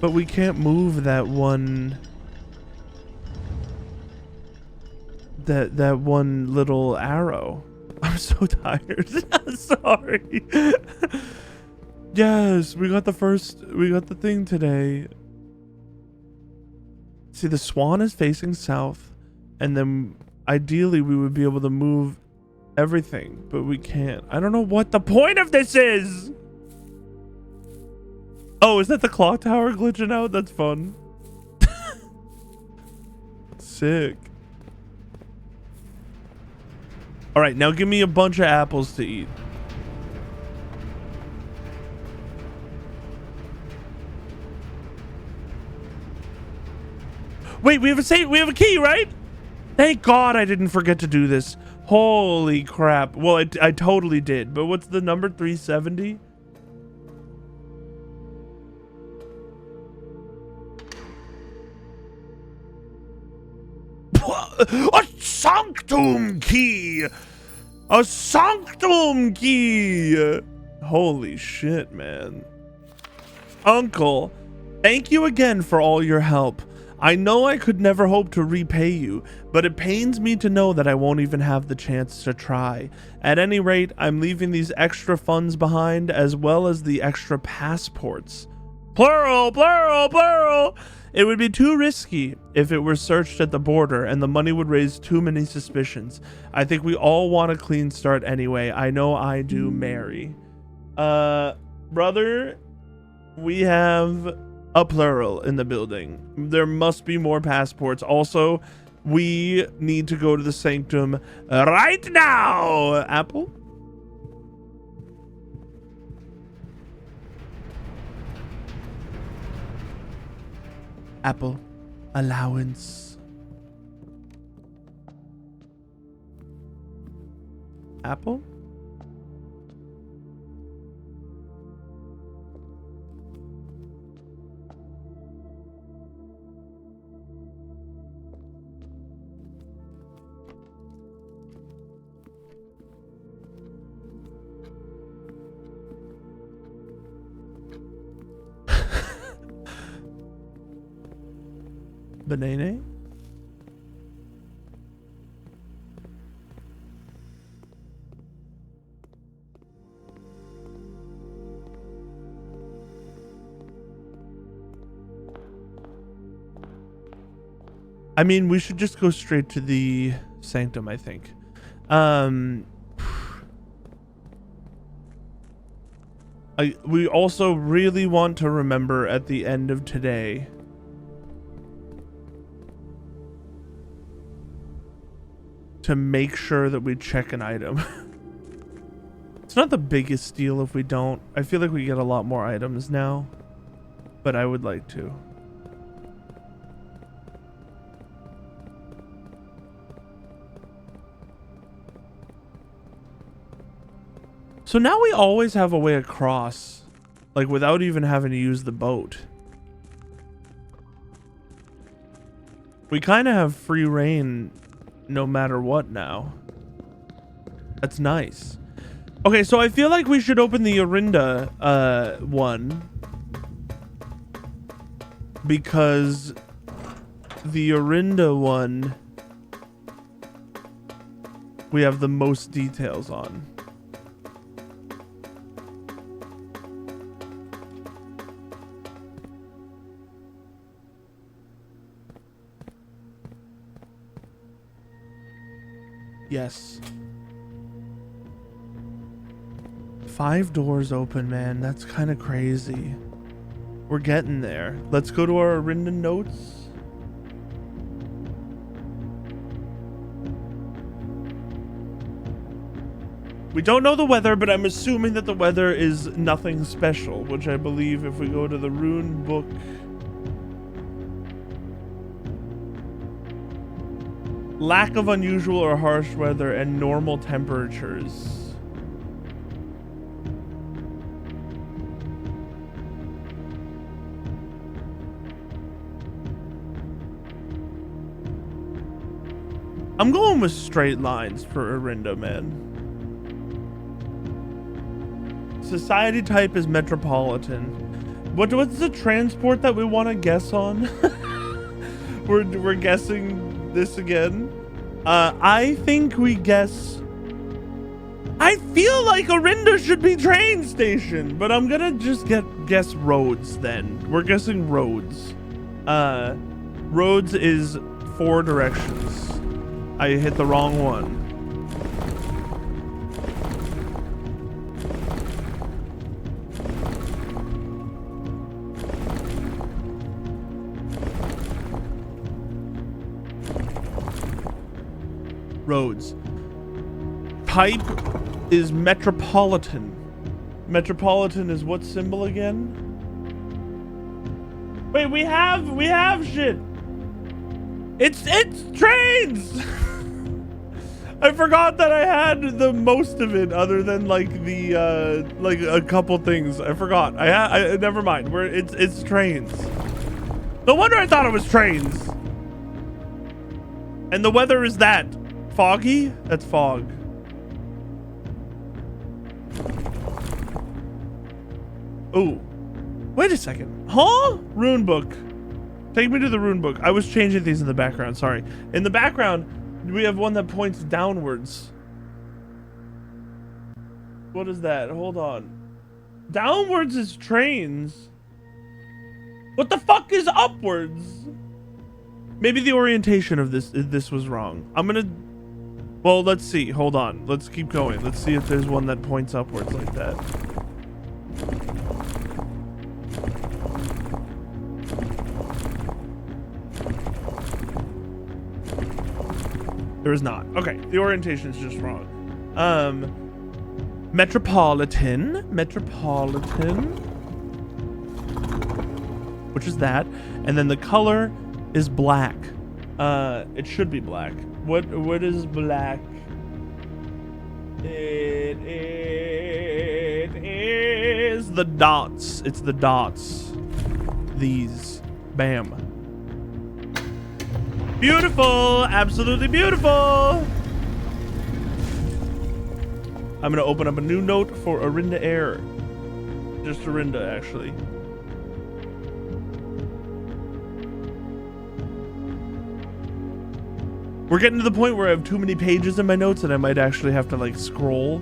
Speaker 1: But we can't move that one... That one little arrow. I'm so tired. Sorry. Yes, we got the thing today. See, the swan is facing south, and then ideally we would be able to move everything, but we can't. I don't know what the point of this is. Oh, is that the clock tower glitching out? That's fun. Sick. All right, now give me a bunch of apples to eat. Wait, we have a key, right? Thank God I didn't forget to do this. Holy crap. Well, I totally did. But what's the number? 370? A sanctum key! A sanctum key. Holy shit, man. Uncle, thank you again for all your help. I know I could never hope to repay you, but it pains me to know that I won't even have the chance to try. At any rate, I'm leaving these extra funds behind, as well as the extra passports. Plural, plural, plural! It would be too risky if it were searched at the border, and the money would raise too many suspicions. I think we all want a clean start anyway. I know I do, Mary. Brother, we have a plural in the building. There must be more passports. Also, we need to go to the sanctum right now. Apple? Apple allowance. Apple? Banana? I mean, we should just go straight to the sanctum, I think. We also really want to remember at the end of today to make sure that we check an item. It's not the biggest deal if we don't. I feel like we get a lot more items now, but I would like to. So now we always have a way across, like without even having to use the boat. We kind of have free reign no matter what now. That's nice. Okay, so I feel like we should open the Orinda one, because the Orinda one we have the most details on. Yes. 5 doors open, man. That's kind of crazy. We're getting there. Let's go to our Orinda notes. We don't know the weather, but I'm assuming that the weather is nothing special, which I believe if we go to the rune book. Lack of unusual or harsh weather and normal temperatures. I'm going with straight lines for Orinda, man. Society type is metropolitan. What's the transport that we want to guess on? We're guessing this again. I think we guess. I feel like Orinda should be train station, but I'm gonna just guess roads then. We're guessing roads. Roads is 4 directions. I hit the wrong one. Roads. Type is metropolitan. Metropolitan is what symbol again? Wait, we have shit. It's trains. I forgot that I had the most of it, other than like the like a couple things. I forgot. I never mind. It's trains. No wonder I thought it was trains. And the weather is that. Foggy? That's fog. Oh, wait a second. Huh? Rune book. Take me to the rune book. I was changing these in the background. Sorry. In the background, we have one that points downwards. What is that? Hold on. Downwards is trains. What the fuck is upwards? Maybe the orientation of this was wrong. I'm gonna... Well, let's see. Hold on. Let's keep going. Let's see if there's one that points upwards like that. There is not. Okay, the orientation is just wrong. Metropolitan, which is that, and then the color is black. It should be black. What is black? It is the dots. It's the dots. These. Bam. Beautiful, absolutely beautiful. I'm gonna open up a new note for Arinda Air. Just Arinda, actually. We're getting to the point where I have too many pages in my notes and I might actually have to like scroll.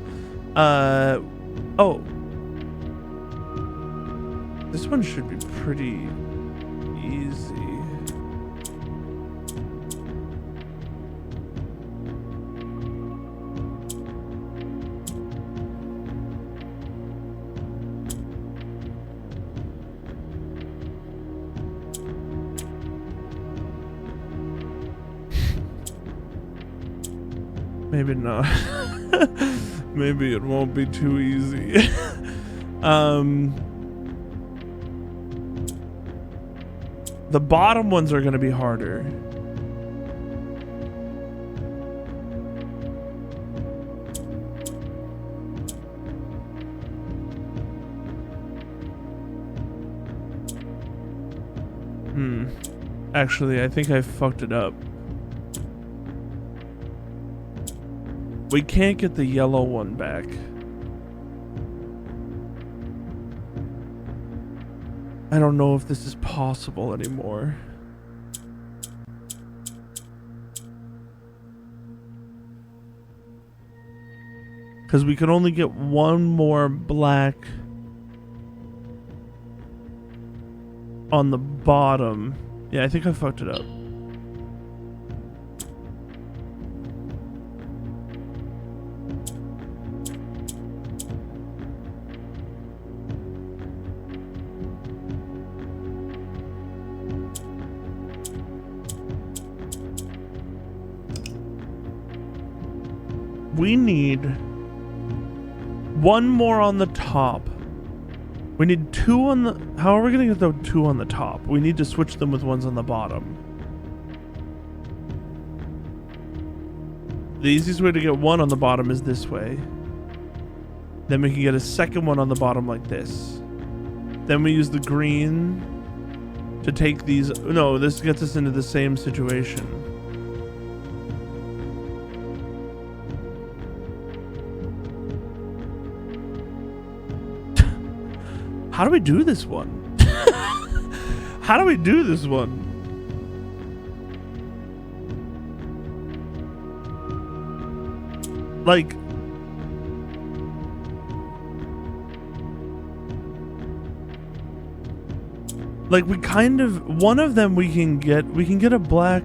Speaker 1: Oh. This one should be pretty easy. Maybe not. Maybe it won't be too easy. The bottom ones are gonna be harder. Actually, I think I fucked it up. We can't get the yellow one back. I don't know if this is possible anymore. Because we can only get one more black on the bottom. Yeah, I think I fucked it up. We need one more on the top. We need two on the... How are we going to get the two on the top? We need to switch them with ones on the bottom. The easiest way to get one on the bottom is this way. Then we can get a second one on the bottom like this. Then we use the green to take these... No, this gets us into the same situation. How do we do this one? How do we do this one? Like... Like we kind of... One of them we can get a black...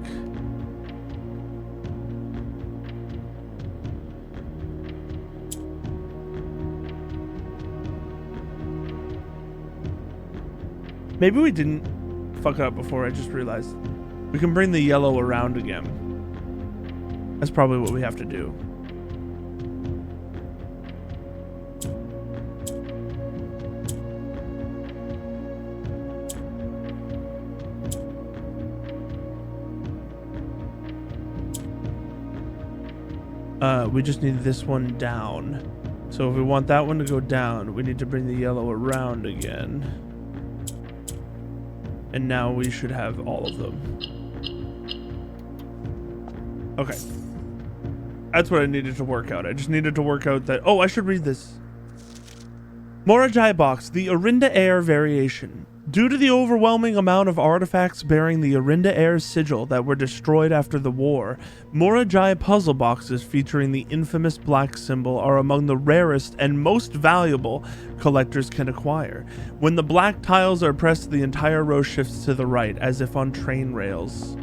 Speaker 1: Maybe we didn't fuck it up before, I just realized. We can bring the yellow around again. That's probably what we have to do. We just need this one down. So if we want that one to go down, we need to bring the yellow around again. And now we should have all of them. Okay. That's what I needed to work out. I just needed to work out that... Oh, I should read this. Morajai box, the Orinda Air variation. Due to the overwhelming amount of artifacts bearing the Orinda Air sigil that were destroyed after the war, Morajai puzzle boxes featuring the infamous black symbol are among the rarest and most valuable collectors can acquire. When the black tiles are pressed, the entire row shifts to the right, as if on train rails.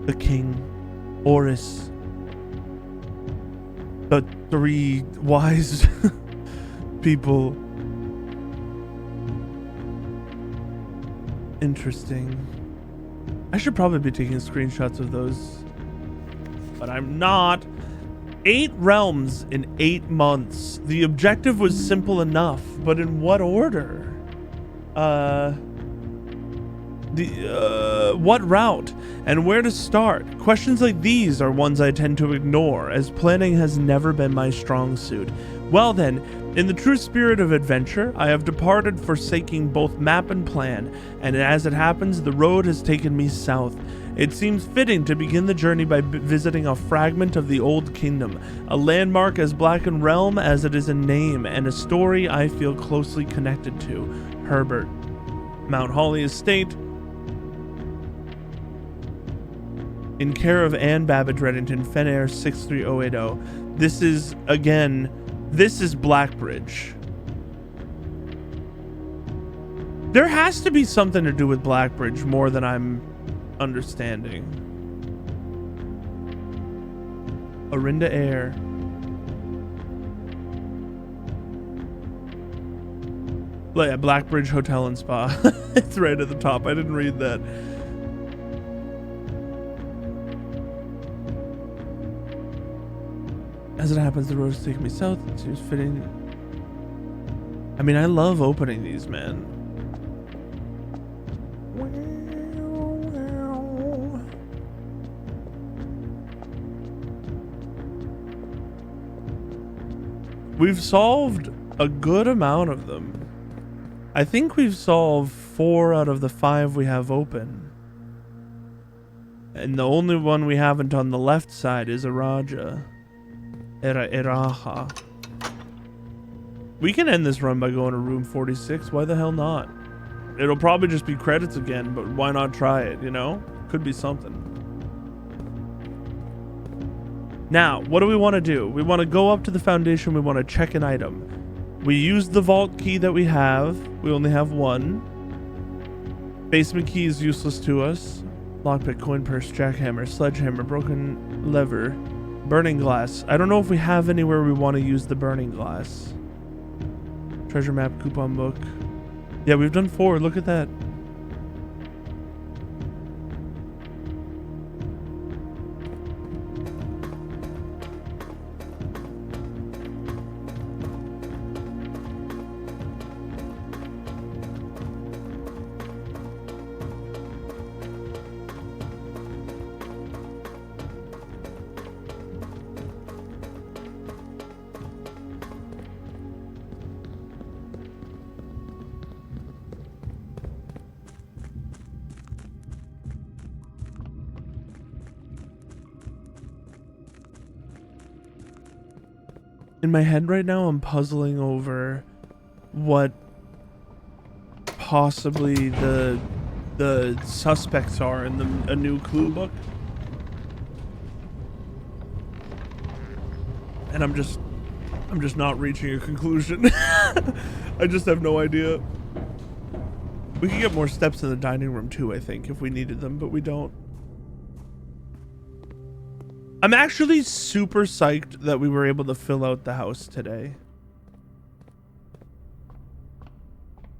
Speaker 1: The king, Oris, the three wise people. Interesting. I should probably be taking screenshots of those, but I'm not. 8 realms in 8 months. The objective was simple enough, but in what order? What route and where to start? Questions like these are ones I tend to ignore, as planning has never been my strong suit. Well then, in the true spirit of adventure, I have departed, forsaking both map and plan, and as it happens, the road has taken me south. It seems fitting to begin the journey by visiting a fragment of the Old Kingdom, a landmark as black in realm as it is in name, and a story I feel closely connected to. Herbert. Mount Holly Estate, in care of Anne Babbage Reddington, Fenair 63080. This is, again, this is Blackbridge. There has to be something to do with Blackbridge more than I'm understanding. Orinda Air. Oh, yeah, Blackbridge Hotel and Spa. It's right at the top. I didn't read that. As it happens, the roads take me south. It seems fitting. I mean, I love opening these, man. We've solved a good amount of them. I think we've solved 4 out of the 5 we have open. And the only one we haven't on the left side is Araja. Eraha. We can end this run by going to room 46. Why the hell not? It'll probably just be credits again, but why not try it, you know? Could be something. Now, what do we want to do? We want to go up to the foundation. We want to check an item. We use the vault key that we have. We only have 1. Basement key is useless to us. Lockpick, coin purse, jackhammer, sledgehammer, broken lever. Burning glass. I don't know if we have anywhere we want to use the burning glass. Treasure map, coupon book. Yeah, we've done 4. Look at that. In my head right now, I'm puzzling over what possibly the suspects are in a new clue book, and I'm just not reaching a conclusion. I just have no idea. We could get more steps in the dining room too, I think, if we needed them, but we don't. I'm actually super psyched that we were able to fill out the house today.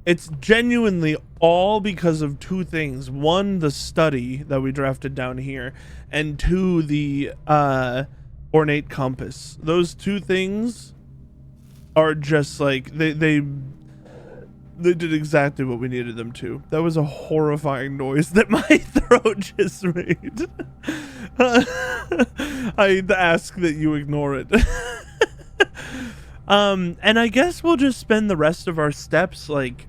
Speaker 1: It's genuinely all because of 2 things. 1, the study that we drafted down here, and 2, the ornate compass. Those 2 things are just like they did exactly what we needed them to. That was a horrifying noise that my throat just made. I ask that you ignore it. And I guess we'll just spend the rest of our steps like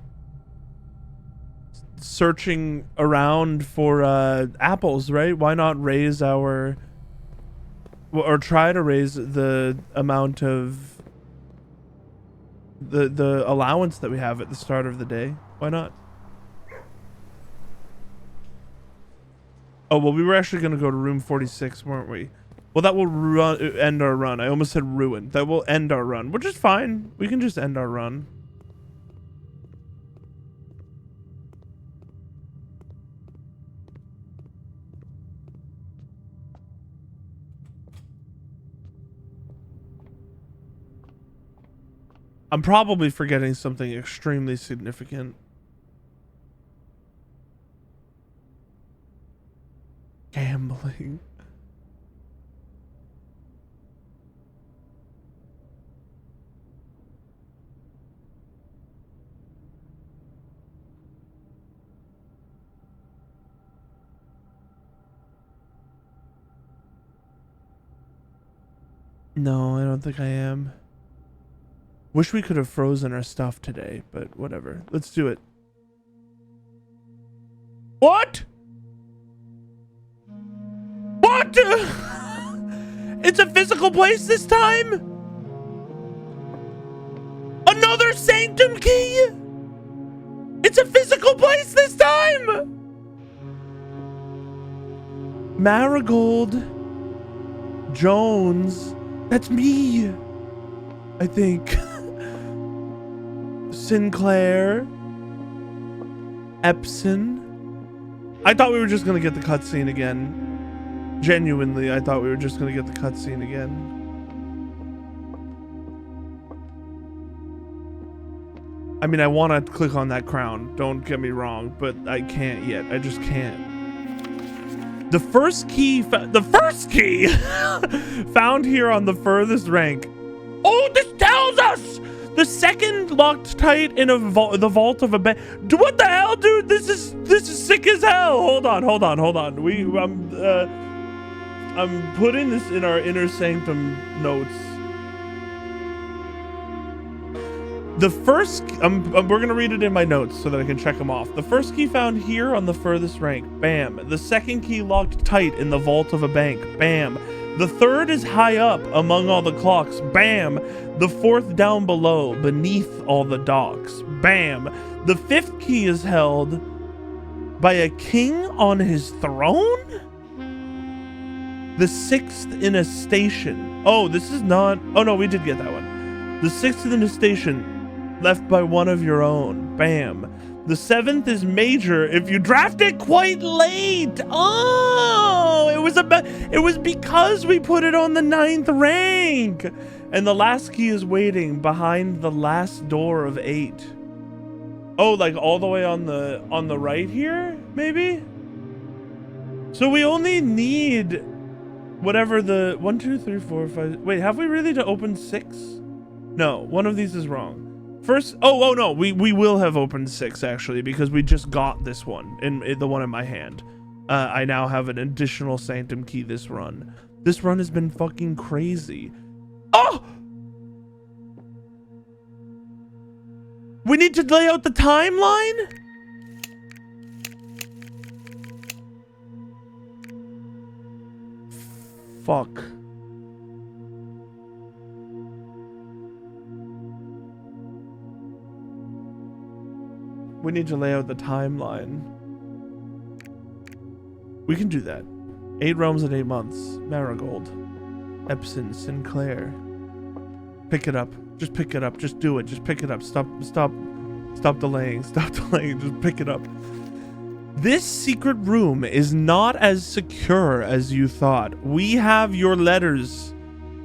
Speaker 1: searching around for apples, right? Why not raise our or try to raise the amount of the allowance that we have at the start of the day. Why not? Oh, well, we were actually going to go to room 46, weren't we? Well, that will end our run. I almost said ruin. That will end our run, which is fine. We can just end our run. I'm probably forgetting something extremely significant. Gambling. No, I don't think I am. Wish we could have frozen our stuff today, but whatever. Let's do it. What? What? It's a physical place this time? Another sanctum key? It's a physical place this time? Marigold Jones. That's me, I think. Sinclair. Epson. I thought we were just gonna get the cutscene again. Genuinely, I thought we were just gonna get the cutscene again. I mean, I want to click on that crown, don't get me wrong, but I can't yet. I just can't. The first key found here on the furthest rank. Oh, this tells us the second locked tight in the vault of a bank. What the hell, dude? This is sick as hell. Hold on. I'm putting this in our inner sanctum notes. The first, we're gonna read it in my notes so that I can check them off. The first key found here on the furthest rank, bam. The second key locked tight in the vault of a bank, bam. The third is high up among all the clocks, bam. The fourth down below, beneath all the docks, bam. The fifth key is held by a king on his throne? The sixth in a station. Oh, this is not, oh no, we did get that one. The sixth in a station, left by one of your own. Bam. The seventh is major if you draft it quite late. Oh, it was because we put it on the 9th rank. And the last key is waiting behind the last door of 8. Oh, like all the way on the right here, maybe? So we only need whatever the 1, 2, 3, 4, 5. Wait, have we really to open 6? No, one of these is wrong. First, oh no, we will have opened 6 actually, because we just got this one in the one in my hand. I now have an additional sanctum key this run. This run has been fucking crazy. Oh! We need to lay out the timeline? Fuck. We need to lay out the timeline. We can do that. 8 realms in 8 months. Marigold. Epson. Sinclair. Pick it up. Just pick it up. Just do it. Just pick it up. Stop delaying. Stop delaying. Just pick it up. This secret room is not as secure as you thought. We have your letters.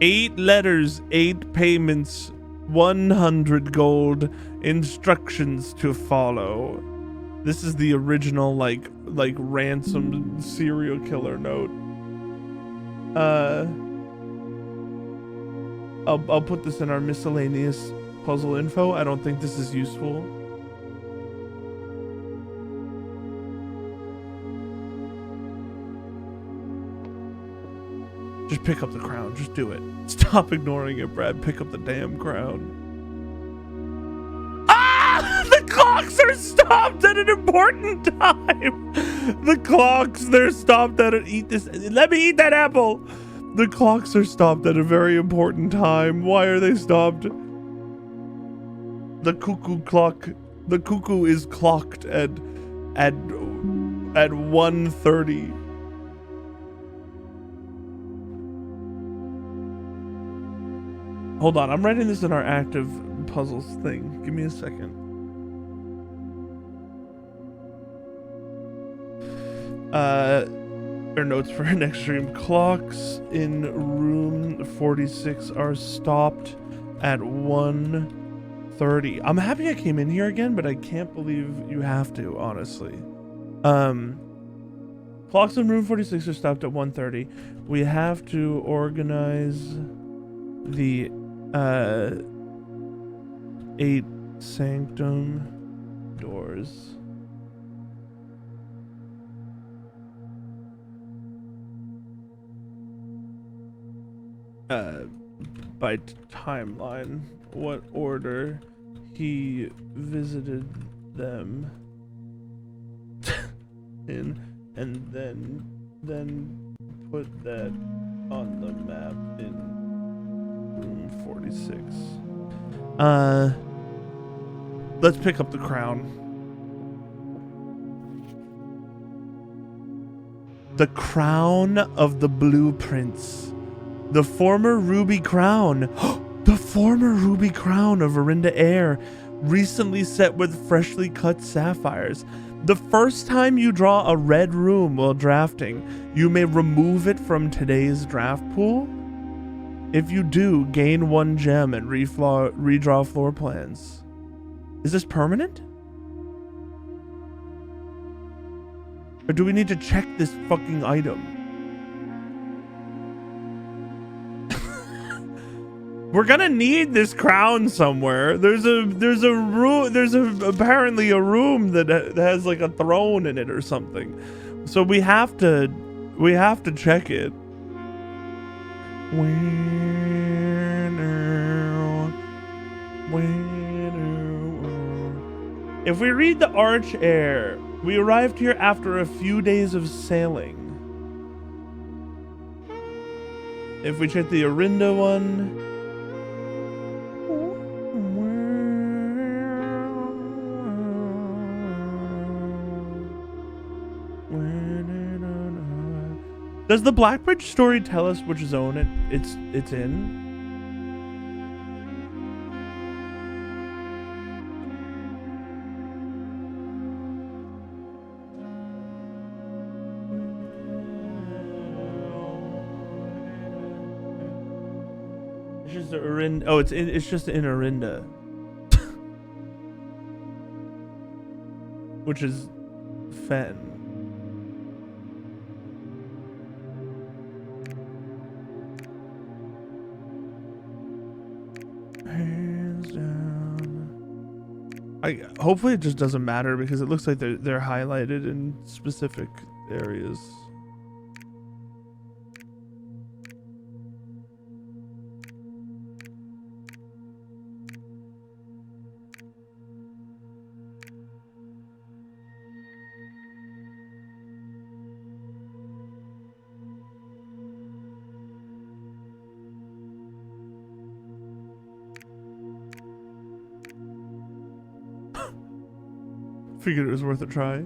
Speaker 1: 8 letters, 8 payments, 100 gold, instructions to follow. This is the original like ransom serial killer note. I'll put this in our miscellaneous puzzle info. I don't think this is useful. Just pick up the crown. Just do it. Stop ignoring it, Brad. Pick up the damn crown. Ah! The clocks are stopped at an important time. The clocks, they're stopped at an eat this. Let me eat that apple. The clocks are stopped at a very important time. Why are they stopped? The cuckoo is clocked at 1:30. Hold on, I'm writing this in our active puzzles thing. Give me a second. There are notes for next stream. Clocks in room 46 are stopped at 1:30. I'm happy I came in here again, but I can't believe you have to, honestly. Clocks in room 46 are stopped at 1:30. We have to organize the 8 sanctum doors. By timeline, what order he visited them in, and then put that on the map in room 46. Let's pick up the crown. The crown of the blueprints. The former ruby crown. The former ruby crown of Arinda Air, recently set with freshly cut sapphires. The first time you draw a red room while drafting, you may remove it from today's draft pool. If you do, gain 1 gem and redraw floor plans. Is this permanent? Or do we need to check this fucking item? We're gonna need this crown somewhere. There's apparently a room that has like a throne in it or something. So we have to check it. If we read the Arch Air, we arrived here after a few days of sailing. If we check the Arinda one, does the Blackbridge story tell us which zone it's in? It's just Arinda. Oh, it's just in Arinda, which is Fen. Hopefully it just doesn't matter because it looks like they're highlighted in specific areas. Figured it was worth a try.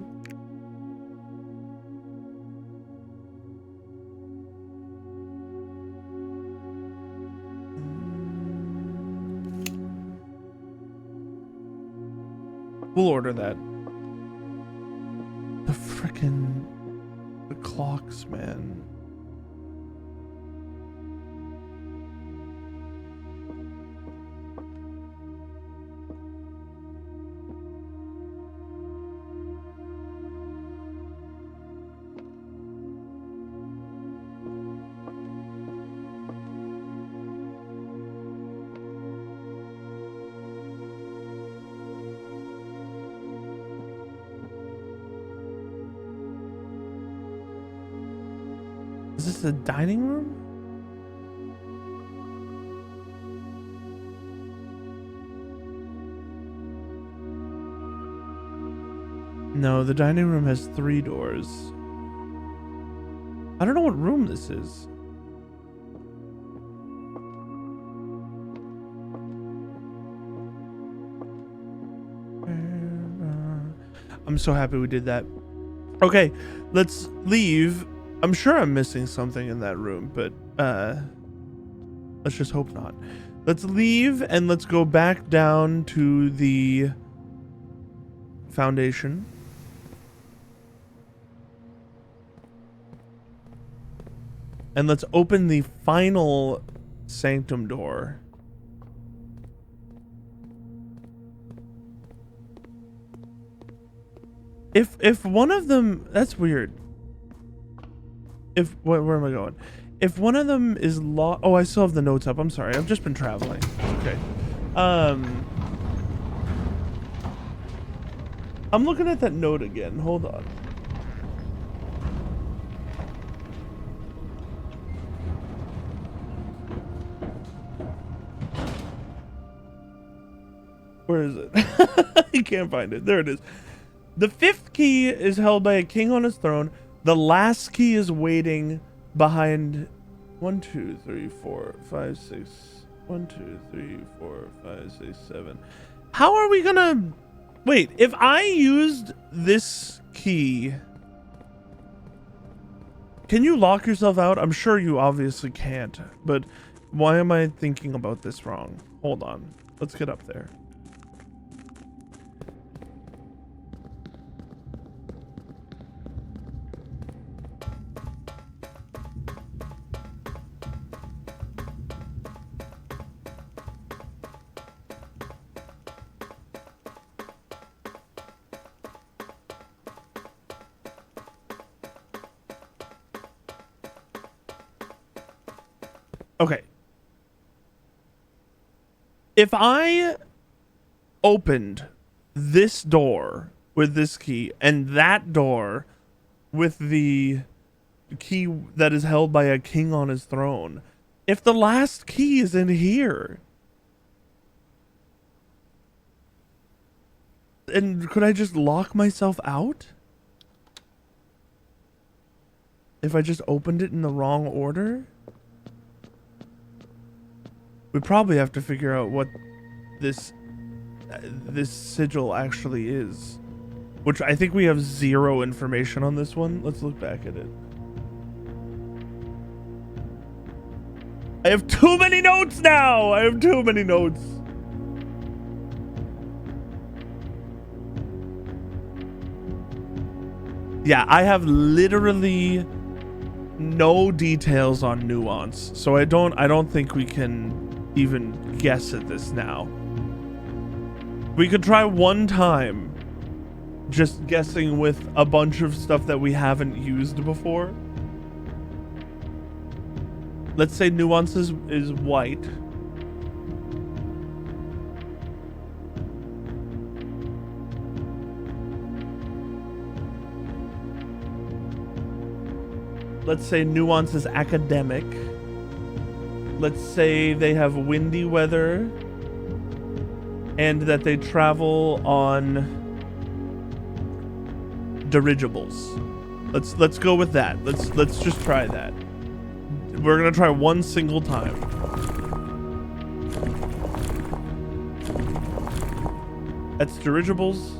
Speaker 1: We'll order that. The clocks, man. Is this the dining room? No, the dining room has 3 doors. I don't know what room this is. I'm so happy we did that. Okay, let's leave. I'm sure I'm missing something in that room, but let's just hope not. Let's leave and let's go back down to the foundation. And let's open the final sanctum door. If one of them, that's weird. Where am I going? If one of them is locked, oh, I still have the notes up. I'm sorry. I've just been traveling. Okay. I'm looking at that note again. Hold on. Where is it? I can't find it. There it is. The 5th key is held by a king on his throne. The last key is waiting behind 1, 2, 3, 4, 5, 6. 1, 2, 3, 4, 5, 6, 7. How are we gonna... Wait, if I used this key... Can you lock yourself out? I'm sure you obviously can't, but why am I thinking about this wrong? Hold on. Let's get up there. Okay. If I opened this door with this key and that door with the key that is held by a king on his throne, if the last key is in here, and could I just lock myself out? If I just opened it in the wrong order? We probably have to figure out what this sigil actually is, which I think we have 0 information on this one. Let's look back at it. I have too many notes now. I have too many notes. Yeah, I have literally no details on nuance, so I don't think we can even guess at this now. We could try one time just guessing with a bunch of stuff that we haven't used before. Let's say nuance is white. Let's say nuance is academic. Let's say they have windy weather and that they travel on dirigibles. Let's go with that. Let's just try that. We're gonna try one single time. That's dirigibles.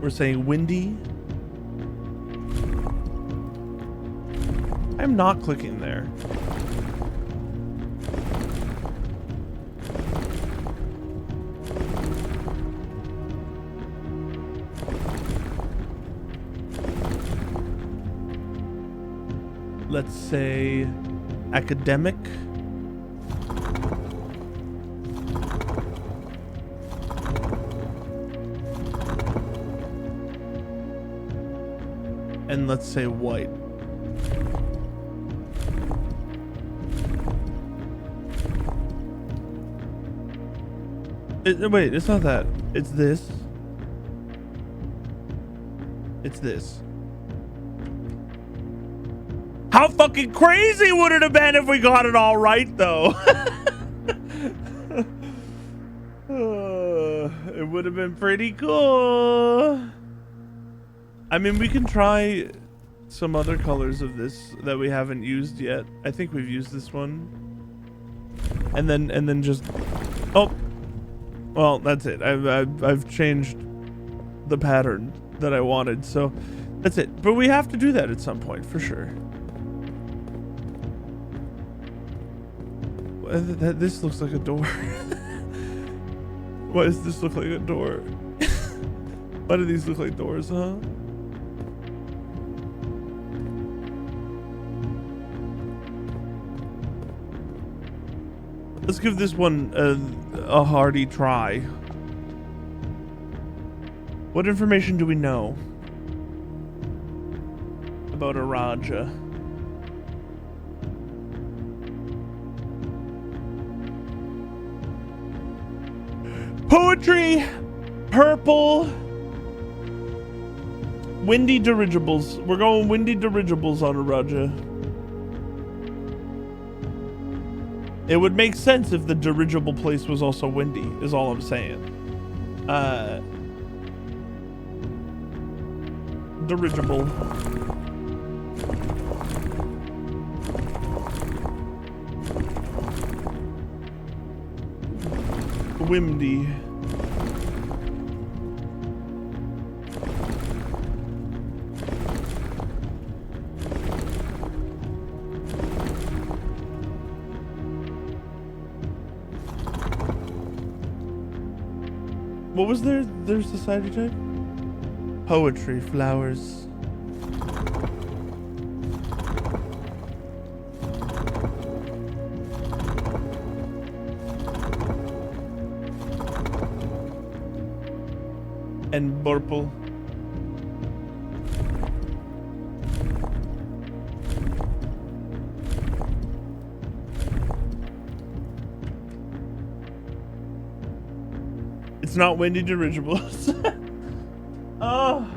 Speaker 1: We're saying windy. I'm not clicking there. Let's say academic. And let's say white. Wait, it's not that. It's this. It's this. How fucking crazy would it have been if we got it all right, though? It would have been pretty cool. I mean, we can try some other colors of this that we haven't used yet. I think we've used this one. And then just... Oh. Well, that's it. I've changed the pattern. that I wanted. So that's it. But we have to do that at some point for sure. This looks like a door. Why does this look like a door? Why do these look like doors, huh? Let's give this one a hearty try. What information do we know about a Raja? Poetry, purple, windy dirigibles. We're going windy dirigibles on a Raja. It would make sense if the dirigible place was also windy, is all I'm saying. Dirigible. Windy. What was their society type? Poetry, flowers. And purple. It's not windy dirigibles. Oh.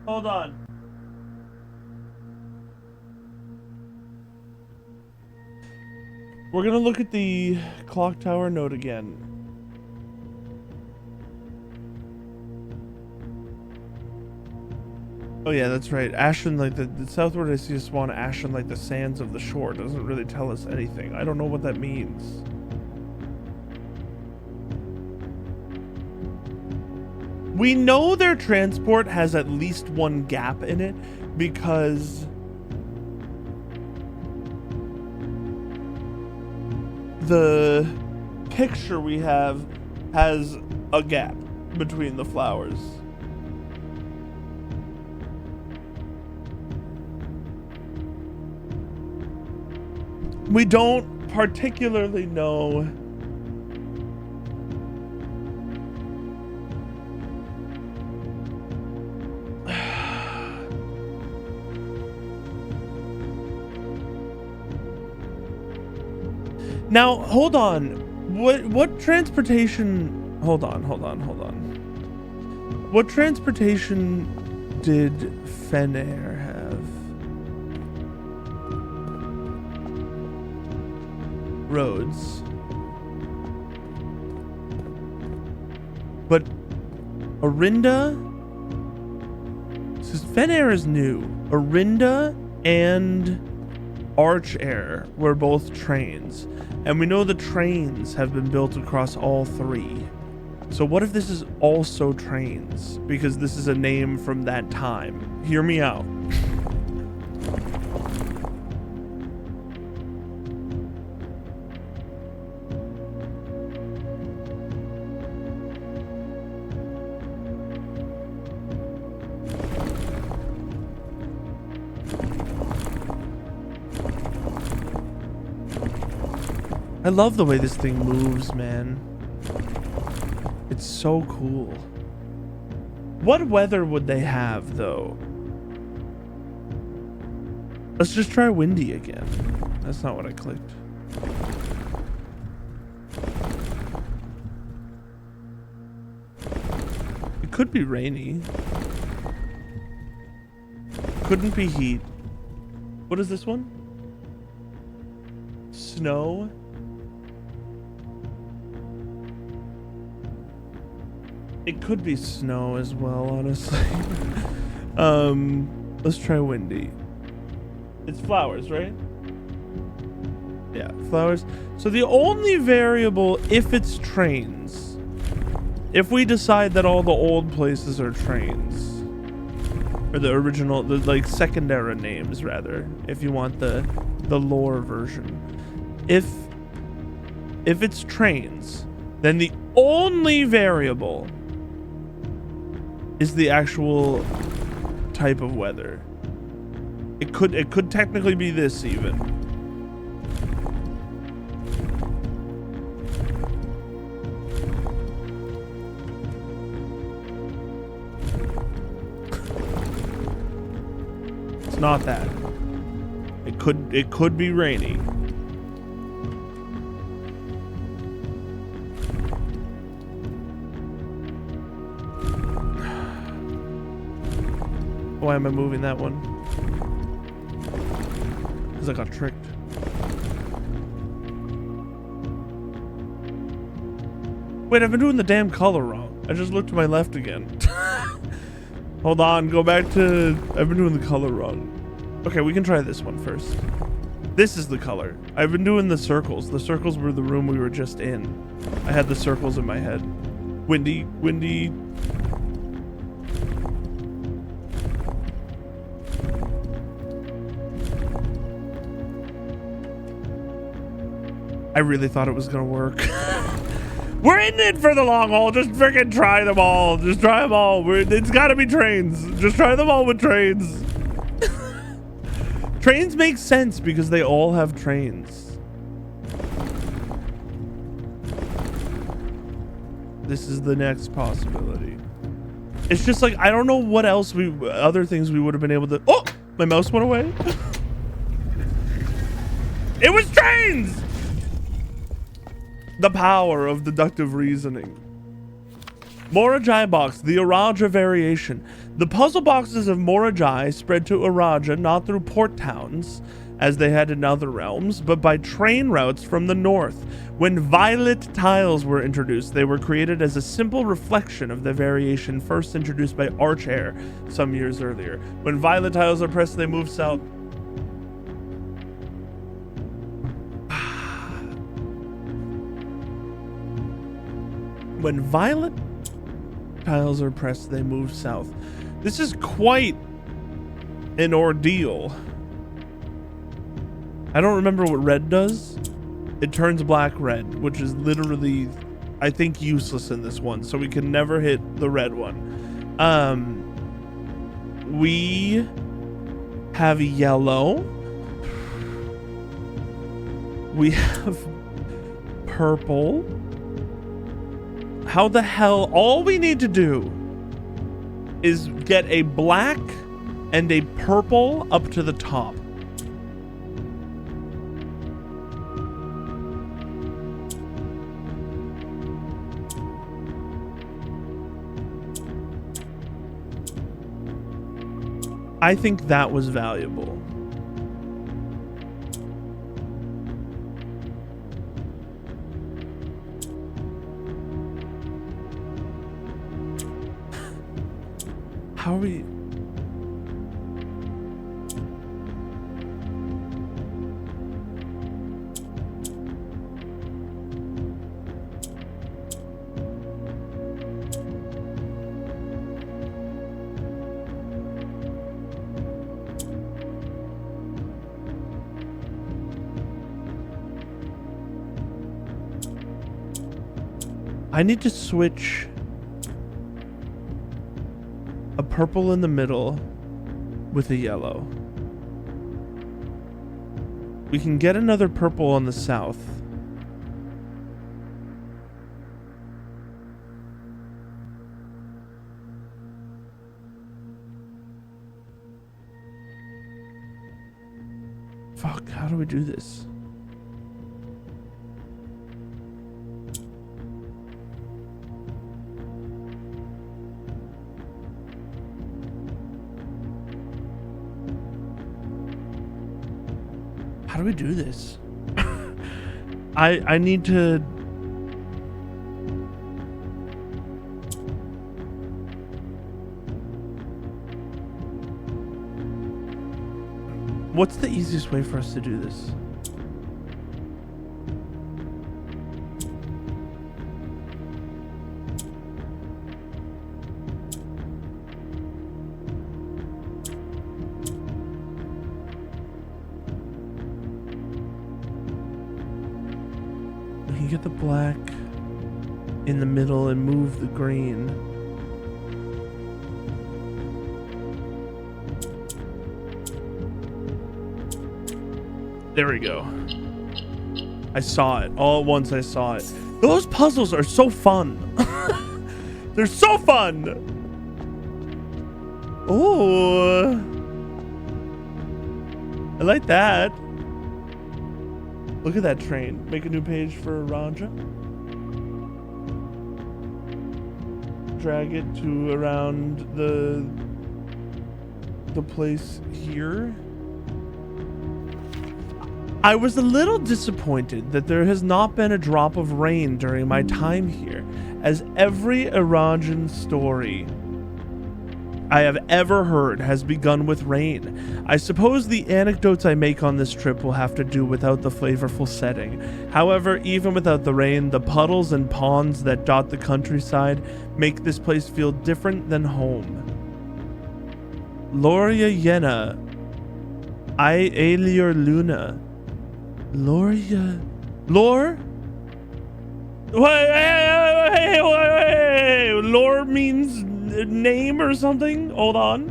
Speaker 1: Hold on. We're gonna look at the clock tower note again. Oh yeah, that's right. Ashen, like the southward I see a swan ashen like the sands of the shore. Doesn't really tell us anything. I don't know what that means. We know their transport has at least one gap in it because the picture we have has a gap between the flowers. We don't particularly know now. Hold on. What transportation? Hold on. What transportation did Fenair have? Roads. But Arinda, since Fenair is new, Arinda and Arch Air were both trains, and we know the trains have been built across all three. So what if this is also trains? Because this is a name from that time. Hear me out. I love the way this thing moves, man. It's so cool. What weather would they have, though? Let's just try windy again. That's not what I clicked. It could be rainy. Couldn't be heat. What is this one? Snow? It could be snow as well, honestly. Let's try windy. It's flowers, right? Yeah, flowers. So the only variable, if it's trains, if we decide that all the old places are trains, or the original, the like secondary names rather, if you want the lore version, if it's trains, then the only variable is the actual type of weather. It could technically be this even. It's not that. It could be rainy. Why am I moving that one? Because I got tricked. Wait, I've been doing the damn color wrong. I just looked to my left again. Hold on, go back to... I've been doing the color wrong. Okay, we can try this one first. This is the color. I've been doing the circles. The circles were the room we were just in. I had the circles in my head. Windy, windy... I really thought it was gonna work. We're in it for the long haul. Just freaking try them all. Just try them all. It's gotta be trains. Just try them all with trains. Trains make sense because they all have trains. This is the next possibility. It's just like, I don't know what else other things we would have been able to... Oh, my mouse went away. It was trains. The power of deductive reasoning. Morajai box, the Araja variation. The puzzle boxes of Morajai spread to Araja not through port towns, as they had in other realms, but by train routes from the north. When violet tiles were introduced, they were created as a simple reflection of the variation first introduced by Archair some years earlier. When violet tiles are pressed, they move south. When violet tiles are pressed, they move south. This is quite an ordeal. I don't remember what red does. It turns black red, which is literally, I think, useless in this one. So we can never hit the red one. We have yellow. We have purple. How the hell? All we need to do is get a black and a purple up to the top. I think that was valuable. How are we? I need to switch a purple in the middle with a yellow. We can get another purple on the south. Fuck, how do we do this? How do we do this? I need to... What's the easiest way for us to do this? you get the black in the middle and move the green? There we go. I saw it. All at once I saw it. Those puzzles are so fun. They're so fun. Oh. I like that. Look at that train. Make a new page for Raja. Drag it to around the place here. I was a little disappointed that there has not been a drop of rain during my time here, as every Irajan story I have ever heard has begun with rain. I suppose the anecdotes I make on this trip will have to do without the flavorful setting. However, even without the rain, the puddles and ponds that dot the countryside make this place feel different than home. Loria Yena, I Alior Luna. Loria, lore? Wait, lore means name or something? Hold on.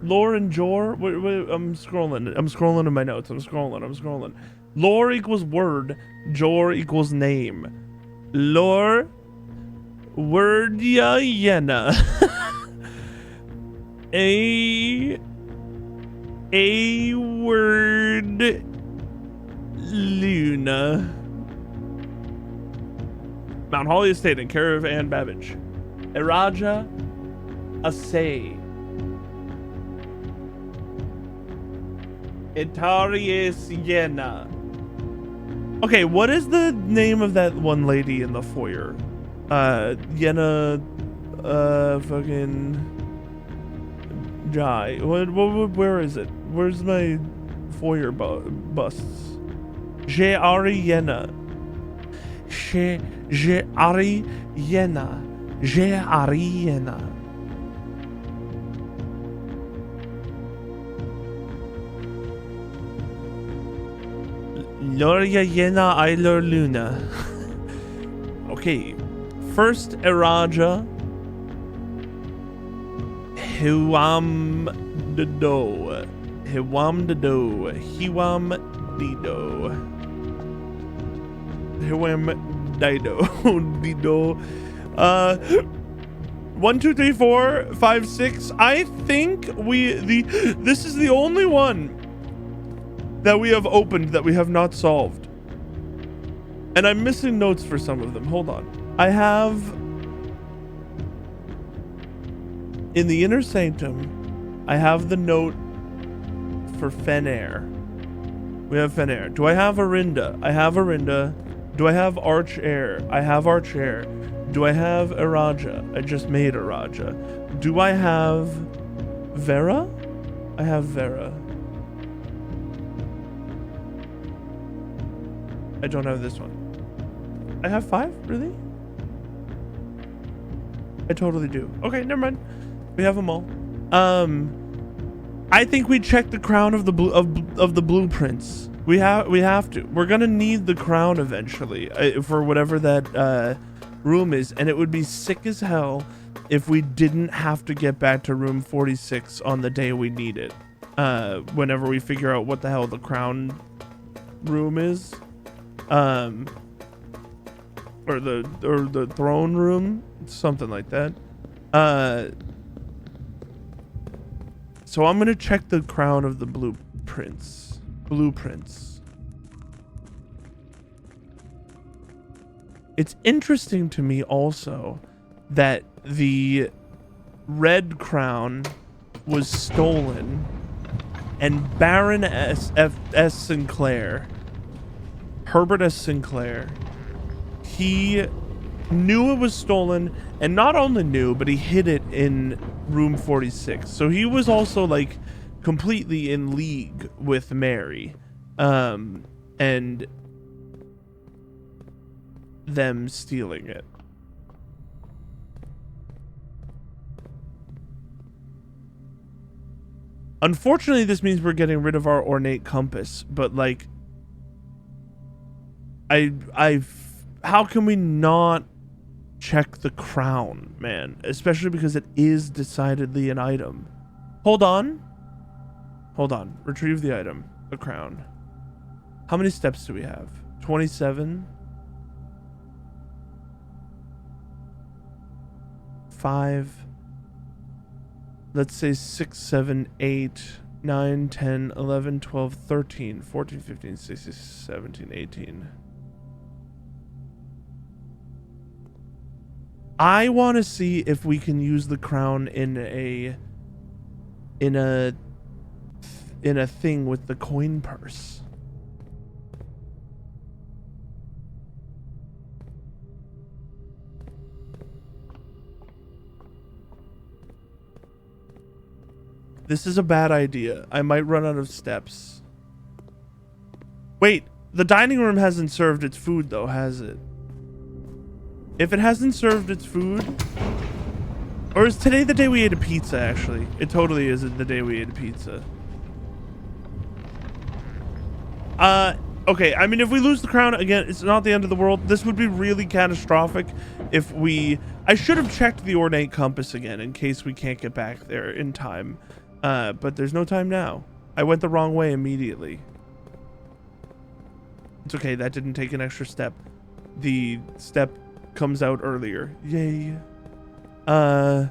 Speaker 1: Lore and Jor? Wait, I'm scrolling in my notes. I'm scrolling. Lore equals word. Jor equals name. Lore. Word ya yena. A word Luna. Mount Holly Estate in care of Anne Babbage. Iraja Asay. Itaries Yena. Okay, what is the name of that one lady in the foyer? Yena, fucking Jai. Where is it? Where's my foyer busts? Jeari Yena. Jeari Yena. Jeari Yena. Loria Yena Ailor Luna. Okay. First Iraja. Hiwam Dido. Hiwam Dido. Hiwam Dido. Hiwam Dido. Dido. 1, 2, 3, 4, 5, 6. I think this is the only one that we have opened that we have not solved. And I'm missing notes for some of them. Hold on. I have in the inner sanctum, I have the note for Fenair. We have Fenair. Do I have Arinda? I have Arinda. Do I have Arch Air? I have Arch Air. Do I have Iraja? I just made Iraja. Do I have Vera? I have Vera. I don't have this one. I have 5? Really? I totally do. Okay, never mind. We have them all. I think we check the crown of the blueprints. We have to. We're gonna need the crown eventually for whatever that room is, and it would be sick as hell if we didn't have to get back to room 46 on the day we need it. Whenever we figure out what the hell the crown room is, or the throne room, something like that. So I'm gonna check the crown of the blueprints. It's interesting to me also that the red crown was stolen, and Baron S. Sinclair, Herbert S. Sinclair, he knew it was stolen, and not only knew, but he hid it in room 46. So he was also like completely in league with Mary, and them stealing it. Unfortunately, this means we're getting rid of our ornate compass, but like, how can we not check the crown, man? Especially because it is decidedly an item. Hold on. Hold on. Retrieve the item. The crown. How many steps do we have? 27. 5. Let's say 6, 7, 8, 9, 10, 11, 12, 13, 14, 15, 16, 17, 18. I want to see if we can use the crown in a thing with the coin purse. This is a bad idea. I might run out of steps. Wait, the dining room hasn't served its food though, has it? If it hasn't served its food, or is today the day we ate a pizza, actually? It totally is the day we ate a pizza. Okay, I mean, if we lose the crown, again, it's not the end of the world. This would be really catastrophic if we... I should have checked the ornate compass again in case we can't get back there in time. But there's no time now. I went the wrong way immediately. It's okay, that didn't take an extra step. The step comes out earlier. Yay. Oh.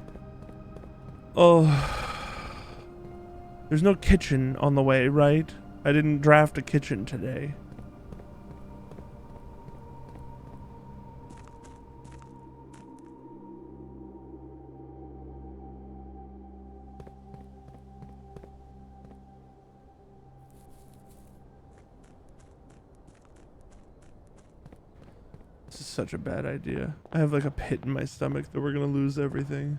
Speaker 1: There's no kitchen on the way, right? I didn't draft a kitchen today. This is such a bad idea. I have like a pit in my stomach that we're gonna lose everything.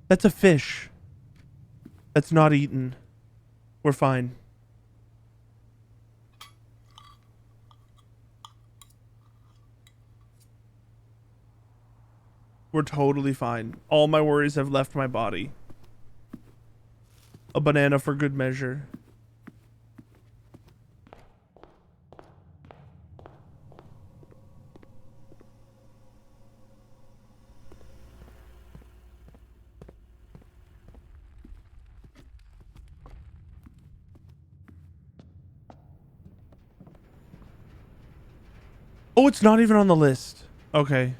Speaker 1: That's a fish. That's not eaten. We're fine. We're totally fine. All my worries have left my body. A banana for good measure. Oh, it's not even on the list. Okay.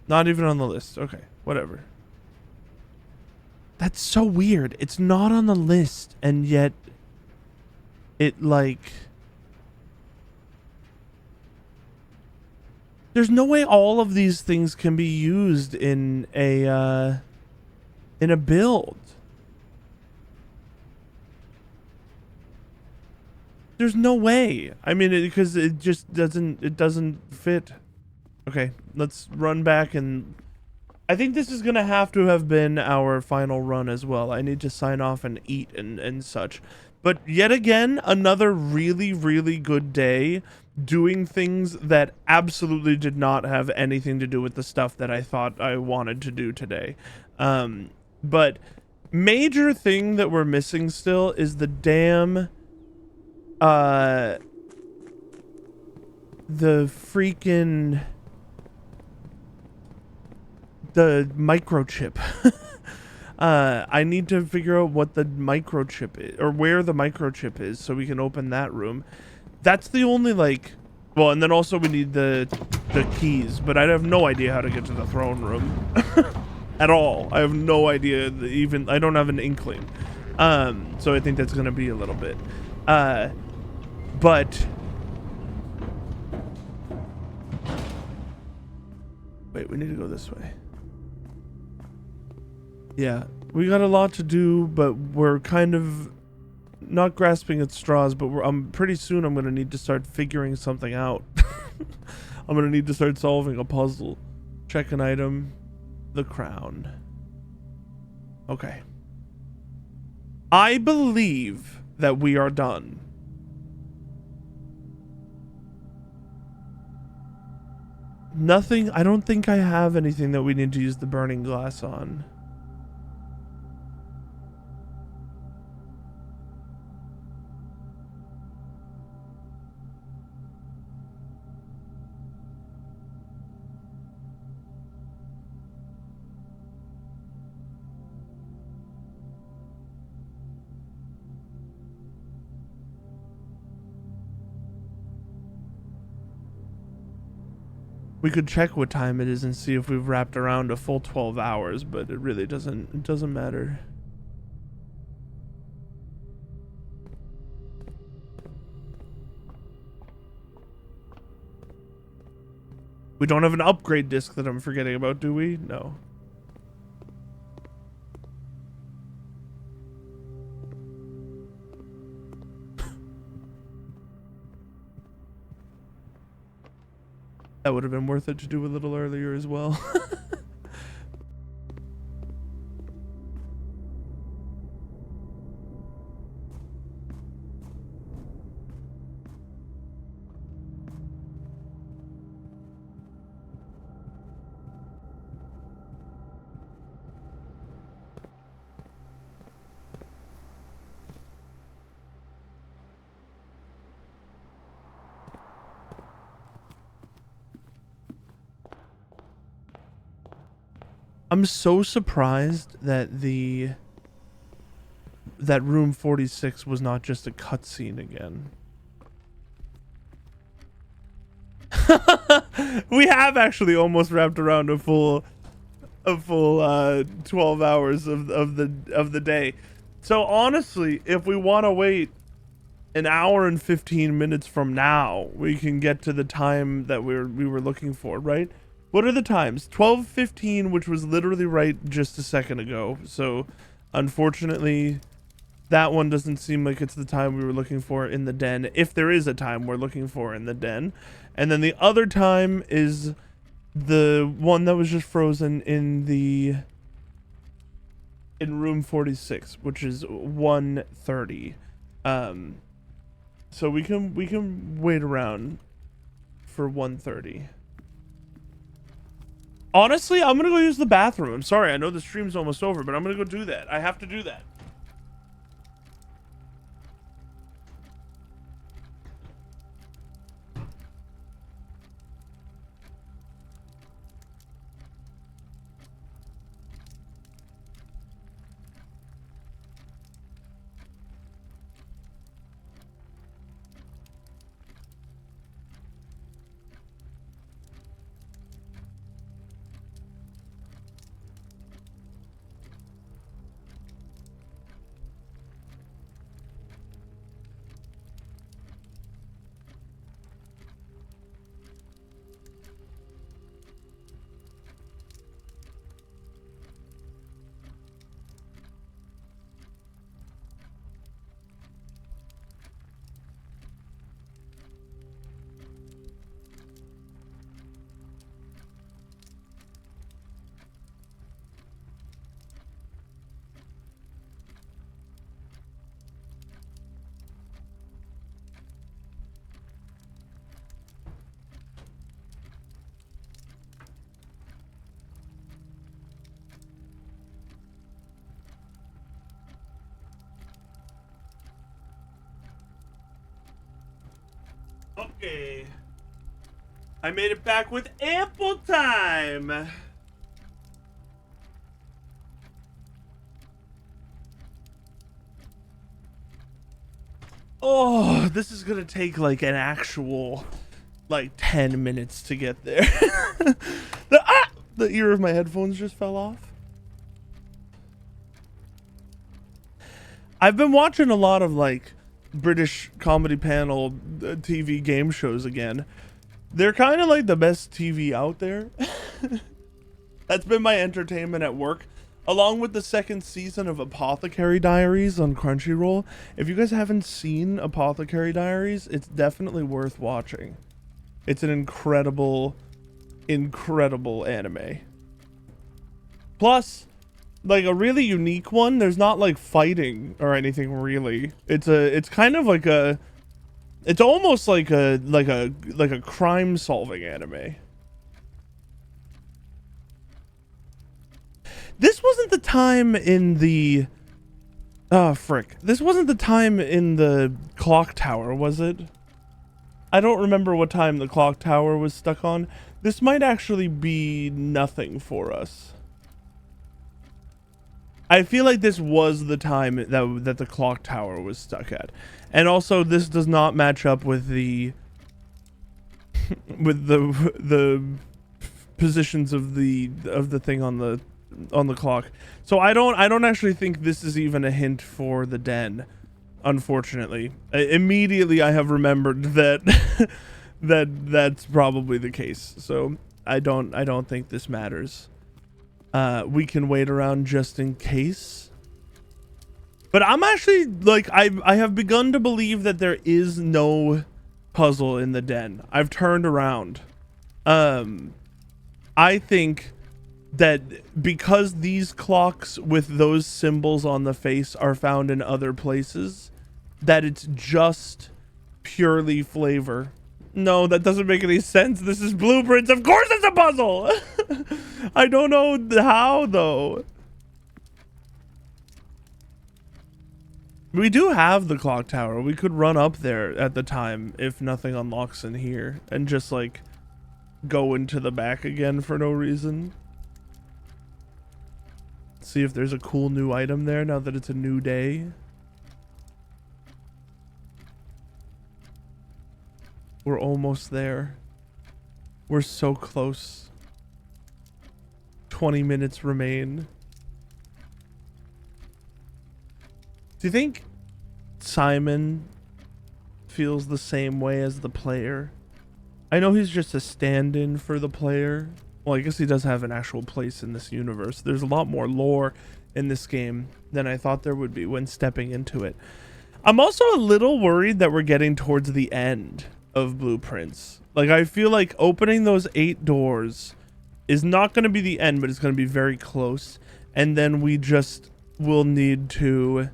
Speaker 1: Not even on the list. Okay, whatever. That's so weird. It's not on the list, and yet it like... There's no way all of these things can be used in a build. There's no way. I mean, because it just doesn't fit. Okay, let's run back, and I think this is gonna have to have been our final run as well. I need to sign off and eat and such. But yet again, another really, really good day doing things that absolutely did not have anything to do with the stuff that I thought I wanted to do today. But major thing that we're missing still is the damn the freaking the microchip. I need to figure out what the microchip is, or where the microchip is, so we can open that room. That's the only, like, well, and then also we need the keys, but I have no idea how to get to the throne room at all. I have no idea, even I don't have an inkling. So I think that's gonna be a little bit. But wait, we need to go this way. Yeah, we got a lot to do, but we're kind of not grasping at straws, but pretty soon I'm gonna need to start figuring something out. I'm gonna need to start solving a puzzle. Check an item. The crown. Okay. I believe that we are done. Nothing, I don't think I have anything that we need to use the burning glass on. We could check what time it is and see if we've wrapped around a full 12 hours, but it really doesn't matter. We don't have an upgrade disc that I'm forgetting about, do we? No. That would have been worth it to do a little earlier as well. I'm so surprised that that room 46 was not just a cutscene again. We have actually almost wrapped around a full 12 hours of the day. So honestly, if we want to wait an hour and 15 minutes from now, we can get to the time that we were looking for, right? What are the times? 12:15, which was literally right just a second ago. So unfortunately, that one doesn't seem like it's the time we were looking for in the den, if there is a time we're looking for in the den. And then the other time is the one that was just frozen in room 46, which is 1:30. So we can wait around for 1:30. Honestly, I'm gonna go use the bathroom. I'm sorry, I know the stream's almost over, but I'm gonna go do that. I have to do that. Okay. I made it back with ample time. Oh, this is gonna take like an actual like 10 minutes to get there. The ear of my headphones just fell off. I've been watching a lot of like British comedy panel TV game shows again. They're kind of like the best TV out there. That's been my entertainment at work, along with the second season of Apothecary Diaries on Crunchyroll. If you guys haven't seen Apothecary Diaries, it's definitely worth watching. It's an incredible anime. Plus, like a really unique one. There's not like fighting or anything really. It's kind of like it's almost like a crime solving anime. This wasn't the time in the frick. This wasn't the time in the clock tower, was it? I don't remember what time the clock tower was stuck on. This might actually be nothing for us. I feel like this was the time that the clock tower was stuck at. And also this does not match up with the with the positions of the thing on the clock. So I don't actually think this is even a hint for the den, unfortunately. Immediately I have remembered that that's probably the case. So I don't think this matters. We can wait around just in case. But I'm actually like I have begun to believe that there is no puzzle in the den. I've turned around. I think that because these clocks with those symbols on the face are found in other places, that it's just purely flavor. No, that doesn't make any sense. This is blueprints. Of course it's a puzzle. I don't know how though. We do have the clock tower. We could run up there at the time if nothing unlocks in here and just like go into the back again for no reason. See if there's a cool new item there now that it's a new day. We're almost there. We're so close. 20 minutes remain. Do you think Simon feels the same way as the player? I know he's just a stand-in for the player. Well, I guess he does have an actual place in this universe. There's a lot more lore in this game than I thought there would be when stepping into it. I'm also a little worried that we're getting towards the end of Blueprints. Like, I feel like opening those 8 doors is not going to be the end, but it's going to be very close. And then we just will need to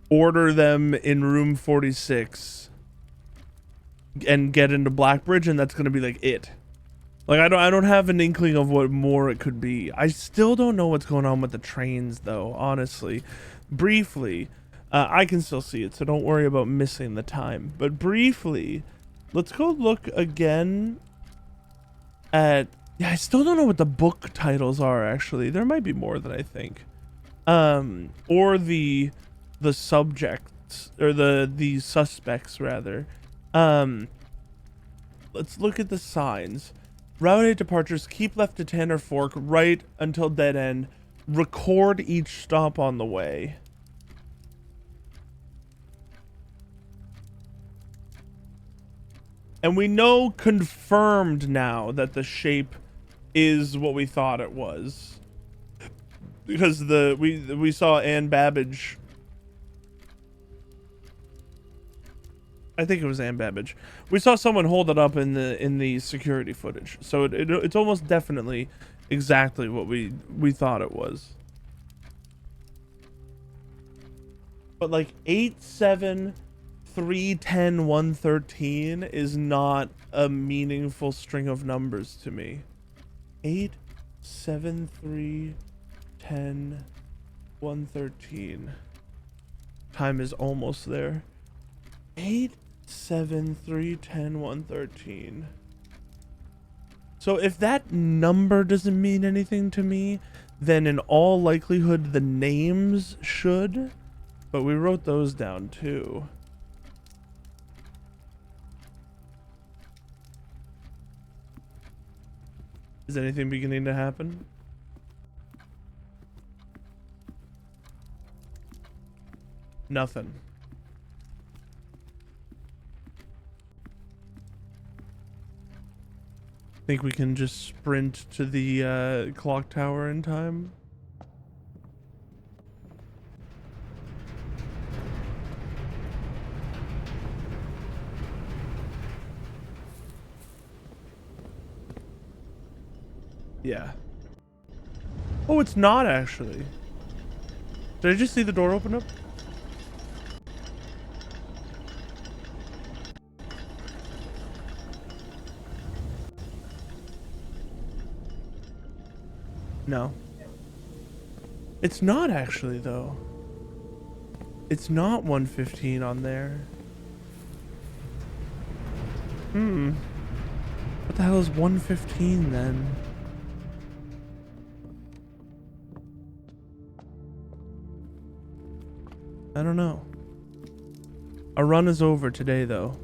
Speaker 1: order them in room 46 and get into Blackbridge, and that's going to be like it. Like, I don't have an inkling of what more it could be. I still don't know what's going on with the trains though, honestly. Briefly, I can still see it, so don't worry about missing the time. But briefly, let's go look again at... Yeah, I still don't know what the book titles are, actually. There might be more than I think. Or the subjects, or the suspects, rather. Let's look at the signs. Route 8 departures, keep left to 10 or fork, right until dead end. Record each stop on the way. And we know confirmed now that the shape is what we thought it was. Because we saw Anne Babbage. I think it was Anne Babbage. We saw someone hold it up in the security footage. So it's almost definitely exactly what we thought it was. But like 8, 7, 3, 10, 1, 13 is not a meaningful string of numbers to me. 8, 7, 3, 10, 1, 13. Time is almost there. 8, 7, 3, 10, 1, 13. So if that number doesn't mean anything to me, then in all likelihood the names should. But we wrote those down too. Is anything beginning to happen? Nothing. Think we can just sprint to the clock tower in time? Yeah. Oh, it's not actually. Did I just see the door open up? No. It's not actually, though. It's not 115 on there. What the hell is 115 then? I don't know. Our run is over today, though.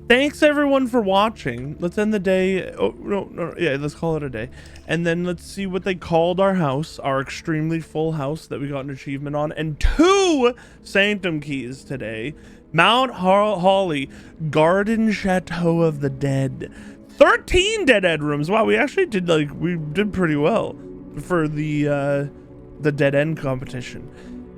Speaker 1: Thanks everyone for watching. Let's end the day. Oh, no, yeah, let's call it a day. And then let's see what they called our house, our extremely full house that we got an achievement on, and 2 Sanctum keys today. Mount Holly, Garden Chateau of the Dead. 13 Dead End rooms. Wow, we actually did pretty well for the Dead End competition.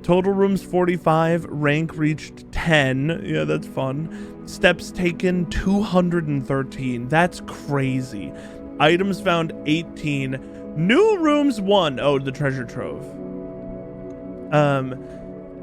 Speaker 1: Total rooms 45, rank reached 10. Yeah, that's fun. Steps taken 213. That's crazy. Items found 18. New rooms 1. Oh, the treasure trove.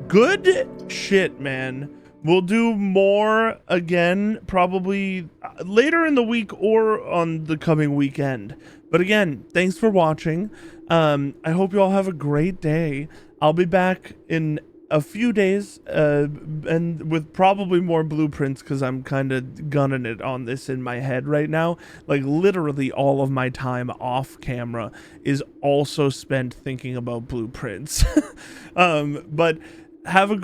Speaker 1: Good shit, man. We'll do more again probably later in the week or on the coming weekend. But again, thanks for watching. I hope you all have a great day. I'll be back in a few days and with probably more blueprints because I'm kind of gunning it on this in my head right now. Like literally all of my time off camera is also spent thinking about blueprints. But have a good